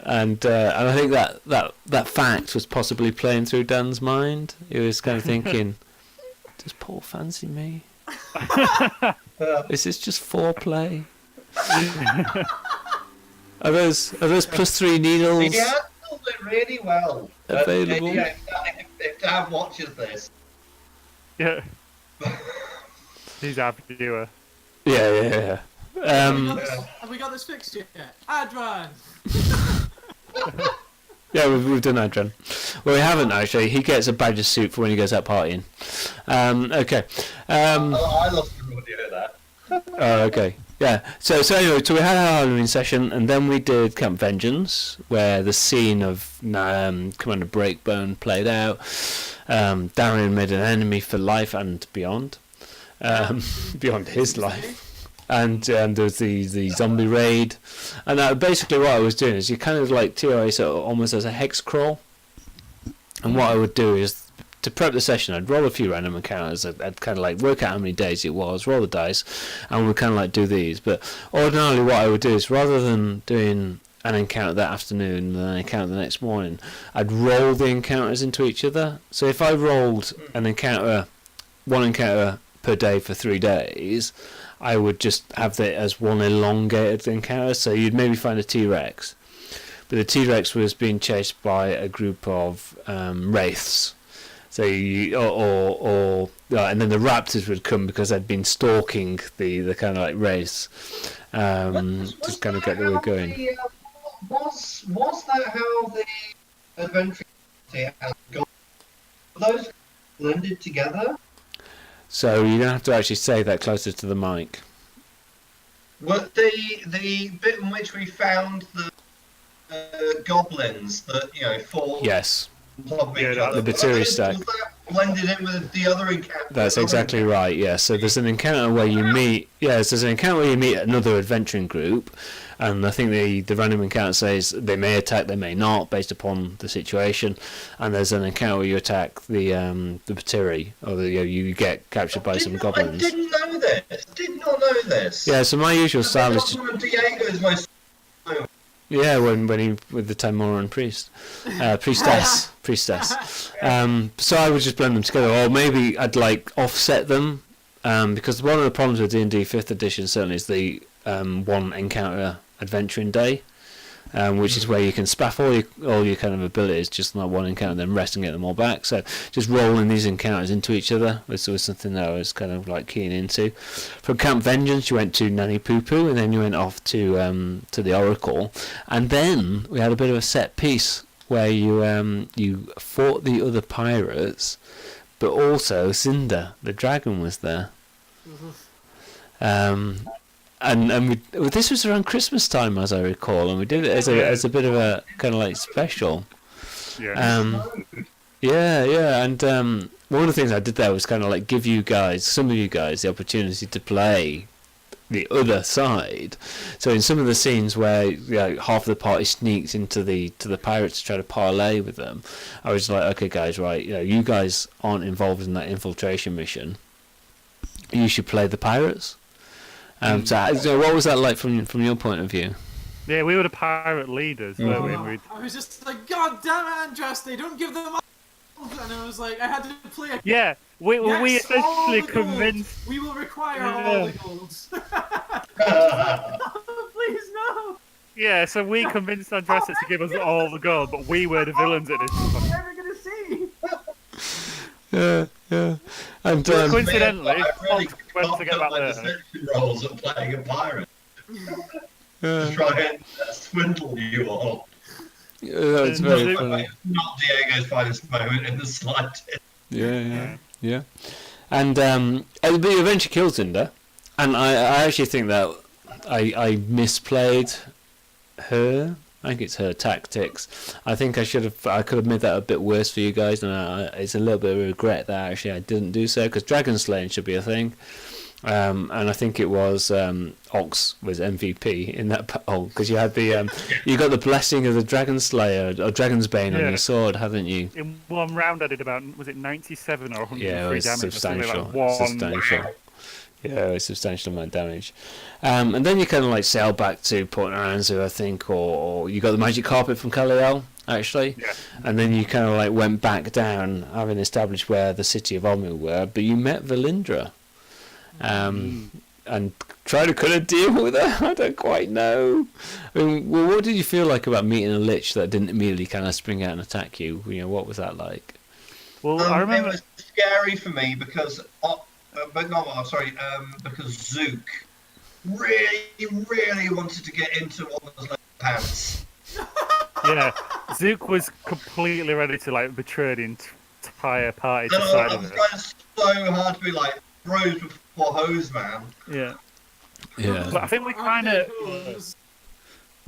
I think that fact was possibly playing through Dan's mind. He was kind of thinking, "Does Paul fancy me? Is this just foreplay? Are those +3 needles?" He handled it really well. Available. If Dan watches this, Yeah. He's our viewer. Yeah. Have we got this fixed yet? Adran! Yeah, we've done Adrian. Well, we haven't actually. He gets a badger suit for when he goes out partying. Okay. I lost the audio there. Oh, okay. Yeah. So anyway, so we had our Halloween session, and then we did Camp Vengeance, where the scene of Commander Breakbone played out. Darren made an enemy for life and beyond. Beyond his life. and there was the zombie raid, and basically what I was doing is you kind of like TOA sort of almost as a hex crawl, and what I would do is to prep the session I'd roll a few random encounters, I'd kind of like work out how many days it was, roll the dice, and we'd kind of like do these. But ordinarily what I would do is rather than doing an encounter that afternoon and then an encounter the next morning, I'd roll the encounters into each other. So if I rolled one encounter per day for 3 days, I would just have that as one elongated encounter. So you'd maybe find a T-Rex, but the T-Rex was being chased by a group of wraiths. So and then the raptors would come because they'd been stalking the kind of like race, just kind of get the way going. Was that how the adventure and those blended together? So you don't have to actually say that closer to the mic. Well, the bit in which we found the goblins that fought. Yes. On each other. The Battery stack. Was that blended in with the other encounter? That's exactly right. Yeah. So there's an encounter where you meet. Yes, there's an encounter where you meet another adventuring group, and I think the random encounter says they may attack, they may not, based upon the situation. And there's an encounter where you attack the Battery, or you get captured by some goblins. I didn't know this. Did not know this. Yeah. So my usual style is just. One of Diego's most. Yeah, when he with the Timoran priestess. So I would just blend them together, or maybe I'd like offset them, because one of the problems with D&D 5th edition certainly is the one encounter adventuring day, which is where you can spaff all your kind of abilities just not one encounter, then rest and get them all back. So just rolling these encounters into each other was something that I was kind of like keen into. From Camp Vengeance, you went to Nanny Poo Poo, and then you went off to the Oracle, and then we had a bit of a set piece where you fought the other pirates, but also Cinder, the dragon, was there. And this was around Christmas time, as I recall, and we did it as a bit of a kind of like special. Yeah. Yeah, and one of the things I did there was kind of like give some of you guys, the opportunity to play the other side. So in some of the scenes where half of the party sneaked into the pirates to try to parlay with them, I was like, okay, guys, right, you guys aren't involved in that infiltration mission. You should play the pirates. So what was that like from your point of view? Yeah, we were the pirate leaders, weren't we? I was just like, God damn it, Andraste, don't give them up! And I was like, I had to play a... Yeah, we essentially convinced... We will require all the golds. Please, no! Yeah, so we convinced Andraste to give us all the gold, but we were the villains at this point. What am I going to see? Yeah. And coincidentally, I really went to get got that my there. deception rolls at playing a pirate. Yeah. To try and swindle you all. It's very funny. Not Diego's finest moment in the slightest. Yeah. And but you eventually killed Cinder, and I actually think that I misplayed her. I think it's her tactics. I think I could have made that a bit worse for you guys, and it's a little bit of regret that actually I didn't do so, because dragon slaying should be a thing. And I think it was Ox was MVP in that battle, because you had you got the blessing of the Dragon Slayer or Dragon's Bane on your sword, haven't you? In one round I did about, was it 97 or 103 Yeah, it was damage? substantial. Substantial. Yeah, a substantial amount of damage. And then you kind of like sail back to Port Naranzu, I think, or you got the magic carpet from Kaliel, actually. Yeah. And then you kind of like went back down, having established where the city of Omu were, but you met Valindra. And try to kind of deal with her. I don't quite know. I mean, well, what did you feel like about meeting a lich that didn't immediately kind of spring out and attack you? What was that like? Well, I remember it was scary for me because, because Zook really wanted to get into one of those pants. Yeah, Zook was completely ready to like betray the entire party to And side I of was it. trying so hard to be like bros before hose, man. Yeah. Yeah. But I think we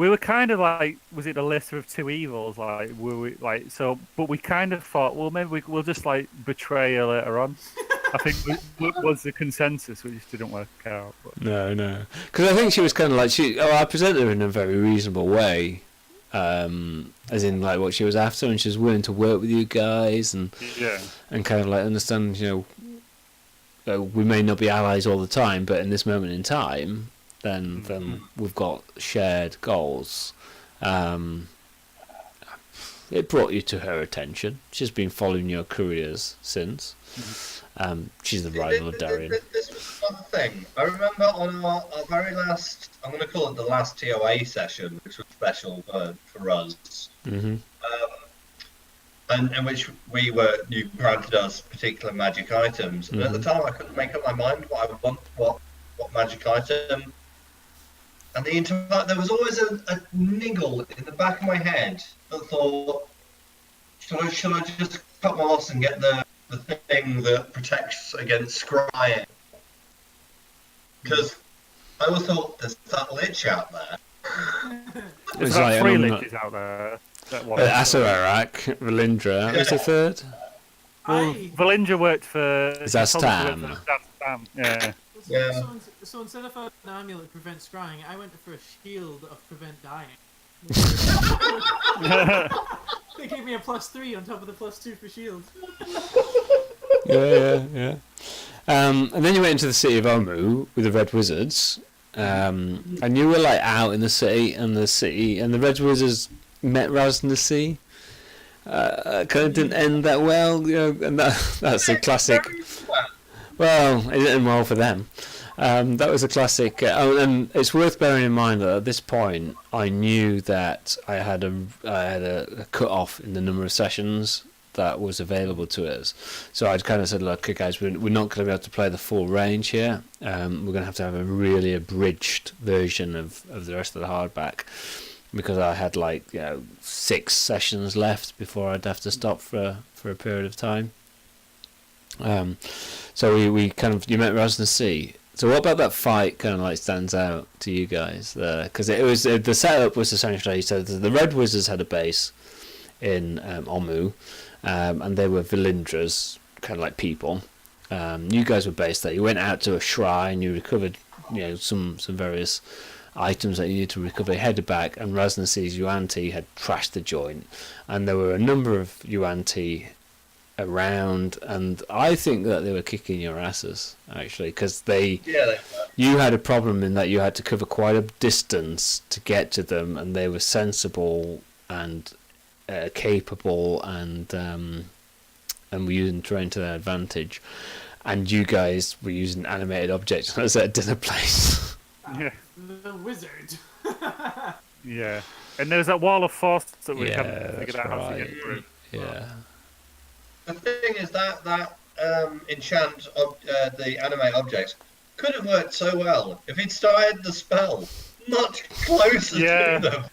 were kind of like, was it the lesser of two evils? Like, were we like so? But we kind of thought, well, maybe we'll just like betray her later on. I think was the consensus, which didn't work out. But. No. Because I think she was kind of like I presented her in a very reasonable way, as in like what she was after, and she was willing to work with you guys and kind of like understand, we may not be allies all the time, but in this moment in time, then we've got shared goals. It brought you to her attention. She's been following your careers since. She's the rival of Darian. This was another thing. I remember on our very last, I'm going to call it the last TOA session, which was special for us, Mm-hmm. and which you granted us particular magic items. And at the time, I couldn't make up my mind what I would want, what magic item. And there was always a niggle in the back of my head that thought, should I just cut my loss and get the thing that protects against scrying? Because I always thought there's that lich out there. There's like 3 liches out there. Asarak, Valindra, who's the third? Well, Valindra worked for Zastam. Yeah. So instead of an amulet prevent scrying, I went for a shield of prevent dying. They gave me a +3 on top of the +2 for shield. Yeah. And then you went into the city of Omu with the Red Wizards, and you were like out in the city, and the Red Wizards met Raznasi. Kind of didn't end that well, and that's a classic. Well, it didn't end well for them. That was a classic. And it's worth bearing in mind that at this point, I knew that I had a cut off in the number of sessions that was available to us. So I'd kind of said, look, okay, guys, we're not going to be able to play the full range here. We're going to have a really abridged version of the rest of the hardback, because I had 6 sessions left before I'd have to stop for a period of time. So you met Raznasi. So what about that fight kind of stands out to you guys? Because it was the setup was essentially, so the Red Wizards had a base in Omu, and they were Valindras, kind of like people. You guys were based there. You went out to a shrine. You recovered, some various items that you need to recover. You headed back, and Raznasi's Yuan-Ti had trashed the joint, and there were a number of Yuan-Ti around, and I think that they were kicking your asses actually, because you had a problem in that you had to cover quite a distance to get to them, and they were sensible and capable and were using terrain to their advantage, and you guys were using animated objects as a dinner place. Yeah. The wizard. Yeah, and there's that wall of force that we haven't figured out how to get right. through. Yeah. The thing is that enchant the animate objects could have worked so well if he'd started the spell much closer to them.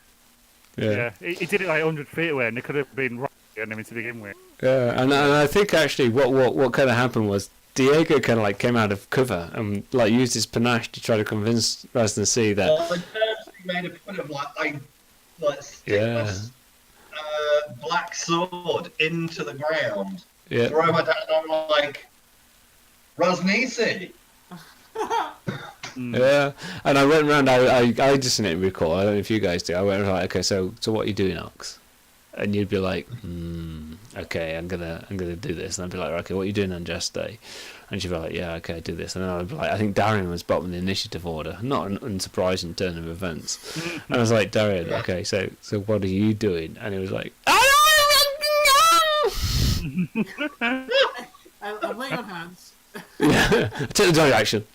Yeah, he did it 100 feet away, and it could have been right enemy to begin with. Yeah, and I think actually what kind of happened was Diego kind of came out of cover and used his panache to try to convince Raznasi that. Well, I purposely made a point of stick my black sword into the ground, throw my down, and I'm like, Raznisi. Yeah, and I went around. I just didn't recall. I don't know if you guys do. I went around, okay, so what are you doing, Ox? And you'd be like, okay, I'm gonna do this, and I'd be like, okay, what are you doing on Just Day? And she'd be like, yeah, okay, do this, and then I'd be like, I think Darian was bottom of the initiative order, not an unsurprising turn of events. And I was like, Darian, okay, so what are you doing? And he was like, I'm laying on hands. Yeah, take the dog action.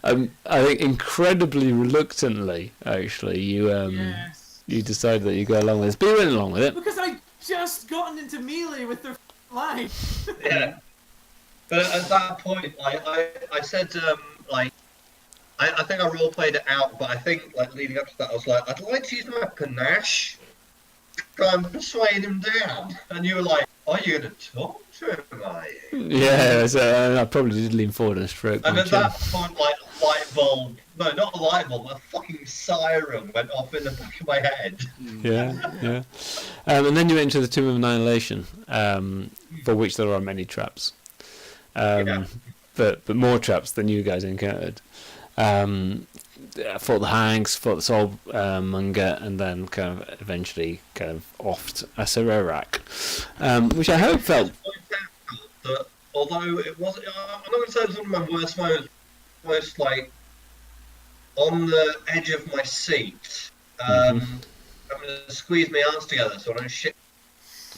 I think incredibly reluctantly, actually, you decided that you go along with this, but you went along with it. Because I just gotten into melee with their line. Yeah. But at that point, I said, I think I role played it out, but I think, leading up to that, I was like, I'd like to use my panache to try and persuade him down. And you were like, are you going to talk to him, are you? Yeah, so I probably did lean forward and stroke. And at that point, light bulb, no, not a light bulb, a fucking siren went off in the back of my head. Yeah. And then you went into the Tomb of Annihilation, for which there are many traps. but more traps than you guys encountered. I fought the hags, fought the soul monger, and then kind of eventually kind of offed a Serarak, which I hope felt. That although it wasn't, I'm not going to say it was one of my worst moments. Most like on the edge of my seat. I'm going to squeeze my arms together so I don't shit.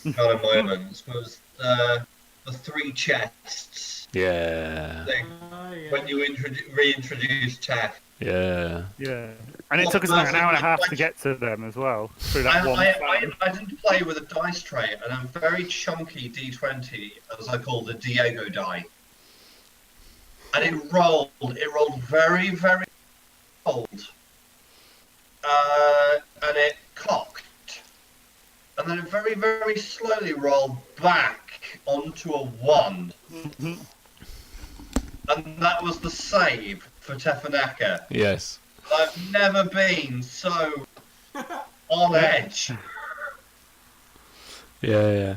Kind of moments was the 3 chests. Yeah. Thing, when you reintroduce Tech. Yeah. Yeah. And it took us like an hour and a half to get to them as well. Through that I didn't play with a dice tray and a very chunky D20, as I call the Diego die. And it rolled very, very cold. And it cocked. And then it very, very slowly rolled back onto a 1. And that was the save for Tefanaka. Yes. I've never been so on edge. Yeah.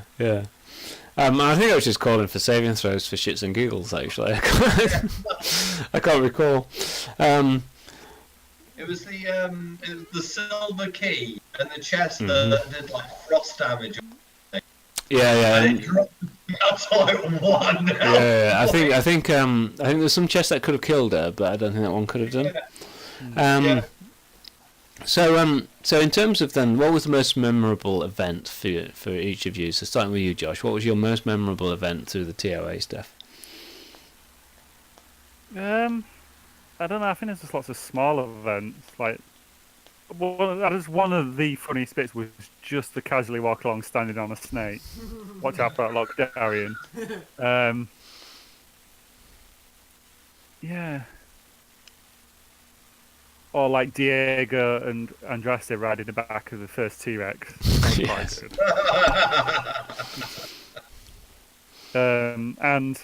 I think I was just calling for saving throws for shits and giggles, actually. I can't recall. It was the silver key and the chest that did like frost damage. Yeah. And it dropped to like 1 health. Yeah, I think there's some chest that could have killed her, but I don't think that one could have done. Yeah. So in terms of then, what was the most memorable event for each of you? So starting with you, Josh, what was your most memorable event through the TOA stuff? I don't know. I think there's just lots of smaller events. Like, one of the funniest bits was just the casually walk along standing on a snake. Watch out for that lock, Darian. Yeah. Or like Diego and Andraste riding the back of the first T-Rex. Yes. And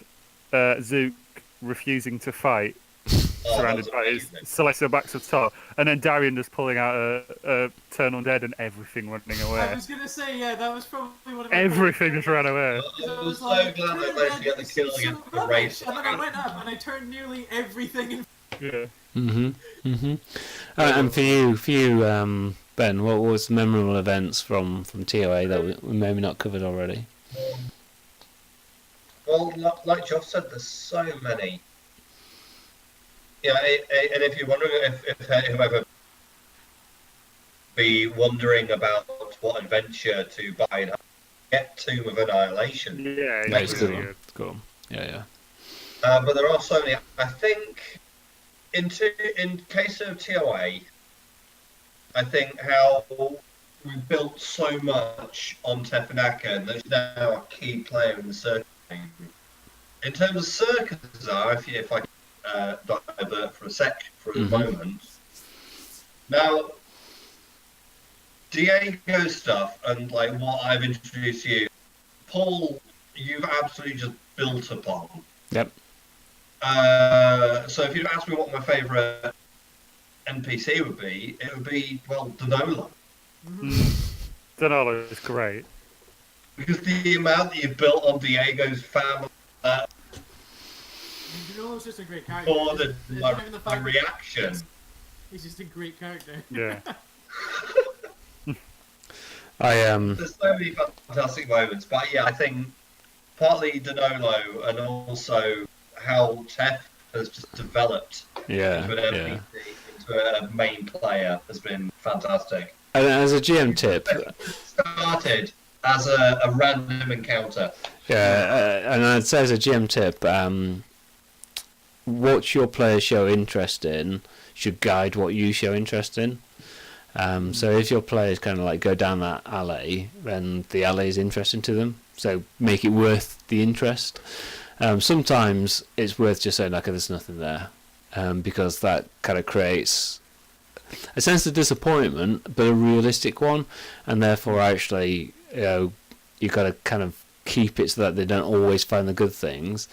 Zook refusing to fight. Surrounded by his celestial backs of Tor, and then Darian just pulling out a turn undead and everything running away. I was gonna say, yeah, that was probably one of my everything just ran away. I was so glad that they get the kill against the race. And then I went up and I turned nearly everything in. Yeah. And for you, Ben, what was the memorable events from TOA that we maybe not covered already? Well, like Josh said, there's so many. Yeah, and if you're wondering if whoever be wondering about what adventure to buy and get Tomb of Annihilation. Yeah, it's good. Cool. Yeah. But there are so many. I think in case of TOA, I think how we built so much on Tefanaka, and there's now a key player in the circuit. In terms of circuses, if I divert for a moment. Now, Diego stuff and like what I've introduced you, Paul, you've absolutely just built upon. Yep. So if you ask me what my favourite NPC would be, it would be, well, Danolo. Danolo is great. Because the amount that you built on Diego's family, Danolo's just a great character. for the reaction. He's just a great character. Yeah. There's so many fantastic moments, but yeah, I think partly Danolo and also how Tef has just developed into a main player has been fantastic. And as a GM tip, started as a random encounter. And I'd say as a GM tip, what your players show interest in should guide what you show interest in. So if your players kind of like go down that alley, then the alley is interesting to them. So make it worth the interest. Sometimes it's worth just saying, like, there's nothing there, because that kind of creates a sense of disappointment, but a realistic one, and therefore actually, you got to kind of keep it so that they don't always find the good things.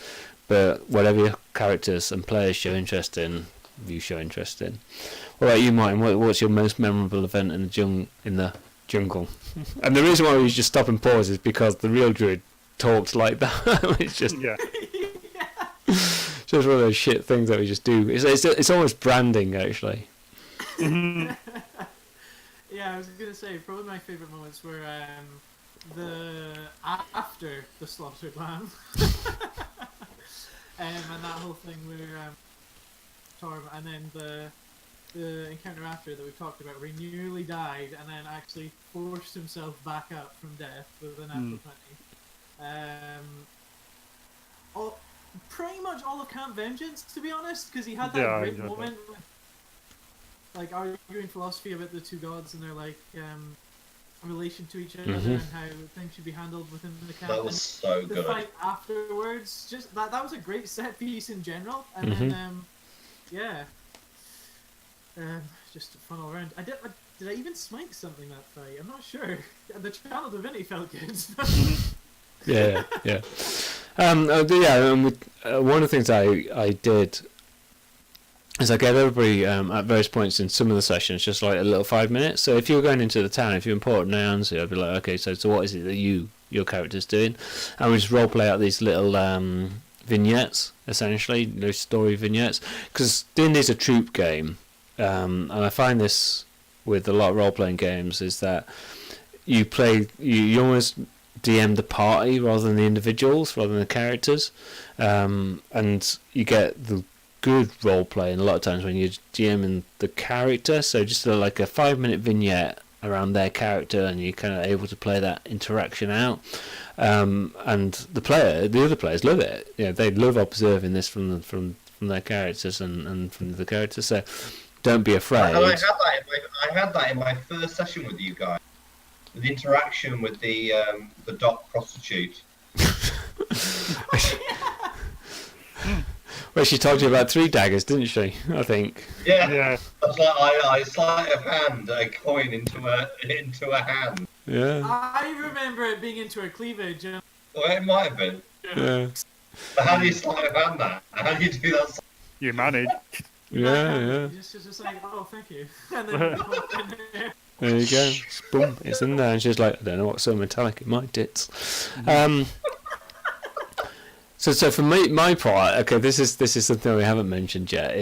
But whatever your characters and players show interest in, you show interest in. What about you, Martin? What's your most memorable event in the jungle? And the reason why we just stop and pause is because the real druid talked like that. It's just just one of those shit things that we just do. It's almost branding, actually. Yeah, I was gonna say probably my favourite moments were after the slaughtered lamb, and that whole thing where Torm, and then the encounter after that we talked about, where he nearly died and then actually forced himself back up from death with an natural 20. Pretty much all of Camp Vengeance, to be honest, because he had that great moment, like arguing philosophy about the two gods and their like relation to each other and how things should be handled within the camp. That was so the good. fight afterwards, just that was a great set piece in general, and then just fun all around. Did I even smite something that fight? I'm not sure. The Channel Divinity felt good. Yeah. And one of the things I did is I gave everybody at various points in some of the sessions just like a little 5 minutes. So if you were going into the town, if you import nouns, I'd be like, okay, so what is it that your character's doing? And we just role play out these little vignettes, essentially, those story vignettes. Because D&D's a troop game, and I find this with a lot of role playing games is that you almost DM the party rather than the individuals, rather than the characters, and you get the good role playing a lot of times when you're DMing the character. So just like a 5-minute vignette around their character, and you're kind of able to play that interaction out. And the other players love it. They love observing this from their characters and from the characters. So don't be afraid. And I had that in my first session with you guys. The interaction with the dock prostitute. Well, she told you about 3 daggers, didn't she? I think. Yeah. That's like I sleight of hand a coin into a hand. Yeah. I remember it being into her cleavage. Well, it might have been. Yeah. But how do you sleight of hand that? How do you do that? You manage. Yeah. Just like, oh, thank you. And then There you go. Boom, it's in there, and she's like, I don't know what's so metallic in my tits. So for my part, okay, this is something we haven't mentioned yet.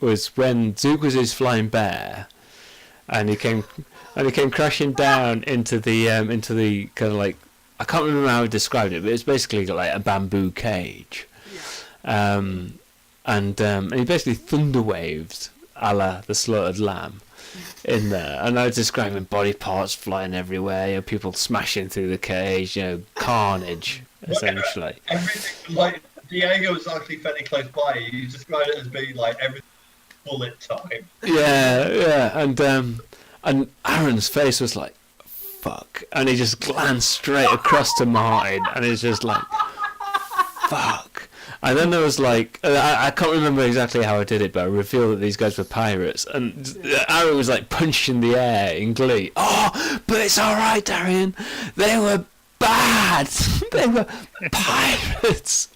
Was when Zook was his flying bear, and he came crashing down into the kind of like, I can't remember how he described it, but it's basically like a bamboo cage. Yeah. And he basically thunder waved a la the slaughtered lamb in there, and I was describing body parts flying everywhere, people smashing through the cage, carnage essentially. Everything, like Diego was actually fairly close by. You described it as being like everything bullet time. Yeah, and Aaron's face was like, fuck, and he just glanced straight across to Martin, and he's just like, fuck. And then there was like, I can't remember exactly how I did it, but I revealed that these guys were pirates, and Aaron was like punching the air in glee. Oh, but it's alright, Darian, they were bad, they were pirates.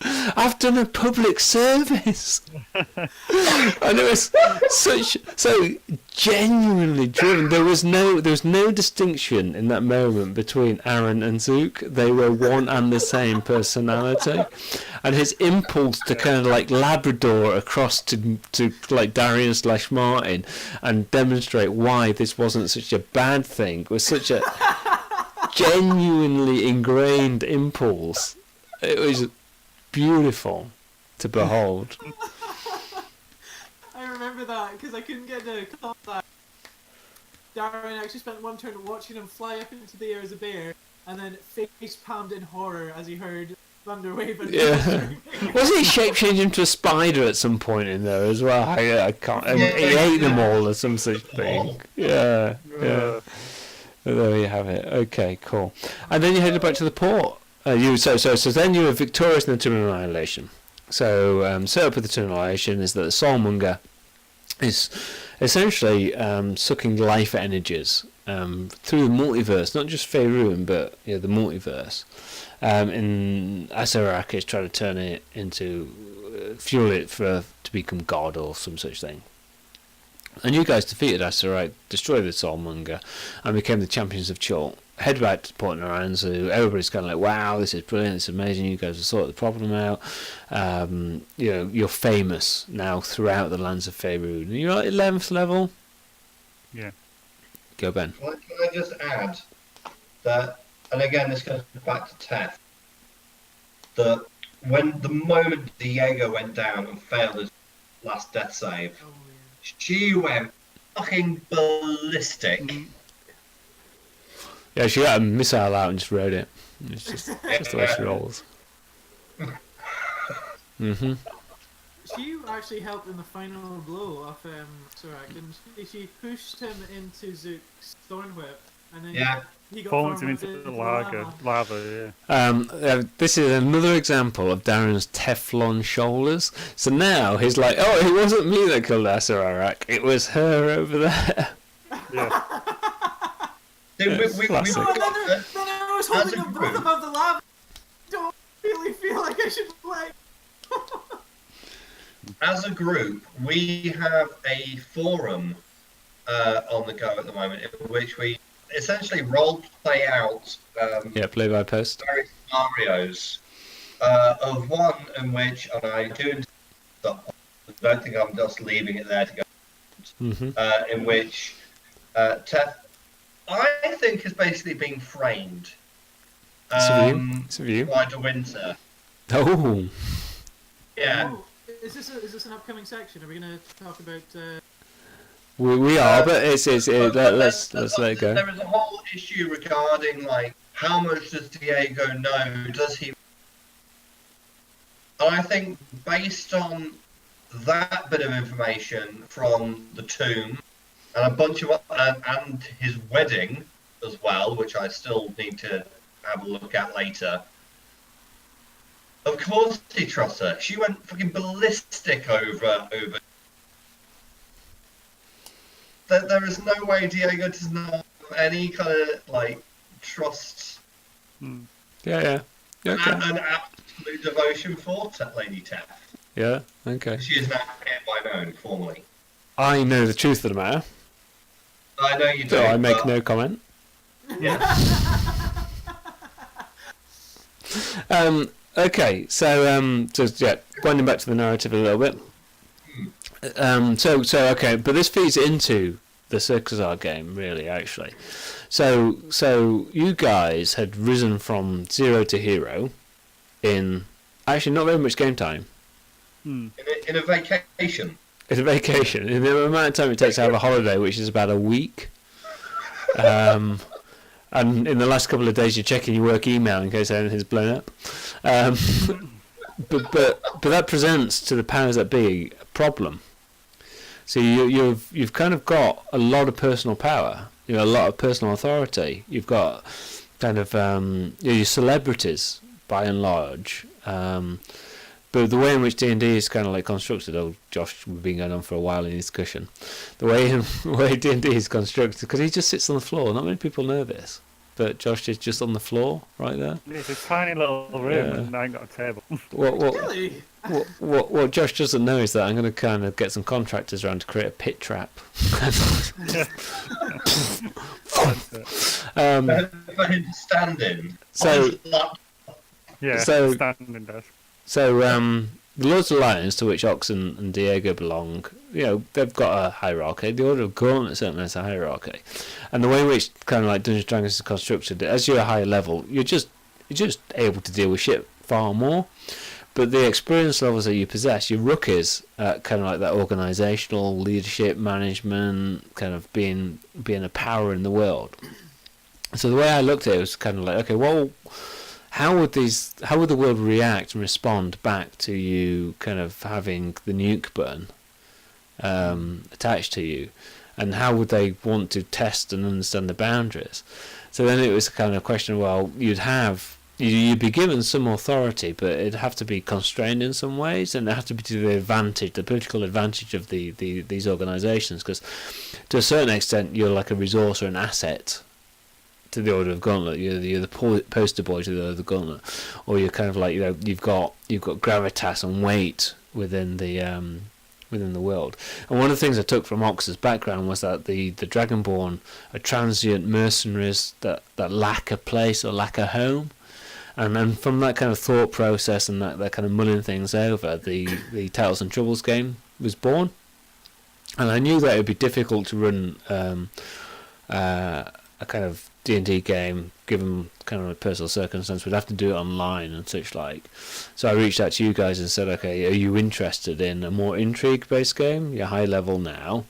I've done a public service. And it was so genuinely driven. There was no distinction in that moment between Aaron and Zook. They were one and the same personality. And his impulse to kind of like Labrador across to like Darian / Martin and demonstrate why this wasn't such a bad thing was such a genuinely ingrained impulse. It was beautiful to behold. I remember that because I couldn't get to call that. Darren actually spent one turn watching him fly up into the air as a bear, and then face palmed in horror as he heard thunder wave. Yeah. Wasn't he shape changing into a spider at some point in there as well? I can't. And he ate them all or some such thing. Yeah. There you have it. Okay, cool. And then you headed back to the port. So then you were victorious in the Tomb of Annihilation. So set up with the Tomb of Annihilation is that the Soulmonger is essentially sucking life energies through the multiverse, not just Faerun, but the multiverse. In Azarak is trying to turn it into fuel it to become God or some such thing. And you guys defeated Asurite, destroyed the Soulmonger, and became the champions of Chult. Head back to Port Naranzu. Everybody's kind of like, wow, this is brilliant, it's amazing, you guys have sorted the problem out. You're famous now throughout the lands of Faerun. And you're at 11th level. Yeah. Go, Ben. Can I just add that, and again, this goes back to Teth, that the moment Diego went down and failed his last death save, Oh, yeah. she went fucking ballistic. Yeah, she got a missile out and just rode it. It's just the way she rolls. Mm-hmm. She actually helped in the final blow of Sorak, didn't she? She pushed him into Zook's thorn whip, and then Yeah. he got Falling thrown into the lava. lava, yeah. This is another example of Darren's Teflon shoulders. So now he's like, oh, it wasn't me that killed Asarak, it was her over there. Yeah. Dude, we Classic. No, then I was holding As a them both group. above the lava. Don't really feel like I should play. As a group, we have a forum on the go at the moment in which we essentially role play out Yeah, play by post. various scenarios of one in which, and I don't think I'm just leaving it there to go, Mm-hmm. in which Teth, I think, has basically been framed It's a view. by the winter. Oh, Yeah. Oh, is this an upcoming section? Are we going to talk about? we are, but let's let it go. There is a whole issue regarding like how much does Diego know? Does he? And I think based on that bit of information from the tomb and a bunch of and his wedding as well, which I still need to have a look at later. Of course he trusts her. She went fucking ballistic over. There is no way Diego does not have any kind of like trust Yeah. Okay. and absolute devotion for Lady Tef. Yeah. Okay. She is now hereby known formally. I know the truth of the matter, I know you do. so I make but- no comment. Yeah. Okay, so winding back to the narrative a little bit. Okay, but this feeds into the Circusar game, really, actually. So you guys had risen from 0 to hero in actually not very much game time. In a vacation. It's a vacation. In the amount of time it takes to have a holiday, which is about a week. And in the last couple of days, you're checking your work email in case anything's blown up. But that presents to the powers that be a problem. So you've kind of got a lot of personal power, a lot of personal authority. You've got kind of your celebrities by and large. But the way in which D&D is kind of like constructed, Josh, we've been going on for a while in discussion. The way D&D is constructed, because he just sits on the floor. Not many people know this, but Josh is just on the floor right there. It's a tiny little room Yeah. and I ain't got a table. Really? What Josh doesn't know is that I'm going to kind of get some contractors around to create a pit trap. For him to stand in. So- on his lap. Yeah, So- standing desk. So the Lords Alliance, to which Ox and Diego belong, they've got a hierarchy. The Order of Gauntlet certainly has a hierarchy, and the way in which kind of like Dungeons and Dragons is constructed, as you're a higher level, you're just able to deal with shit far more. But the experience levels that you possess, your rookies, kind of like that organisational leadership, management, kind of being a power in the world. So the way I looked at it was kind of like, okay, well, how would the world react and respond back to you kind of having the nuke burn attached to you, and how would they want to test and understand the boundaries? So then it was kind of a question. Well, you'd be given some authority, but it'd have to be constrained in some ways, and it have to be to the political advantage of these organisations, because to a certain extent you're like a resource or an asset to the Order of Gauntlet. You're the poster boy to the Order of Gauntlet, or you're kind of like you've got gravitas and weight within the within the world. And one of the things I took from Ox's background was that the Dragonborn are transient mercenaries that lack a place or lack a home. And from that kind of thought process and that kind of mulling things over, the Tales and Troubles game was born. And I knew that it would be difficult to run a kind of D&D game, given kind of a personal circumstance. We'd have to do it online and such like. So I reached out to you guys and said, okay, are you interested in a more intrigue-based game? You're high level now.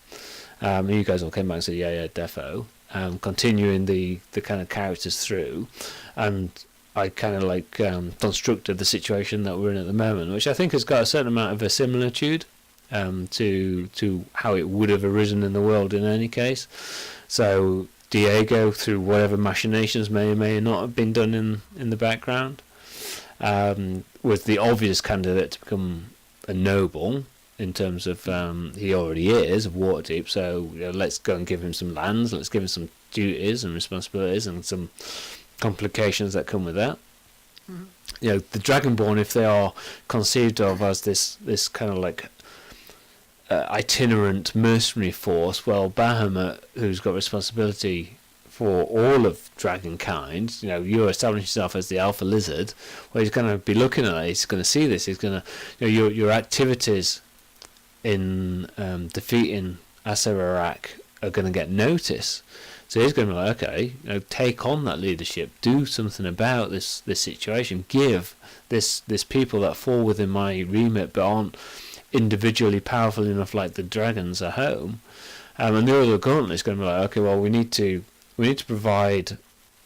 And you guys all came back and said, yeah, defo. Continuing the kind of characters through. And I kind of like constructed the situation that we're in at the moment, which I think has got a certain amount of verisimilitude to how it would have arisen in the world in any case. So Diego, through whatever machinations may or may not have been done in the background, was the obvious candidate to become a noble in terms of he already is of Waterdeep. So let's go and give him some lands, let's give him some duties and responsibilities and some complications that come with that. The Dragonborn, if they are conceived of as this kind of like itinerant mercenary force, well, Bahamut, who's got responsibility for all of dragonkind, you're establishing yourself as the alpha lizard. Well, he's going to be looking at it. He's going to see this. He's going to, your activities in defeating Aserak are going to get notice. So he's going to be like, okay, take on that leadership, do something about this situation, give this people that fall within my remit but aren't individually powerful enough like the dragons a home. And the other gauntlet is going to be like, okay, well, we need to provide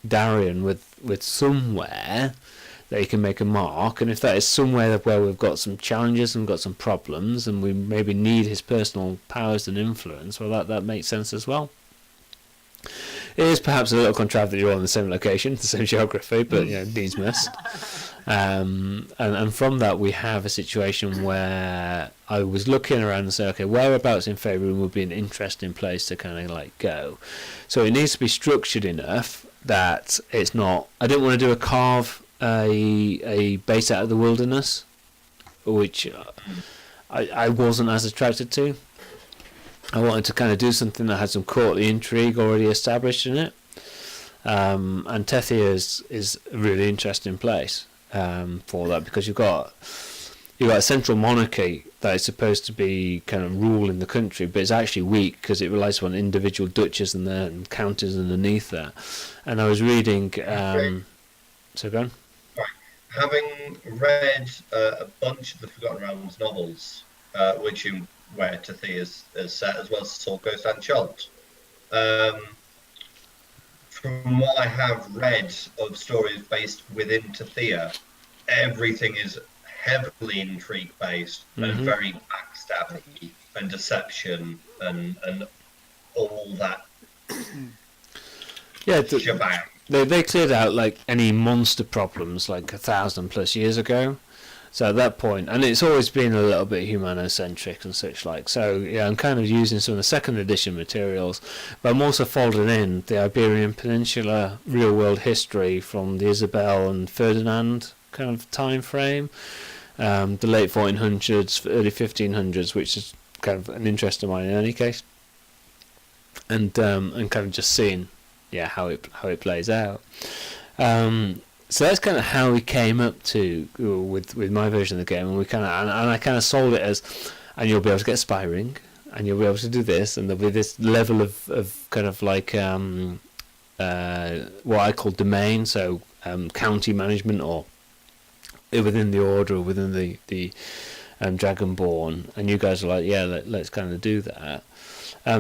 Darian with somewhere that he can make a mark, and if that is somewhere where we've got some challenges and got some problems and we maybe need his personal powers and influence, well, that makes sense as well. It is perhaps a little contrived that you're all in the same location, the same geography, but needs must. And from that we have a situation where I was looking around and saying, okay, whereabouts in Faerun would be an interesting place to kind of like go. So it needs to be structured enough that it's not. I didn't want to do a carve a base out of the wilderness, which I wasn't as attracted to. I wanted to kind of do something that had some courtly intrigue already established in it. And Tethia is a really interesting place for that, because you've got a central monarchy that is supposed to be kind of ruling the country, but it's actually weak because it relies on individual duchies and counties underneath that. And I was reading. So go on. Right. Having read a bunch of the Forgotten Realms novels, where Tethia is set, as well as Sword Ghost and Chult. From what I have read of stories based within Tethia, everything is heavily intrigue based and very backstabbing and deception and all that shebang. They cleared out like any monster problems like 1,000+ years ago. So at that point, and it's always been a little bit humanocentric and such like. So yeah, I'm kind of using some of the second edition materials, but I'm also folding in the Iberian Peninsula real world history from the Isabel and Ferdinand kind of time frame, the late 1400s, early 1500s, which is kind of an interest of mine in any case, and kind of just seeing how it plays out. So that's kind of how we came up to with my version of the game, and I kind of sold it as, and you'll be able to get a spy ring, and you'll be able to do this, and there'll be this level of kind of like what I call domain, so county management, or within the order or within the Dragonborn, and you guys are like, let's kind of do that.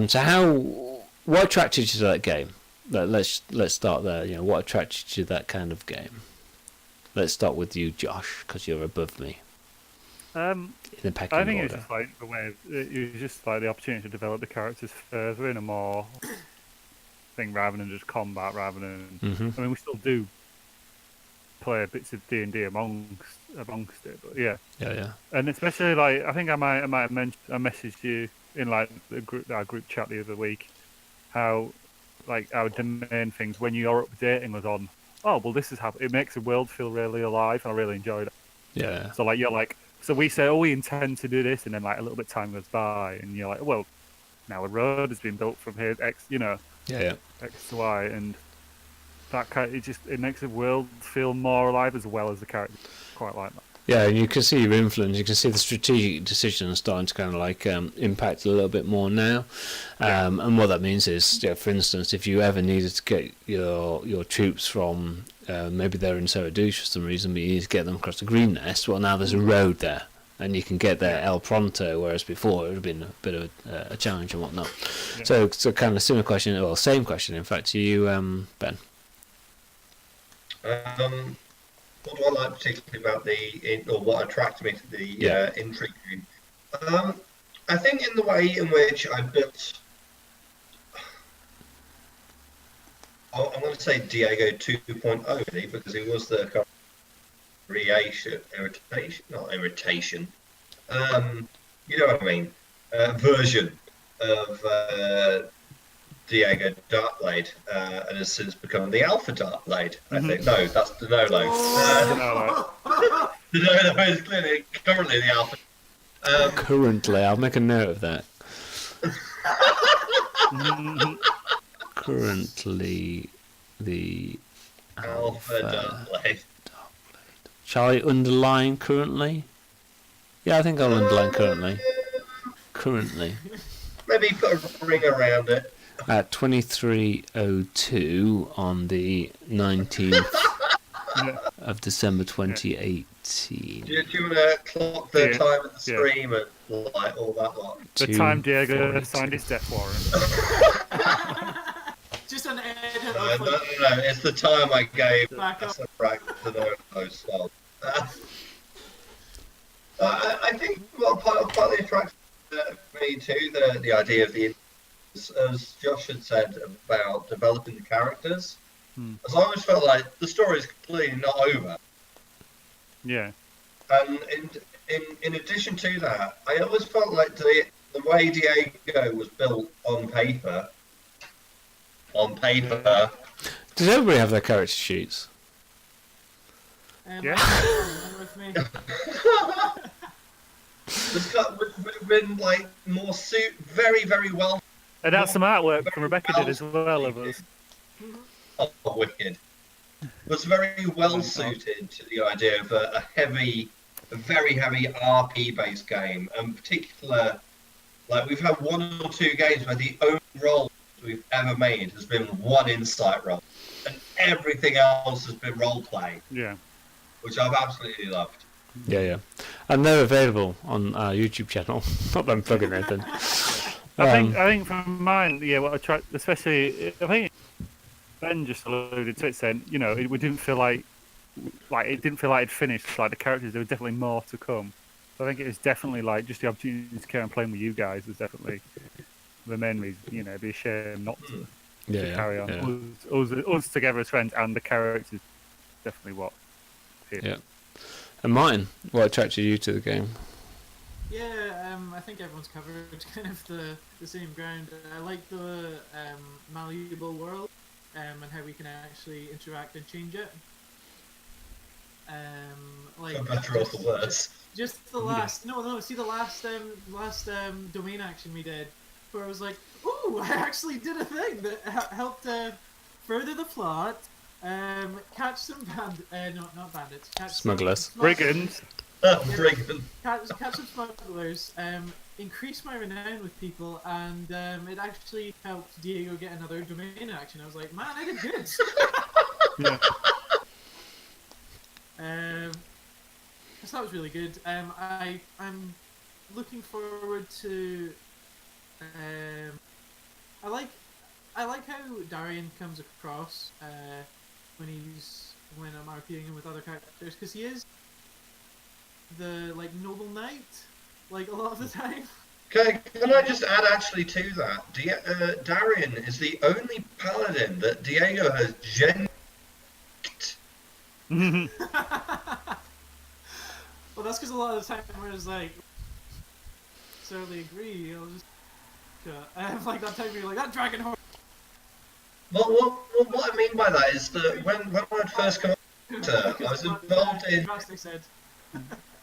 So what attracted you to that game? Let's start there. What attracted you to that kind of game? Let's start with you, Josh, because you're above me. In the pecking I think order. it's just like the way it was just like the opportunity to develop the characters further in a more thing rather than just combat. Rather than I mean, we still do play bits of D&D amongst it, but yeah. And especially like I think I might have I messaged you in like our group chat the other week how like our domain things when you're updating was on. Oh well, this is happening. It makes the world feel really alive, and I really enjoyed it. Yeah. So like you're like So we say, oh, we intend to do this, and then like a little bit of time goes by, and you're like, well, now a road has been built from here, X, Yeah. X to Y, and that it makes the world feel more alive as well as the characters. Quite like that. Yeah, and you can see your influence. You can see the strategic decisions starting to kind of like impact a little bit more now. And what that means is, for instance, if you ever needed to get your troops from maybe they're in Cerradouche for some reason, but you need to get them across the Green Nest. Well, now there's a road there, and you can get there El Pronto, whereas before it would have been a bit of a challenge and whatnot. Yeah. So kind of similar question, well, same question in fact to you, Ben. What do I like particularly about or what attracted me to the intrigue game? I think in the way in which I built, I'm going to say Diego 2.0 really, because he was the kind of irritation. You know what I mean? Version of Diego Darkblade, and has since become the Alpha Darkblade. I think no, that's Denolo. Denolo is clearly currently the Alpha. Currently, I'll make a note of that. Currently, the Alpha Darkblade. Shall I underline currently? Yeah, I think I'll underline currently. Currently. Maybe put a ring around it. At 23:02 on the 19th of December 2018. Do you want to clock the time of the stream and like all that lot? The time Diego signed his death warrant. Just an edit. No, it's the time I gave Back up. I think partly attracted me too the idea of as Josh had said about developing the characters. As I always felt like the story is completely not over. Yeah. And in addition to that, I always felt like the way Diego was built on paper. Does everybody have their character sheets? Yeah. With me. Would have been like more very, very well. And that's some artwork from Rebecca did as well of us. Oh, wicked. Was very well suited to the idea of a very heavy RP-based game, and in particular, like we've had one or two games where the only role we've ever made has been one insight roll, and everything else has been role play. Yeah. Which I've absolutely loved. Yeah. And they're available on our YouTube channel. Not that I'm plugging anything. I think from mine, what I tried, especially, I think Ben just alluded to it, saying, we didn't feel like it didn't feel like it'd finished. Like the characters, there was definitely more to come. So I think it was definitely like just the opportunity to carry on playing with you guys was definitely the main reason. It'd be a shame not to carry on. Yeah. Us together as friends and the characters, definitely what. Yeah. And mine, what attracted you to the game? Yeah, I think everyone's covered kind of the same ground. I like the malleable world and how we can actually interact and change it. Just the last see the last domain action we did, where I was like, ooh, I actually did a thing that helped further the plot. Catch some not bandits. Catch smugglers. Brigands. Brigands. Catch some smugglers. Increase my renown with people, and it actually helped Diego get another domain action. I was like, man, I did good. Yeah. So that was really good. I'm looking forward to. I like how Darian comes across when I'm RPing him with other characters, because he is the noble knight, like a lot of the time. Okay, can I just add actually to that? Darian is the only paladin that Diego has Well, that's because a lot of the time where it's like, certainly agree. I'll just like that time where you're like that dragon horse. Well, what I mean by that is that when I first come out, I was involved in.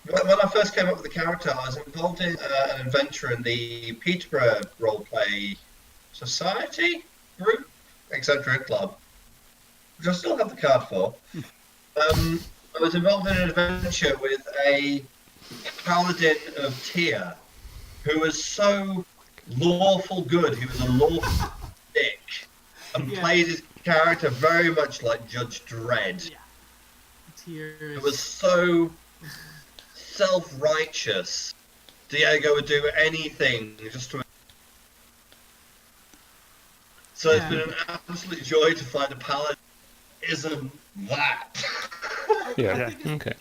When I first came up with the character, I was involved in an adventure in the Peterborough Roleplay Society group, etc. club, which I still have the card for. I was involved in an adventure with a paladin of Tyr, who was so lawful good. He was a lawful dick, and played his character very much like Judge Dredd. Yeah. Tears. It was so self-righteous. Diego would do anything just to. So it's been an absolute joy to find a paladin isn't that. Yeah. I think Okay.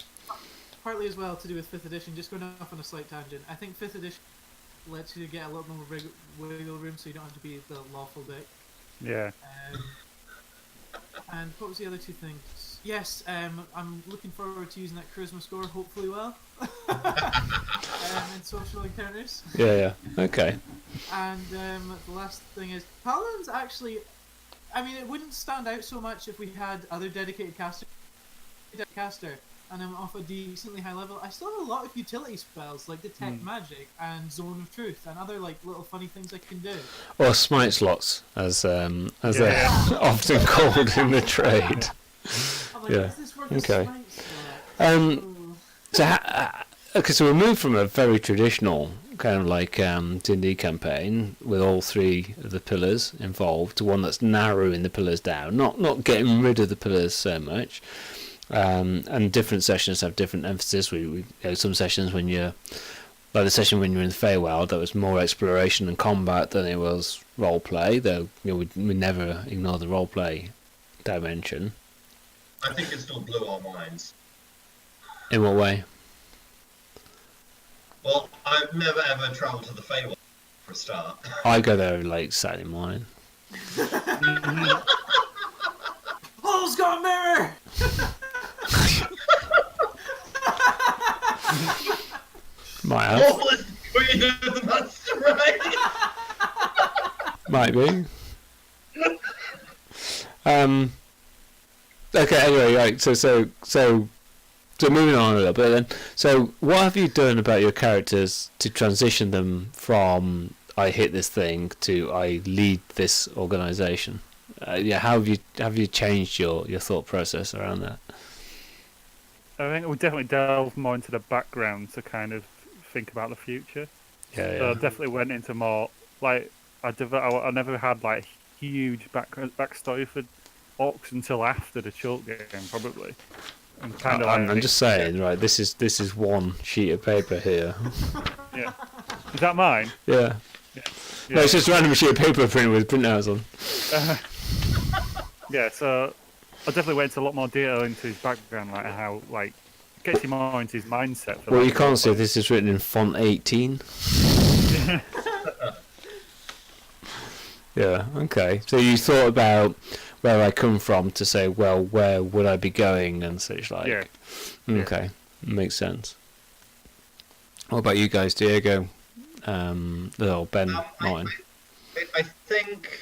partly as well to do with 5th edition, just going off on a slight tangent, I think 5th edition lets you get a little more wiggle room so you don't have to be the lawful dick. Yeah. And what was the other two things? Yes, I'm looking forward to using that charisma score, hopefully well, in social encounters. Yeah. Okay. And the last thing is, Paladins actually, I mean, it wouldn't stand out so much if we had other dedicated caster, and I'm off a decently high level. I still have a lot of utility spells like Detect Magic and Zone of Truth and other like little funny things I can do. Or smite slots, as they're often called in the trade. I'm like, Yeah. is this worth Okay. a smite slot? So so we moved from a very traditional kind of like D&D campaign with all three of the pillars involved to one that's narrowing the pillars down, not getting rid of the pillars so much. And different sessions have different emphasis. We some sessions when you're like the session when you're in the Feywild, that was more exploration and combat than it was role play. Though we never ignore the role play dimension. I think it still blew our minds. In what way? Well, I've never ever travelled to the Feywild for a start. I go there late Saturday morning. Hole's got a mirror! Might have. All is queen of the masquerade. Might be. Okay. Anyway, right. So moving on a little bit then. So what have you done about your characters to transition them from I hit this thing to I lead this organisation? How have you changed your thought process around that? I think we definitely delved more into the background to kind of think about the future. So I definitely went into more like I never had like huge backstory for orcs until after the Chult game probably. And kind of I'm just saying, right? This is one sheet of paper here. Yeah. Is that mine? Yeah. Yeah. No, it's just a random sheet of paper printed with printouts on. Yeah, so I definitely went into a lot more detail into his background, like how like gets you more into his mindset. For Well, you can't see this is written in font 18. Yeah. Okay. So you thought about where I come from to say, well, where would I be going and such like. Yeah. Okay. Makes sense. What about you guys, Diego? Ben, Martin. I think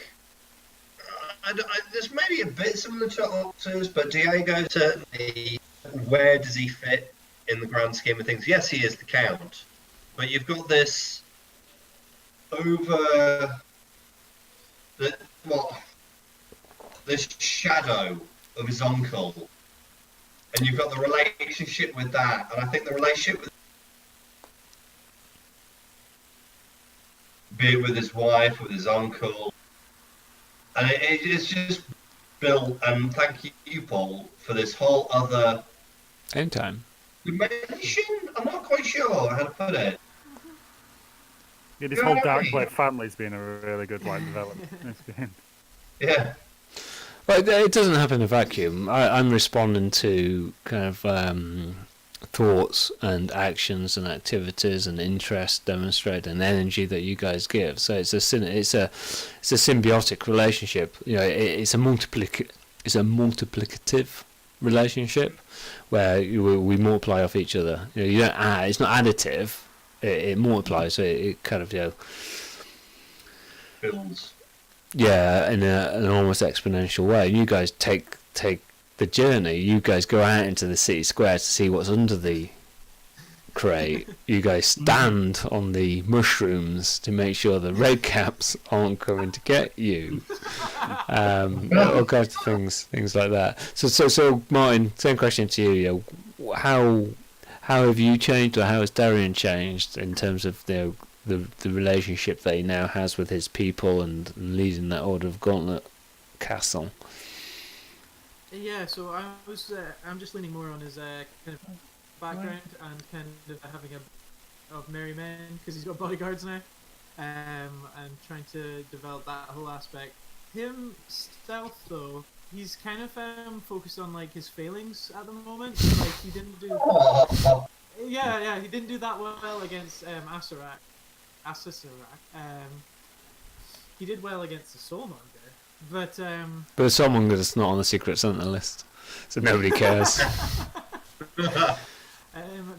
there's maybe a bit similar to Octa's, but Diego certainly. Where does he fit in the grand scheme of things? Yes, he is the Count, but you've got this this shadow of his uncle, and you've got the relationship with that, and I think the relationship with be it with his wife, with his uncle, and it's just built. And thank you, Paul, for this whole other Anytime. dimension. I'm not quite sure how to put it. Yeah, this whole Darkblade family's been a really good like development. It's been. Yeah. Well, it doesn't happen in a vacuum. I'm responding to kind of thoughts and actions and activities and interest demonstrated and energy that you guys give. So it's a symbiotic relationship. It's a multiplicative relationship where we multiply off each other. You don't add. It's not additive. It multiplies. So it kind of Builds. Yeah, in an almost exponential way. You guys take the journey. You guys go out into the city square to see what's under the crate, you guys stand on the mushrooms to make sure the red caps aren't coming to get you. All kinds of things like that. So Martin, same question to you. You know, how have you changed, or how has Darian changed in terms of the relationship that he now has with his people and leading that Order of Gauntlet castle? Yeah, so I'm just leaning more on his kind of background and kind of having of merry men, because he's got bodyguards now, and trying to develop that whole aspect. Himself though, he's kind of focused on like his failings at the moment. Like he didn't do, he didn't do that well against Asarak. He did well against the Soulmonger, but the Soulmonger is not on the Secret Santa list, so nobody cares.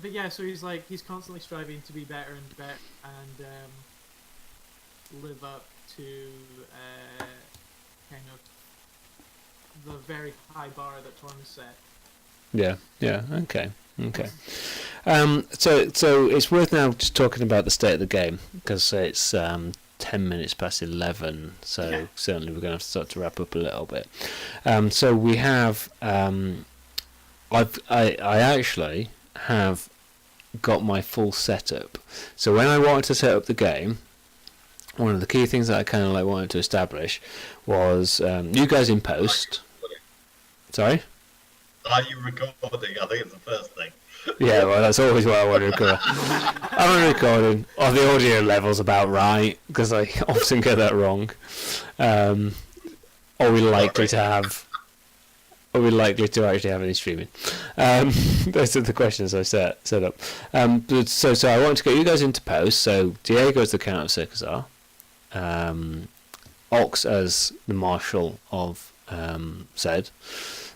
But yeah, so he's constantly striving to be better and better and live up to kind of the very high bar that Torm set. Yeah, okay. So it's worth now just talking about the state of the game, because it's 10 minutes past 11, so certainly we're going to have to start to wrap up a little bit. So we have, I actually have got my full setup. So when I wanted to set up the game, one of the key things that I kind of like wanted to establish was you guys in post. Sorry? Are you recording? I think it's the first thing. Yeah, well, that's always what I want to record. I'm recording. Are the audio levels about right? Because I often get that wrong. Are we likely to actually have any streaming? Those are the questions I set up. So I want to get you guys into post. So Diego as the Count of Circasar, Ox as the Marshal of Zed,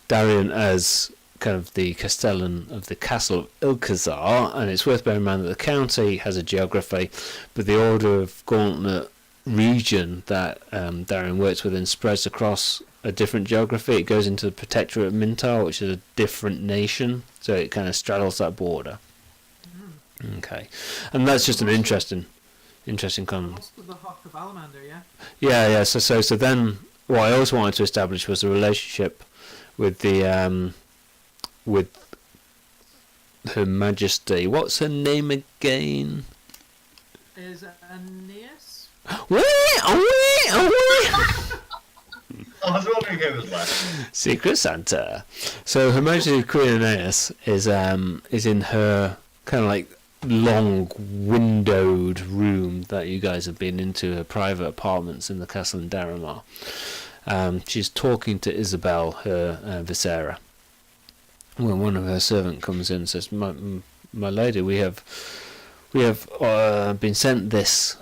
Darian as kind of the Castellan of the Castle of Ilkazar, and it's worth bearing in mind that the county has a geography, but the Order of Gauntlet region that Darian works within spreads across a different geography. It goes into the Protectorate of Mintar, which is a different nation, so it kind of straddles that border. Okay, and that's just an interesting con. Also the Hawk of Alamander, yeah. Yeah. So then, what I also wanted to establish was a relationship with the with Her Majesty. What's her name again? Is Aeneas? I was wondering who was left. Secret Santa. So Her Majesty Queen Aeneas is in her kind of like long windowed room that you guys have been into, her private apartments in the castle in Daramar. She's talking to Isabel, her Visera, when one of her servant comes in and says, "My lady, we have been sent this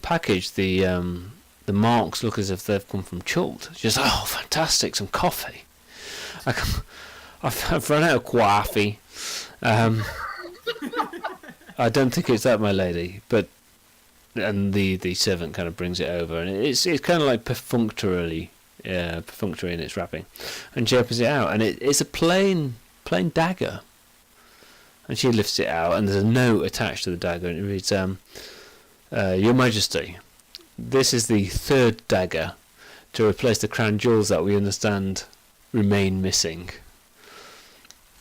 package. The marks look as if they've come from Chult." She says, "Oh, fantastic! Some coffee. I've run out of coffee. I don't think it's that, my lady." And the servant kind of brings it over, and it's kind of like perfunctory in its wrapping, and she opens it out, and it's a plain dagger, and she lifts it out, and there's a note attached to the dagger, and it reads, "Your Majesty, this is the third dagger to replace the crown jewels that we understand remain missing."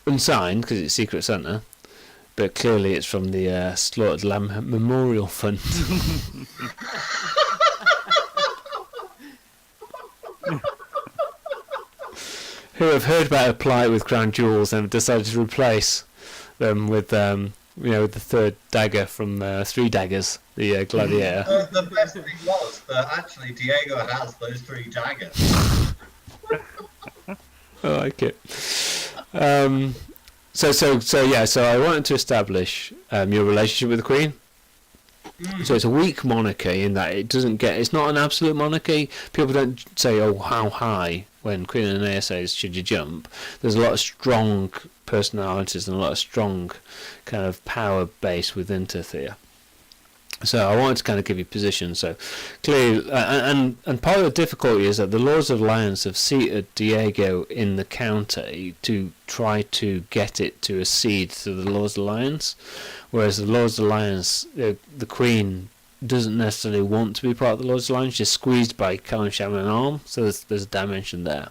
Unsigned, because it's Secret Santa, but clearly it's from the Slaughtered Lamb Memorial Fund. Who have heard about her plight with crown jewels and have decided to replace them with the third dagger from Three Daggers, the Gladiator. The best thing was that actually Diego has those 3 daggers. I like it. So I wanted to establish your relationship with the Queen. So it's a weak monarchy in that it's not an absolute monarchy. People don't say, "Oh, how high," when Queen Aeneas says, "Should you jump?" There's a lot of strong personalities and a lot of strong kind of power base within Tethia. So I wanted to kind of give you position. So clearly, and part of the difficulty is that the Lords of Alliance have seated Diego in the county to try to get it to accede to the Lords of Alliance, whereas the Lords of Alliance, the Queen doesn't necessarily want to be part of the Lords of Alliance. She's squeezed by Callum Shaman Arm, so there's a dimension there.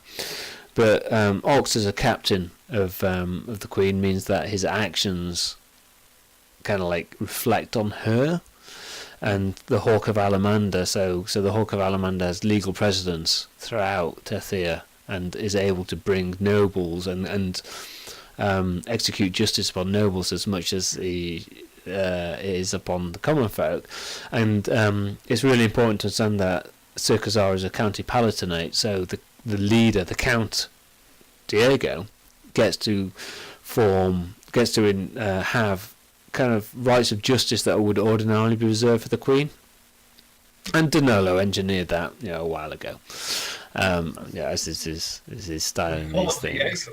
But Ox as a captain of the Queen means that his actions kind of like reflect on her. And the Hawk of Alamander, so the Hawk of Alamander has legal precedence throughout Tethia and is able to bring nobles and execute justice upon nobles as much as he is upon the common folk. And it's really important to understand that Circazar is a county palatinate, so the leader, the Count Diego, gets to have kind of rights of justice that would ordinarily be reserved for the Queen, and Danilo engineered that a while ago. As is his style in these things.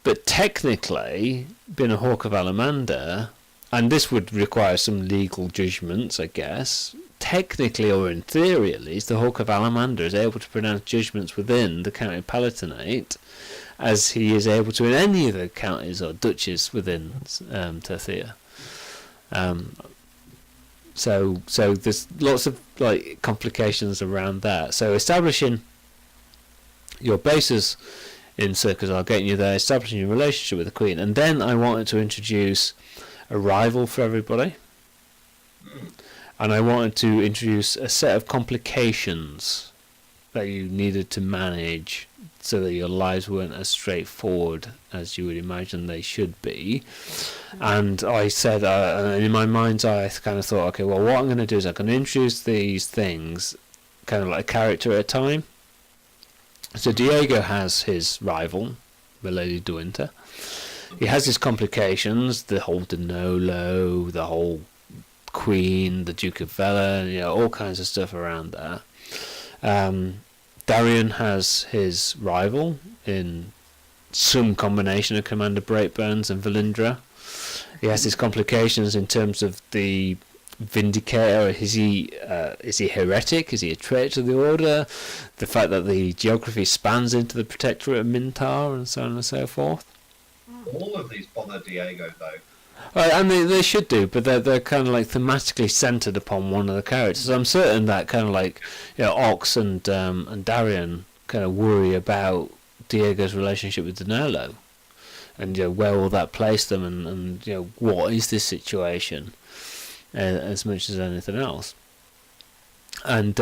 But technically, being a Hawk of Alamander, and this would require some legal judgments, I guess. Technically, or in theory at least, the Hawk of Alamander is able to pronounce judgments within the County Palatinate, as he is able to in any of the counties or duchies within Tethia. So there's lots of like complications around that. So establishing your bases in Circazar, getting you there, establishing your relationship with the Queen, and then I wanted to introduce a rival for everybody, and I wanted to introduce a set of complications that you needed to manage so that your lives weren't as straightforward as you would imagine they should be. And I said, in my mind's eye, I kind of thought, okay, well, what I'm going to do is I'm going to introduce these things kind of like a character at a time. So Diego has his rival, Milady de Winter. He has his complications, the whole Danilo, the whole Queen, the Duke of Vela, all kinds of stuff around that. Darian has his rival in some combination of Commander Breakburns and Valindra. He has his complications in terms of the Vindicator. Is he heretic? Is he a traitor to the Order? The fact that the geography spans into the Protectorate of Mintar, and so on and so forth. All of these bother Diego, though. And they should do, but they're kind of like thematically centered upon one of the characters. I'm certain that kind of like Ox and Darian kind of worry about Diego's relationship with Danilo, and where will that place them, and what is this situation, as much as anything else. And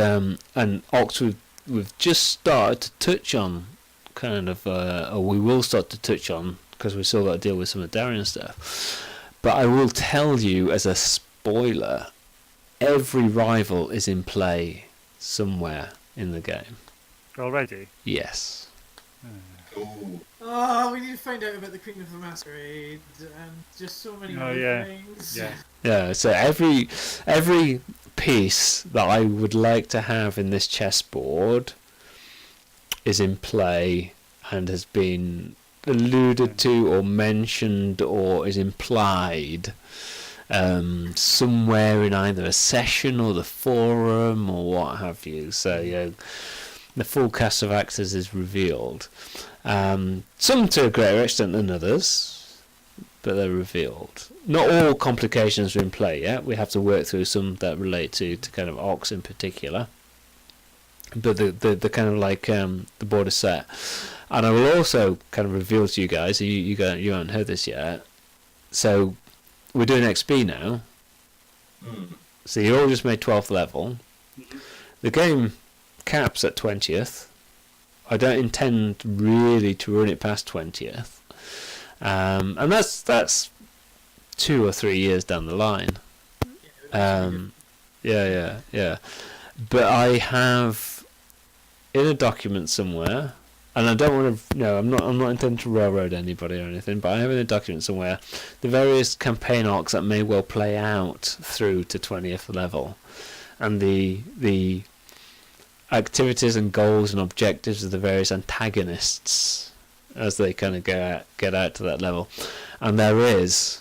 Ox we've just started to touch on kind of, or we will start to touch on, because we've still got to deal with some of Darian stuff. But I will tell you as a spoiler, every rival is in play somewhere in the game. Already? Yes. Ooh. Oh, we need to find out about the Queen of the Masquerade and just so many other things. Yeah, so every piece that I would like to have in this chessboard is in play and has been alluded to or mentioned or is implied somewhere in either a session or the forum or what have you. So the full cast of actors is revealed, some to a greater extent than others, but they're revealed. Not all complications are in play yet. We have to work through some that relate to kind of Ox in particular, but the kind of like the board is set. And I will also kind of reveal to you guys, you haven't heard this yet, so we're doing XP now. So you all just made 12th level. The game caps at 20th. I don't intend really to run it past 20th. And that's 2 or 3 years down the line. Yeah. But I have in a document somewhere, and I don't want to. No, I'm not intending to railroad anybody or anything. But I have in a document somewhere the various campaign arcs that may well play out through to 20th level, and the activities and goals and objectives of the various antagonists as they kind of get out to that level. And there is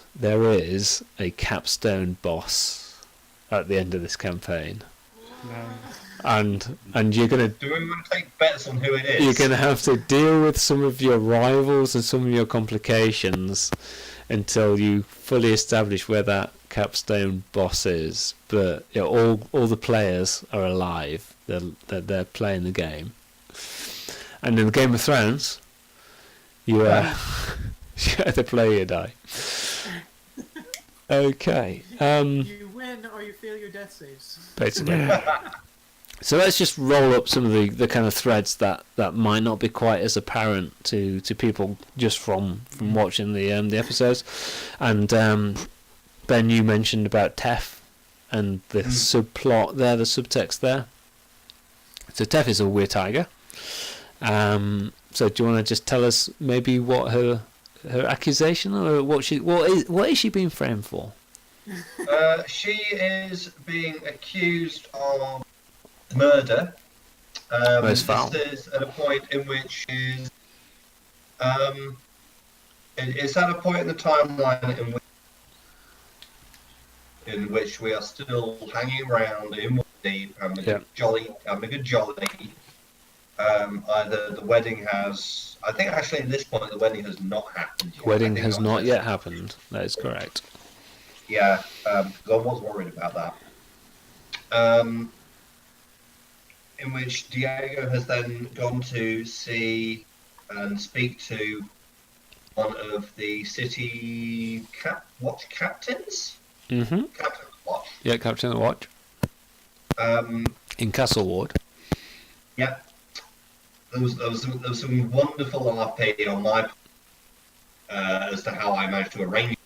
a capstone boss at the end of this campaign, No. and you're gonna Do we want to take bets on who it is? you're gonna have to deal with some of your rivals and some of your complications until you fully establish where that capstone boss is. But you know, all the players are alive. They're playing the game. And in the Game of Thrones, you either play or you die. Okay. You win or you fail your death saves. Basically. So let's just roll up some of the kind of threads that might not be quite as apparent to people just from watching the episodes. And Ben, you mentioned about Tef and the subplot there, the subtext there. So Tef is a weird tiger. So do you want to just tell us maybe what her accusation or what is she being framed for? She is being accused of murder. Most foul. This is at a point in which it's at a point in the timeline in which we are still hanging around in deep, having a good jolly. Either the wedding has, I think actually at this point the wedding has not happened yet. Wedding has not yet happened. That is correct. Yeah, because I was worried about that. In which Diego has then gone to see and speak to one of the city watch captains. Mm-hmm. Captain of the Watch. Yeah, Captain of the Watch. In Castle Ward. Yeah. There was some wonderful RP on my part as to how I managed to arrange it.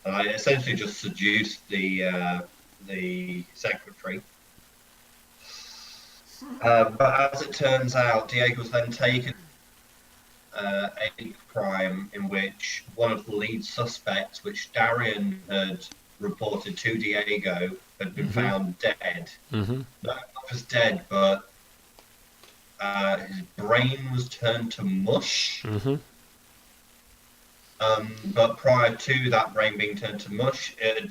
I essentially just seduced the secretary. But as it turns out, Diego's then taken a crime in which one of the lead suspects, which Darian had reported to Diego, had been found dead. Mm-hmm. Not just dead, but his brain was turned to mush. Mm-hmm. But prior to that brain being turned to mush, it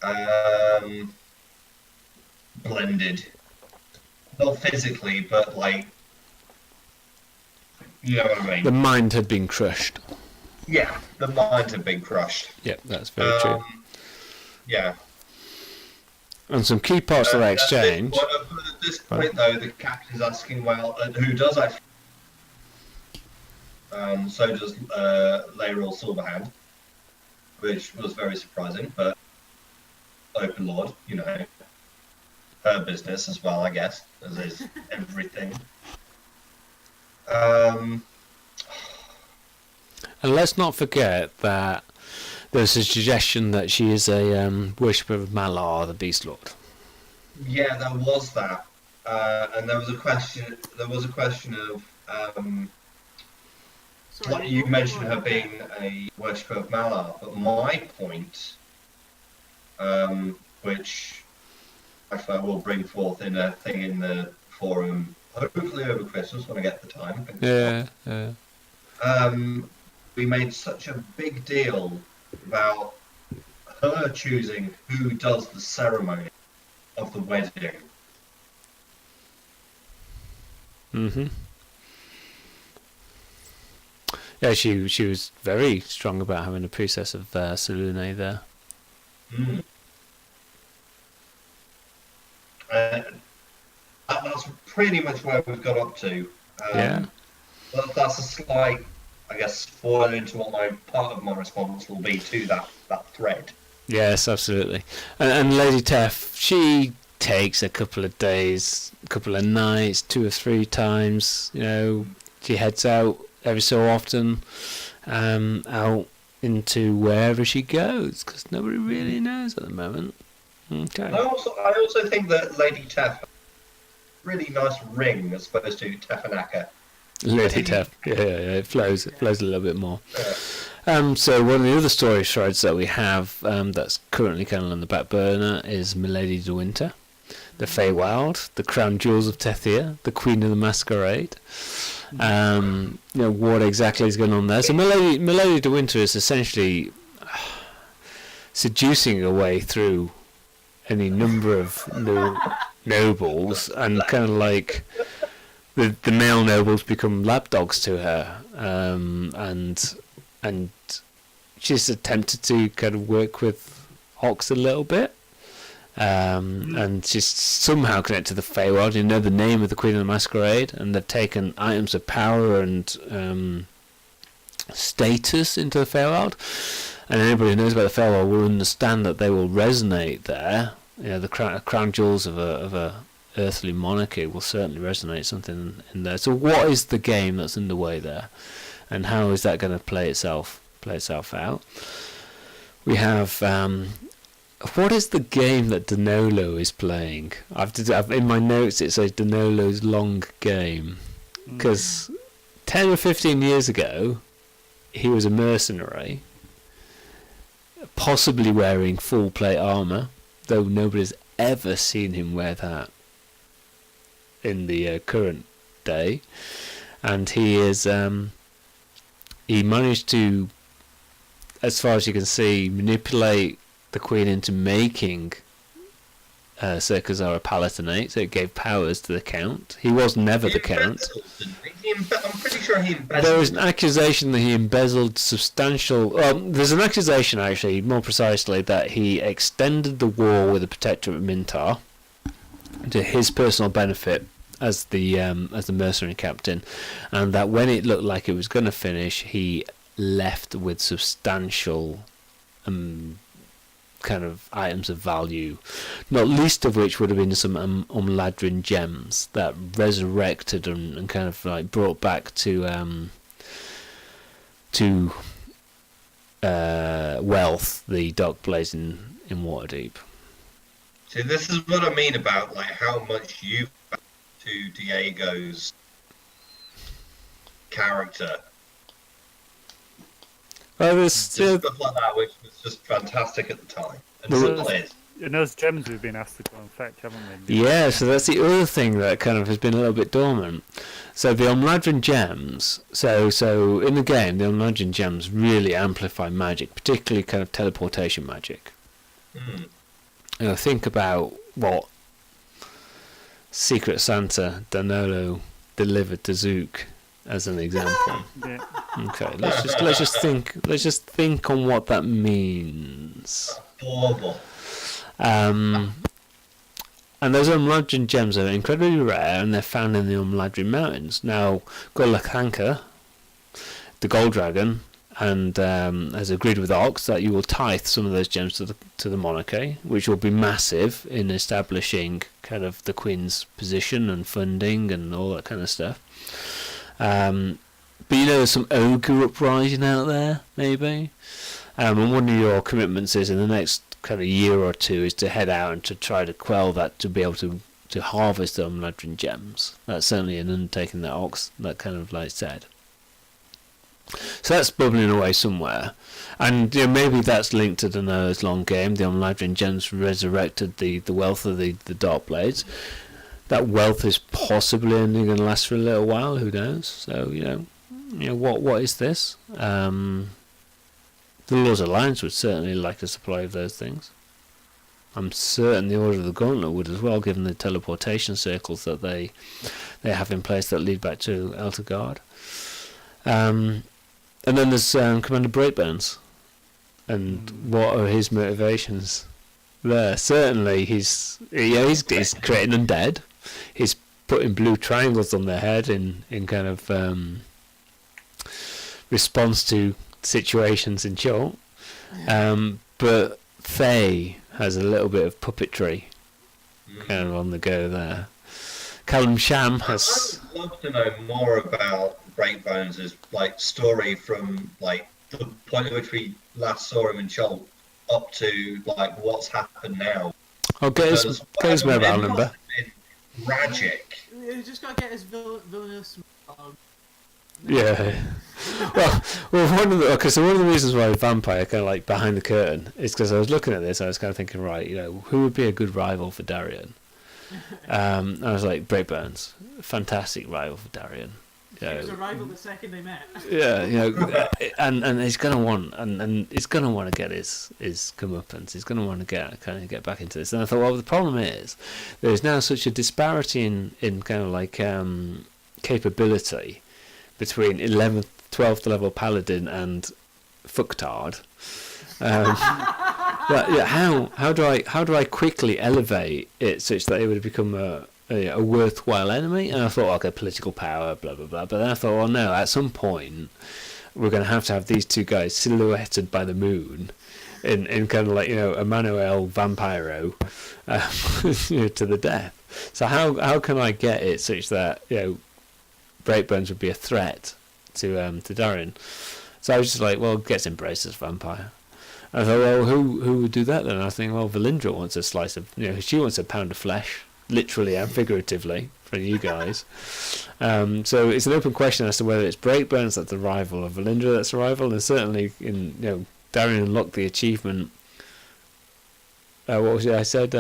had blended. Not physically, but like, you know what I mean? The mind had been crushed. Yeah, the mind had been crushed. Yep, that's very true. Yeah. And some key parts of that exchange. At this point, though, the captain is asking, well, who does actually? So does Laeral Silverhand, which was very surprising, but Open Lord, you know, her business as well, I guess, as is everything. And let's not forget that there's a suggestion that she is a worshipper of Malar, the Beast Lord. Yeah, there was that, and there was a question. There was a question of. Like you mentioned her being a worshipper of Malar, but my point, which actually I will bring forth in a thing in the forum, hopefully over Christmas when I get the time. Yeah. We made such a big deal about her choosing who does the ceremony of the wedding. Mm-hmm. Yeah, she was very strong about having a priestess of Selune there. Mm. That's pretty much where we've got up to. Yeah. But that's a slight, I guess, spoiler into what part of my response will be to that thread. Yes, absolutely. And Lady Tef, she takes a couple of days, a couple of nights, 2 or 3 times. You know, she heads out every so often, out into wherever she goes, because nobody really knows at the moment. Okay. I also think that Lady Tef really nice ring as opposed to Tefanaka. Lady Tef, yeah, it flows a little bit more. So one of the other story threads that we have that's currently kind of on the back burner is Milady de Winter, the Feywild, the Crown Jewels of Tethia, the Queen of the Masquerade. You know, what exactly is going on there? So Milady de Winter is essentially seducing her way through any number of nobles, and kind of like the male nobles become lapdogs to her, and she's attempted to kind of work with Ox a little bit. And she's somehow connected to the Feywild. You know the name of the Queen of the Masquerade, and they've taken items of power and status into the Feywild. And anybody who knows about the Feywild will understand that they will resonate there. You know, the crown jewels of a earthly monarchy will certainly resonate something in there. So, what is the game that's underway there, and how is that going to play itself out? We have. What is the game that Donolo is playing? I've in my notes it says Donolo's long game, because 10 or 15 years ago he was a mercenary, possibly wearing full plate armour, though nobody's ever seen him wear that in the current day, and he is he managed to, as far as you can see, manipulate the Queen into making Circa Zara Palatinate, so it gave powers to the Count. He was never the Count. I'm pretty sure he embezzled. There was an accusation that he embezzled substantial... there's an accusation, actually, more precisely, that he extended the war with the Protectorate of Mintar to his personal benefit as the mercenary captain, and that when it looked like it was going to finish, he left with substantial kind of items of value, not least of which would have been some Umladrin gems that resurrected and kind of like brought back to wealth the Dark Blaze in Waterdeep. See, this is what I mean about like how much you to Diego's character. Well, there's Just stuff like that, which was just fantastic at the time, and still is. And those gems we've been asked to go and fetch, haven't we? Yeah, so that's the other thing that kind of has been a little bit dormant. So the Umladrin gems, so in the game, the Umladrin gems really amplify magic, particularly kind of teleportation magic. Mm. You know, think about what Secret Santa Donolo delivered to Zook as an example. Yeah. Okay, let's just think on what that means. Horrible. And those Umladrin gems are incredibly rare, and they're found in the Umladrin Mountains. Now, Golakhanka, the Gold Dragon, and has agreed with Ox that you will tithe some of those gems to the monarchy, which will be massive in establishing kind of the Queen's position and funding and all that kind of stuff. But you know, there's some ogre uprising out there, maybe. And one of your commitments is in the next kind of year or two is to head out and to try to quell that, to be able to harvest the Umladrin gems. That's certainly an undertaking that Ox that kind of like said. So that's bubbling away somewhere, and you know, maybe that's linked to Donolo's long game. The Umladrin gems resurrected the wealth of the Dark Blades. That wealth is possibly only going to last for a little while. Who knows? So you know what is this? The Lord's Alliance would certainly like a supply of those things. I'm certain the Order of the Gauntlet would as well, given the teleportation circles that they have in place that lead back to Eltergard. And then there's Commander Breakburns, and what are his motivations there? Certainly, he's creating undead. He's putting blue triangles on their head in kind of response to situations in short. But Faye has a little bit of puppetry kind of on the go there. Callum Sham has... I'd love to know more about Breakbones' like story from like the point at which we last saw him in Chult up to like what's happened now. I'll get his mobile number. Tragic. You just gotta get his villainous dog. Yeah. well, one of the reasons why Vampire kind of like behind the curtain is because I was looking at this, I was kind of thinking, right, you know, who would be a good rival for Darian? I was like, Breakburns, fantastic rival for Darian. you He was a know, rival the second they met. yeah, you know, and he's gonna want and he's gonna want to get his comeuppance. He's gonna want to get back into this. And I thought, well, the problem is there's now such a disparity in kind of like capability between 11th, 12th level paladin and fucktard. But yeah, how do I quickly elevate it such that it would become a worthwhile enemy? And I thought, okay, political power, blah blah blah. But then I thought, well, no, at some point we're going to have these two guys silhouetted by the moon in kind of like, you know, Emmanuel Vampiro, you know, to the death. So how can I get it such that, you know, Breakbones would be a threat to Darian? So I was just like, well, gets embraced as vampire. I thought, well, who would do that then? I think, well, Valindra wants a slice of, you know, she wants a pound of flesh, literally and figuratively, for you guys. So it's an open question as to whether it's Breakbones that's the rival or Valindra that's the rival. And certainly, in, you know, Darian unlocked the achievement. What was it I said?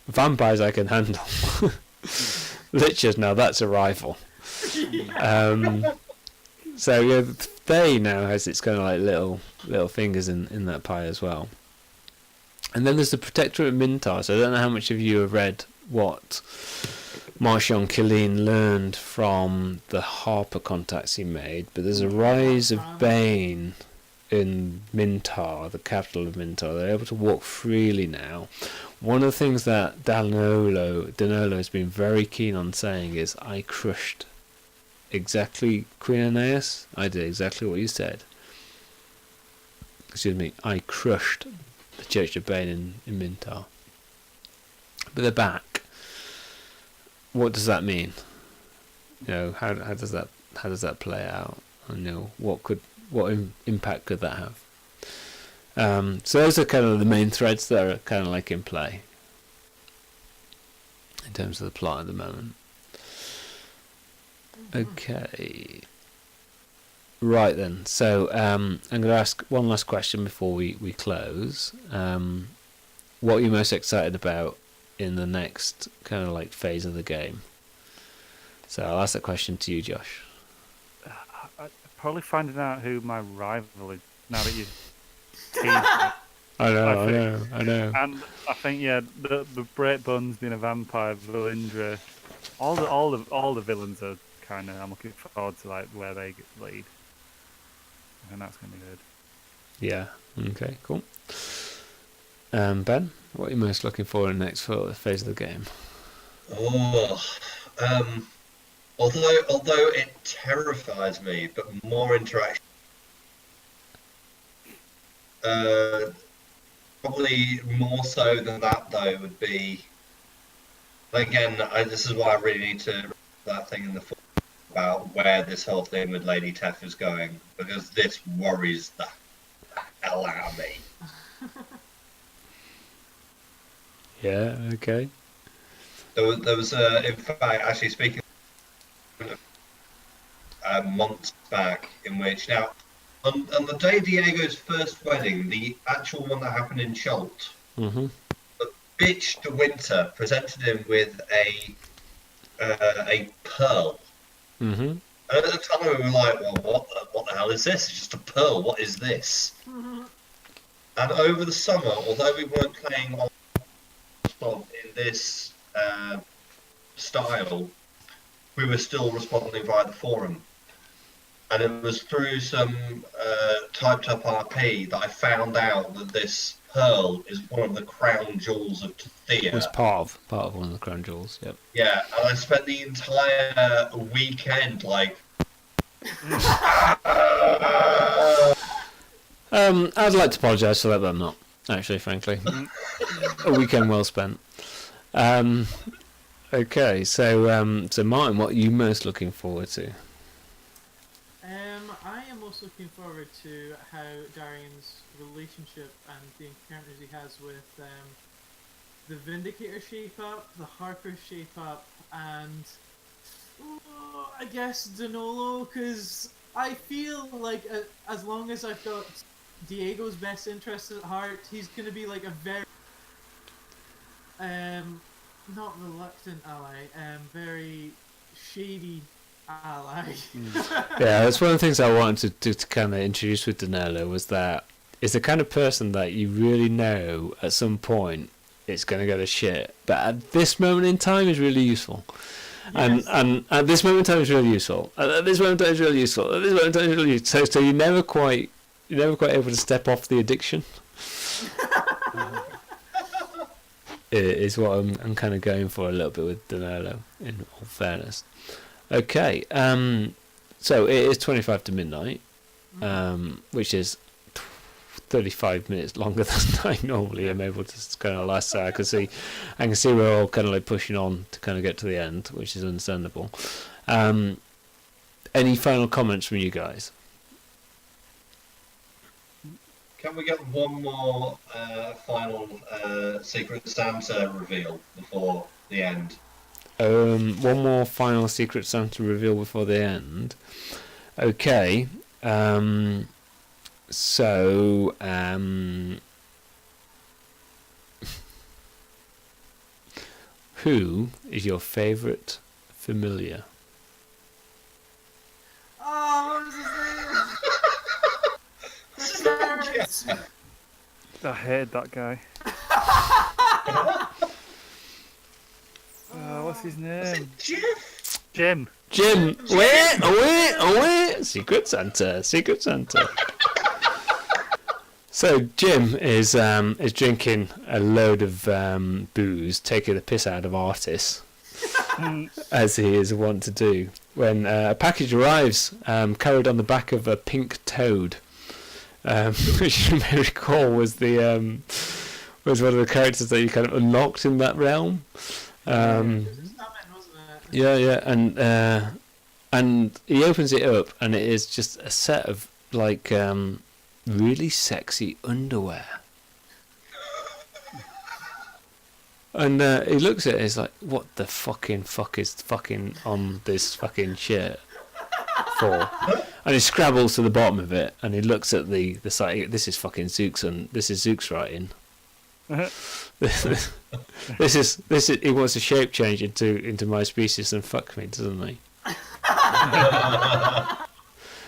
Vampires I can handle. Lichers, now that's a rival. So yeah, Faye now has its kind of like little fingers in that pie as well. And then there's the Protector at Mintar. So I don't know how much of you have read what Marchand Killeen learned from the Harper contacts he made, but there's a rise of Bane in Mintar, the capital of Mintar. They're able to walk freely now. One of the things that Danilo has been very keen on saying is, I crushed exactly Queen Aeneas. I did exactly what you said. Excuse me, I crushed the Church of Bane in Mintar. But they're back. What does that mean? You know, how does that play out? You know, what impact could that have? So those are kind of the main threads that are kind of like in play in terms of the plot at the moment. Okay. Right then. So I'm going to ask one last question before we close. What are you most excited about in the next kind of like phase of the game? So I'll ask that question to you, Josh. Probably finding out who my rival is now that you've teased it. I know. And I think, yeah, the Breakbones being a vampire, Valindra, all the villains are kind of. I'm looking forward to like where they lead. And that's going to be good. Yeah. Okay. Cool. Ben, what are you most looking for in the next phase of the game? Although it terrifies me, but more interaction. Probably more so than that, though, would be. Again, this is why I really need to that thing in the about where this whole thing with Lady Tef is going, because this worries the hell out of me. Yeah. Okay. There was in fact, actually speaking months back, in which now on the day of Diego's first wedding, the actual one that happened in Chult, Mm-hmm. the bitch de Winter presented him with a pearl. Mm-hmm. And at the time we were like, well, what the hell is this? It's just a pearl. What is this? And over the summer, although we weren't playing on in this style, we were still responding via the forum. And it was through some typed up RP that I found out that this pearl is one of the crown jewels of Thea. It was part of one of the crown jewels. Yep. Yeah, and I spent the entire weekend like. I'd like to apologise for that, but I'm not. Actually, frankly, a weekend well spent. Okay, so Martin, what are you most looking forward to? I am most looking forward to how Darian's relationship and the encounters he has with the Vindicator shape up, the Harper shape up, and I guess Danilo, because I feel like as long as I've got Diego's best interests at heart, he's going to be like a very not reluctant ally, very shady I like. Yeah, that's one of the things I wanted to kind of introduce with Danilo was that it's the kind of person that you really know at some point it's going to go to shit, but at this moment in time is really useful. Yes. And at this moment in time is really useful. At this moment in time is really useful. At this moment in time is really useful. So you're never quite able to step off the addiction. Is what I'm kind of going for a little bit with Danilo, in all fairness. Okay, so it is 25 to midnight, which is 35 minutes longer than I normally am able to kind of last. So I can see we're all kind of like pushing on to kind of get to the end, which is understandable. Any final comments from you guys? Can we get one more final Secret Santa reveal before the end? One more final Secret Santa reveal before the end. Okay. So, who is your favourite familiar? Oh, what is his name? Yes. I hate that guy. What's his name? Jim. Jim! Wait! Secret Santa. So Jim is drinking a load of booze, taking the piss out of artists, as he is wont to do. When a package arrives, carried on the back of a pink toad, which you may recall was one of the characters that you kind of unlocked in that realm. Yeah, and he opens it up, and it is just a set of like really sexy underwear. And he looks at it, he's like, "What the fucking fuck is fucking on this fucking shirt for?" And he scrabbles to the bottom of it, and he looks at the site. This is fucking Zook's, and this is Zook's writing. This is he wants a shape change into my species and fuck me, doesn't he?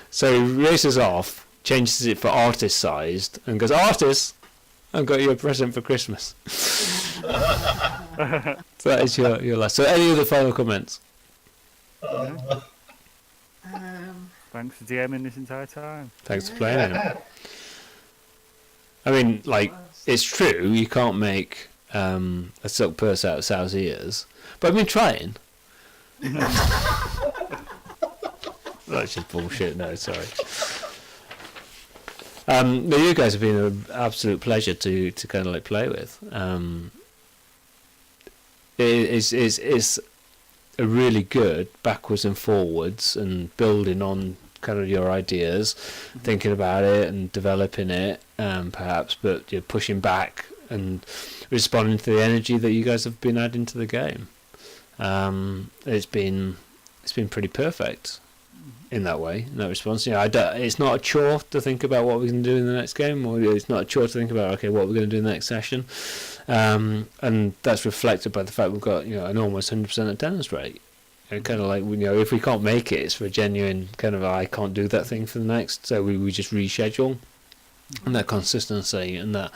So he races off, changes it for artist sized, and goes, "Artist, I've got you a present for Christmas." So that is your last. So any other final comments? Thanks for DMing this entire time. Thanks for playing it. I mean, like, it's true, you can't make a silk purse out of sow's ears, but I've been trying. That's just bullshit, no, sorry. No, you guys have been an absolute pleasure to kind of like play with. It's a really good backwards and forwards and building on kind of your ideas, thinking about it and developing it, perhaps, but you're pushing back and responding to the energy that you guys have been adding to the game. It's been pretty perfect in that way, in that response. You know, it's not a chore to think about what we're going to do in the next game, or it's not a chore to think about what we're going to do in the next session, and that's reflected by the fact we've got an almost 100% attendance rate. And kind of like, if we can't make it, it's for a genuine kind of I can't do that thing for the next, so we just reschedule. And that consistency and that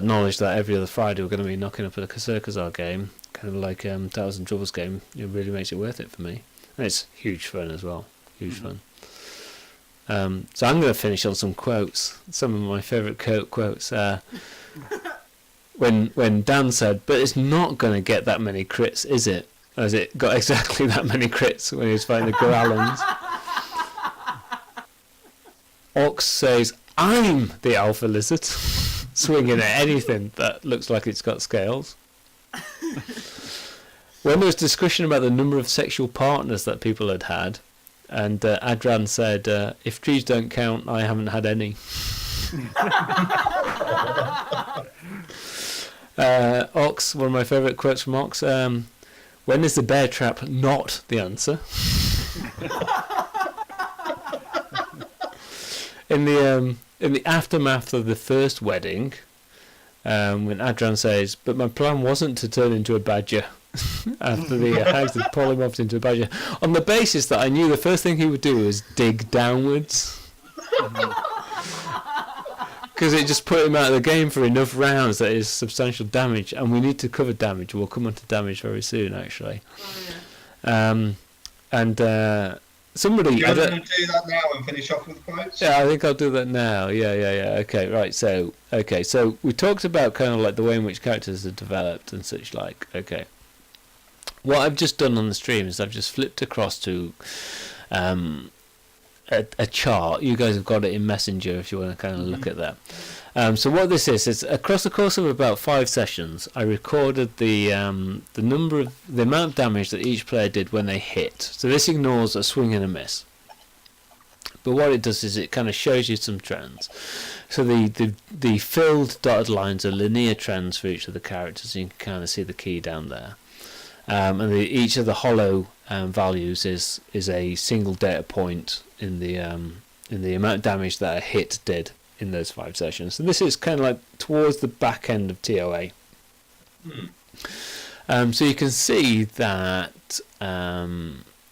knowledge that every other Friday we're going to be knocking up at a Circuzar game, kind of like Tales and Troubles game, it really makes it worth it for me. And it's huge fun as well, huge fun. So I'm going to finish on some quotes, some of my favourite quotes. When Dan said, "But it's not going to get that many crits, is it?" As it got exactly that many crits when he was fighting the Gorallons. Ox says, "I'm the alpha lizard," swinging at anything that looks like it's got scales. When there was discussion about the number of sexual partners that people had, and Adran said, "If trees don't count, I haven't had any." Ox, one of my favourite quotes from Ox, "When is the bear trap not the answer?" In the aftermath of the first wedding, when Adran says, "But my plan wasn't to turn into a badger, after the hags had polymorphed into a badger, on the basis that I knew the first thing he would do was dig downwards. Because it just put him out of the game for enough rounds that is substantial damage, and we need to cover damage. We'll come on to damage very soon, actually. Oh, yeah. Somebody... You're going to do that now and finish off with quotes? Yeah, I think I'll do that now. Yeah. Okay, right. So we talked about kind of like the way in which characters are developed and such like. Okay. What I've just done on the stream is I've just flipped across to a chart. You guys have got it in Messenger if you want to kind of look at that. So what this is across the course of about 5 sessions, I recorded the amount of damage that each player did when they hit. So this ignores a swing and a miss. But what it does is it kind of shows you some trends. So the filled dotted lines are linear trends for each of the characters. You can kind of see the key down there. And each of the hollow values is a single data point in the amount of damage that a hit did in those 5 sessions. So this is kind of like towards the back end of TOA. So you can see that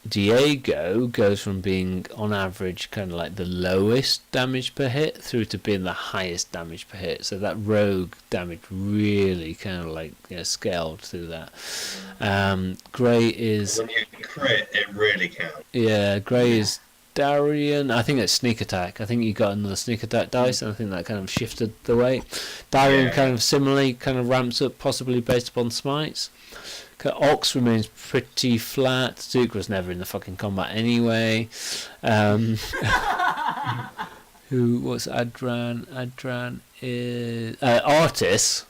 Diego goes from being on average kind of like the lowest damage per hit through to being the highest damage per hit. So that rogue damage really kind of like scaled through that. Grey is... When you crit, it really counts. Yeah, Grey is Darian. I think it's sneak attack. I think you got another sneak attack dice, and I think that kind of shifted the weight. Darian kind of similarly kind of ramps up, possibly based upon smites. Ox remains pretty flat. Zook was never in the fucking combat anyway. What's Adran? Adran is Artis.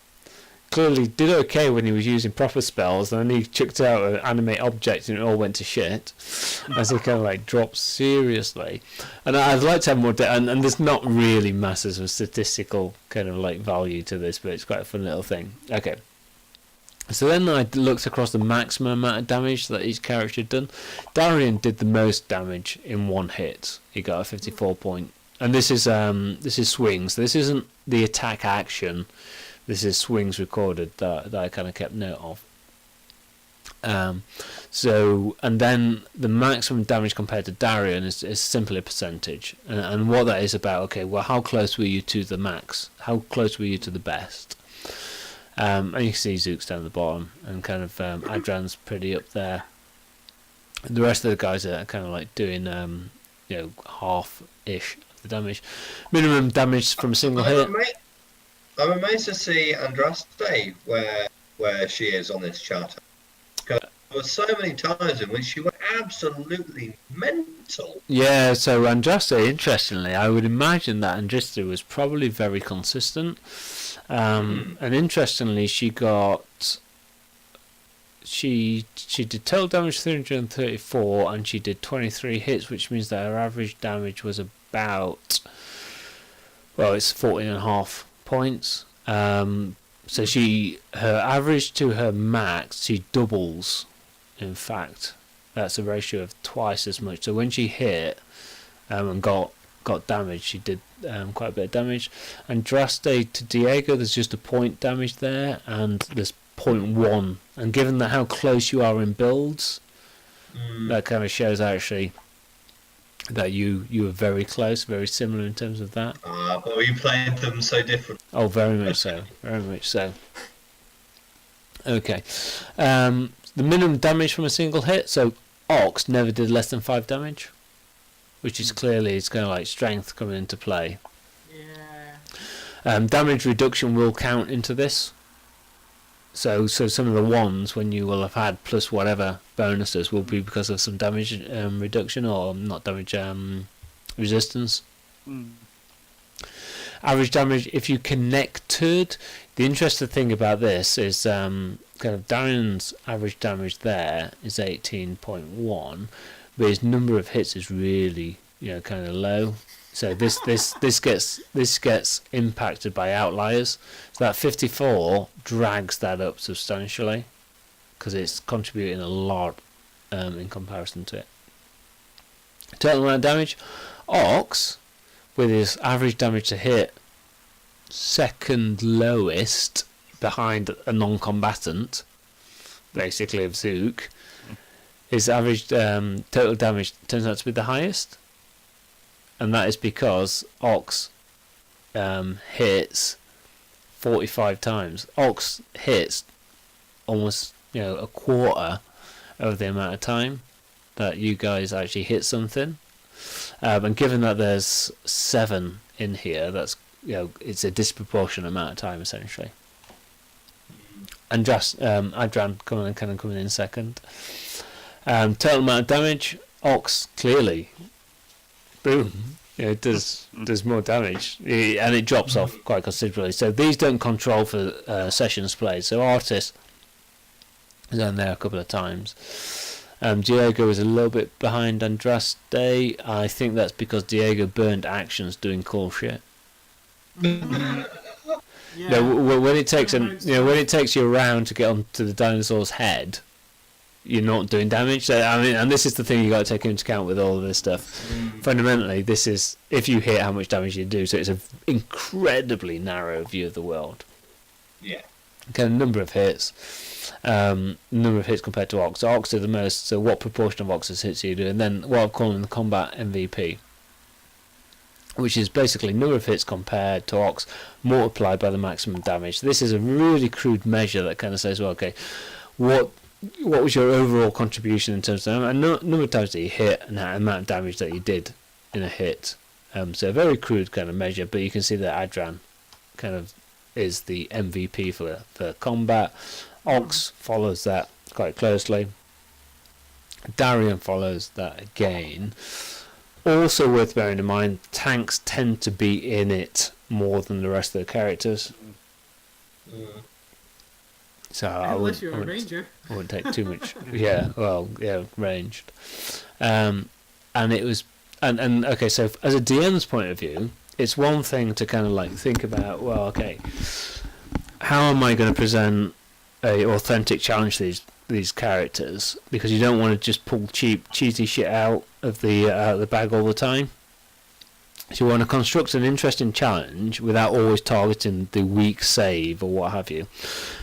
Clearly did okay when he was using proper spells, and then he chucked out an animate object and it all went to shit as he kind of like dropped seriously. And I'd like to have more and there's not really masses of statistical kind of like value to this, but it's quite a fun little thing. Okay. So then I looked across the maximum amount of damage that each character had done. Darian did the most damage in one hit. He got a 54 point. And this is swings. This isn't the attack action. This is swings recorded that I kind of kept note of. And then the maximum damage compared to Darian is simply a percentage. And what that is about, okay, well, how close were you to the max? How close were you to the best? And you can see Zook's down the bottom, and kind of Adran's pretty up there. And the rest of the guys are kind of like doing, half-ish of the damage. Minimum damage from a single hit. I'm amazed to see Andraste where she is on this chart. Because there were so many times in which she was absolutely mental. Yeah, so Andraste, interestingly, I would imagine that Andraste was probably very consistent. And interestingly, she did total damage 334, and she did 23 hits, which means that her average damage was about, it's 14.5 points. So her average to her max, she doubles. In fact, that's a ratio of twice as much. So when she hit and got damage, she did quite a bit of damage. And Andraste to Diego, there's just a point damage there, and there's 0.1. And given that how close you are in builds, that kind of shows actually that you were very close, very similar in terms of that. But we played them so different. Oh, very much so. Very much so. Okay. The minimum damage from a single hit. So Ox never did less than 5 damage, which is clearly it's kind of like strength coming into play. Yeah. Damage reduction will count into this. So some of the ones when you will have had plus whatever bonuses will be because of some damage reduction, or not damage resistance. Average damage if you connected. The interesting thing about this is kind of Darian's average damage there is 18.1, but his number of hits is really kind of low. So this gets impacted by outliers. So that 54 drags that up substantially because it's contributing a lot in comparison to it. Total amount of damage. Ox, with his average damage to hit, second lowest behind a non-combatant, basically, of Zook, his average total damage turns out to be the highest, and that is because Ox hits 45 times. Ox hits almost a quarter of the amount of time that you guys actually hit something. And given that there's 7 in here, that's it's a disproportionate amount of time essentially. And just Adran coming in second. Total amount of damage, Ox clearly, boom, it does more damage, and it drops off quite considerably. So these don't control for sessions played. So Artist is on there a couple of times. Diego is a little bit behind Andraste. I think that's because Diego burned actions doing cool shit. Yeah. When it takes when it takes you around to get onto the dinosaur's head, you're not doing damage. So, I mean, and this is the thing you got to take into account with all of this stuff. Fundamentally, this is if you hit how much damage you do. So it's an incredibly narrow view of the world. Yeah. Okay, number of hits compared to Ox. So Ox did the most. So what proportion of Ox's hits you do, and then what I'm calling the combat MVP, which is basically number of hits compared to Ox multiplied by the maximum damage. This is a really crude measure that kind of says, well, okay, what was your overall contribution in terms of number of times that you hit and the amount of damage that you did in a hit. So a very crude kind of measure, but you can see that Adran kind of is the MVP for combat. Ox follows that quite closely. Darian follows that again. Also worth bearing in mind, tanks tend to be in it more than the rest of the characters. So Unless you're a ranger. I wouldn't take too much. Ranged. And it was, and okay, so as a DM's point of view, it's one thing to kind of like think about, well, okay, how am I going to present a authentic challenge to these characters, because you don't want to just pull cheesy shit out of the bag all the time. So you want to construct an interesting challenge without always targeting the weak save or what have you.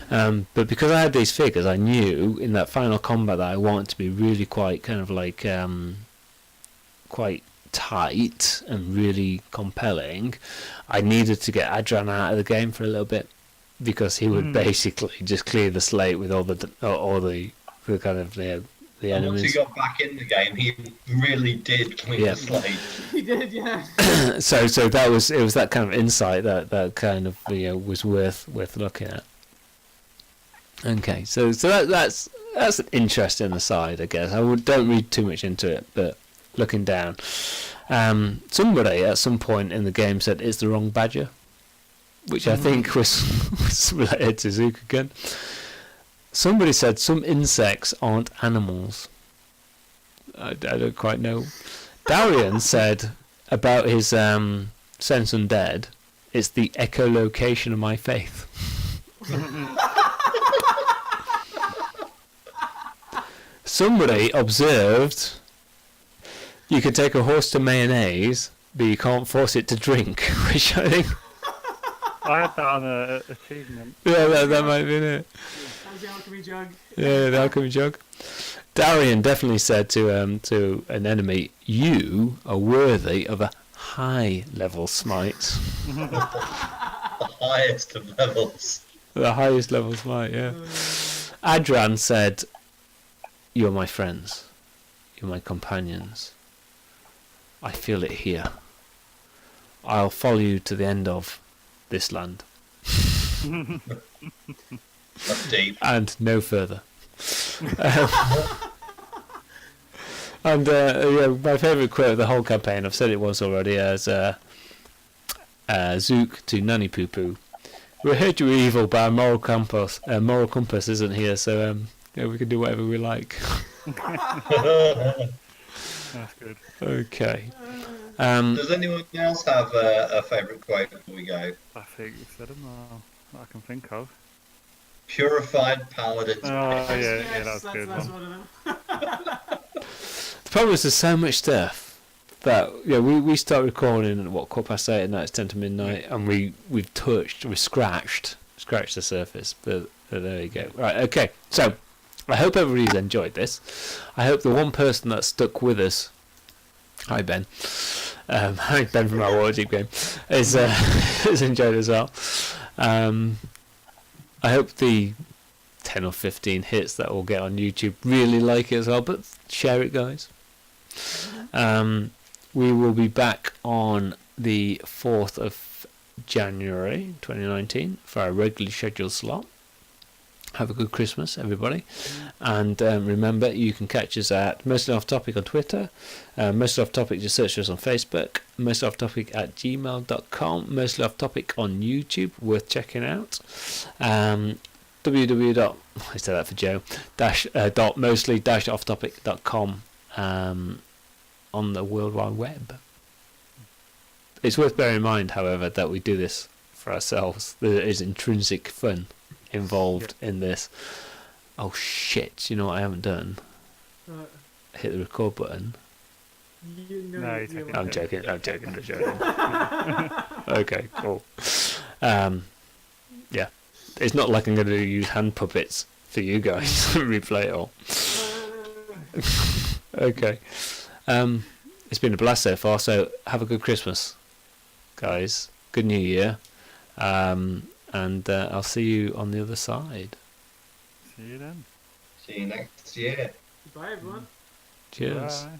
But because I had these figures, I knew in that final combat that I wanted to be really quite kind of like quite tight and really compelling. I needed to get Adran out of the game for a little bit, because he would basically just clear the slate with all the kind of the enemies. Once he got back in the game, he really did clean the slate. He did, yeah. So it was that kind of insight that kind of was worth looking at. Okay, so that's an interesting aside, I guess. Don't read too much into it, but looking down, somebody at some point in the game said it's the wrong badger, which I think was related to Zook again. Somebody said some insects aren't animals. I don't quite know. Darian said about his Sense Undead, it's the echolocation of my faith. Somebody observed you could take a horse to mayonnaise, but you can't force it to drink, which I think... I had that on a achievement. Yeah, that might be it. That was the alchemy jug. Yeah, the alchemy jug. Darian definitely said to an enemy, "You are worthy of a high-level smite." The highest of levels. The highest level smite, yeah. Adran said, "You're my friends. You're my companions. I feel it here. I'll follow you to the end of this land." That's deep. And no further. And my favourite quote of the whole campaign, I've said it once already, as Zook to Nanny Poo Poo. "We heard you were evil, but our moral compass isn't here, so we can do whatever we like." That's good. Okay. Does anyone else have a favourite quote before we go? I think you said them all that I can think of. Purified paladins. Oh, yeah, Yes, that's good that's one. one of them. The problem is there's so much stuff that we start recording at 8:15 at night, it's 10 to midnight, and we've scratched the surface. But there you go. Right, okay. So I hope everybody's enjoyed this. I hope the one person that stuck with us, hi Ben, hi Ben from our Waterdeep game, is has enjoyed as well. I hope the 10 or 15 hits that we'll get on YouTube really like it as well, but share it, guys. We will be back on the 4th of January 2019 for our regularly scheduled slot. Have a good Christmas, everybody. And remember, you can catch us at Mostly Off Topic on Twitter, Mostly Off Topic, just search us on Facebook, Mostly Off Topic at gmail.com, Mostly Off Topic on YouTube, worth checking out. www. I said that for Joe. Mostly-offtopic.com on the World Wide Web. It's worth bearing in mind, however, that we do this for ourselves. There is intrinsic fun involved in this. Oh shit! You know what I haven't done? Hit the record button. No, you're taking I'm it. joking. I'm joking. Okay, cool. Yeah, it's not like I'm going to use hand puppets for you guys to replay it all. Okay. It's been a blast so far. So have a good Christmas, guys. Good New Year. And I'll see you on the other side. See you then. See you next year. Goodbye, everyone. Cheers. Bye.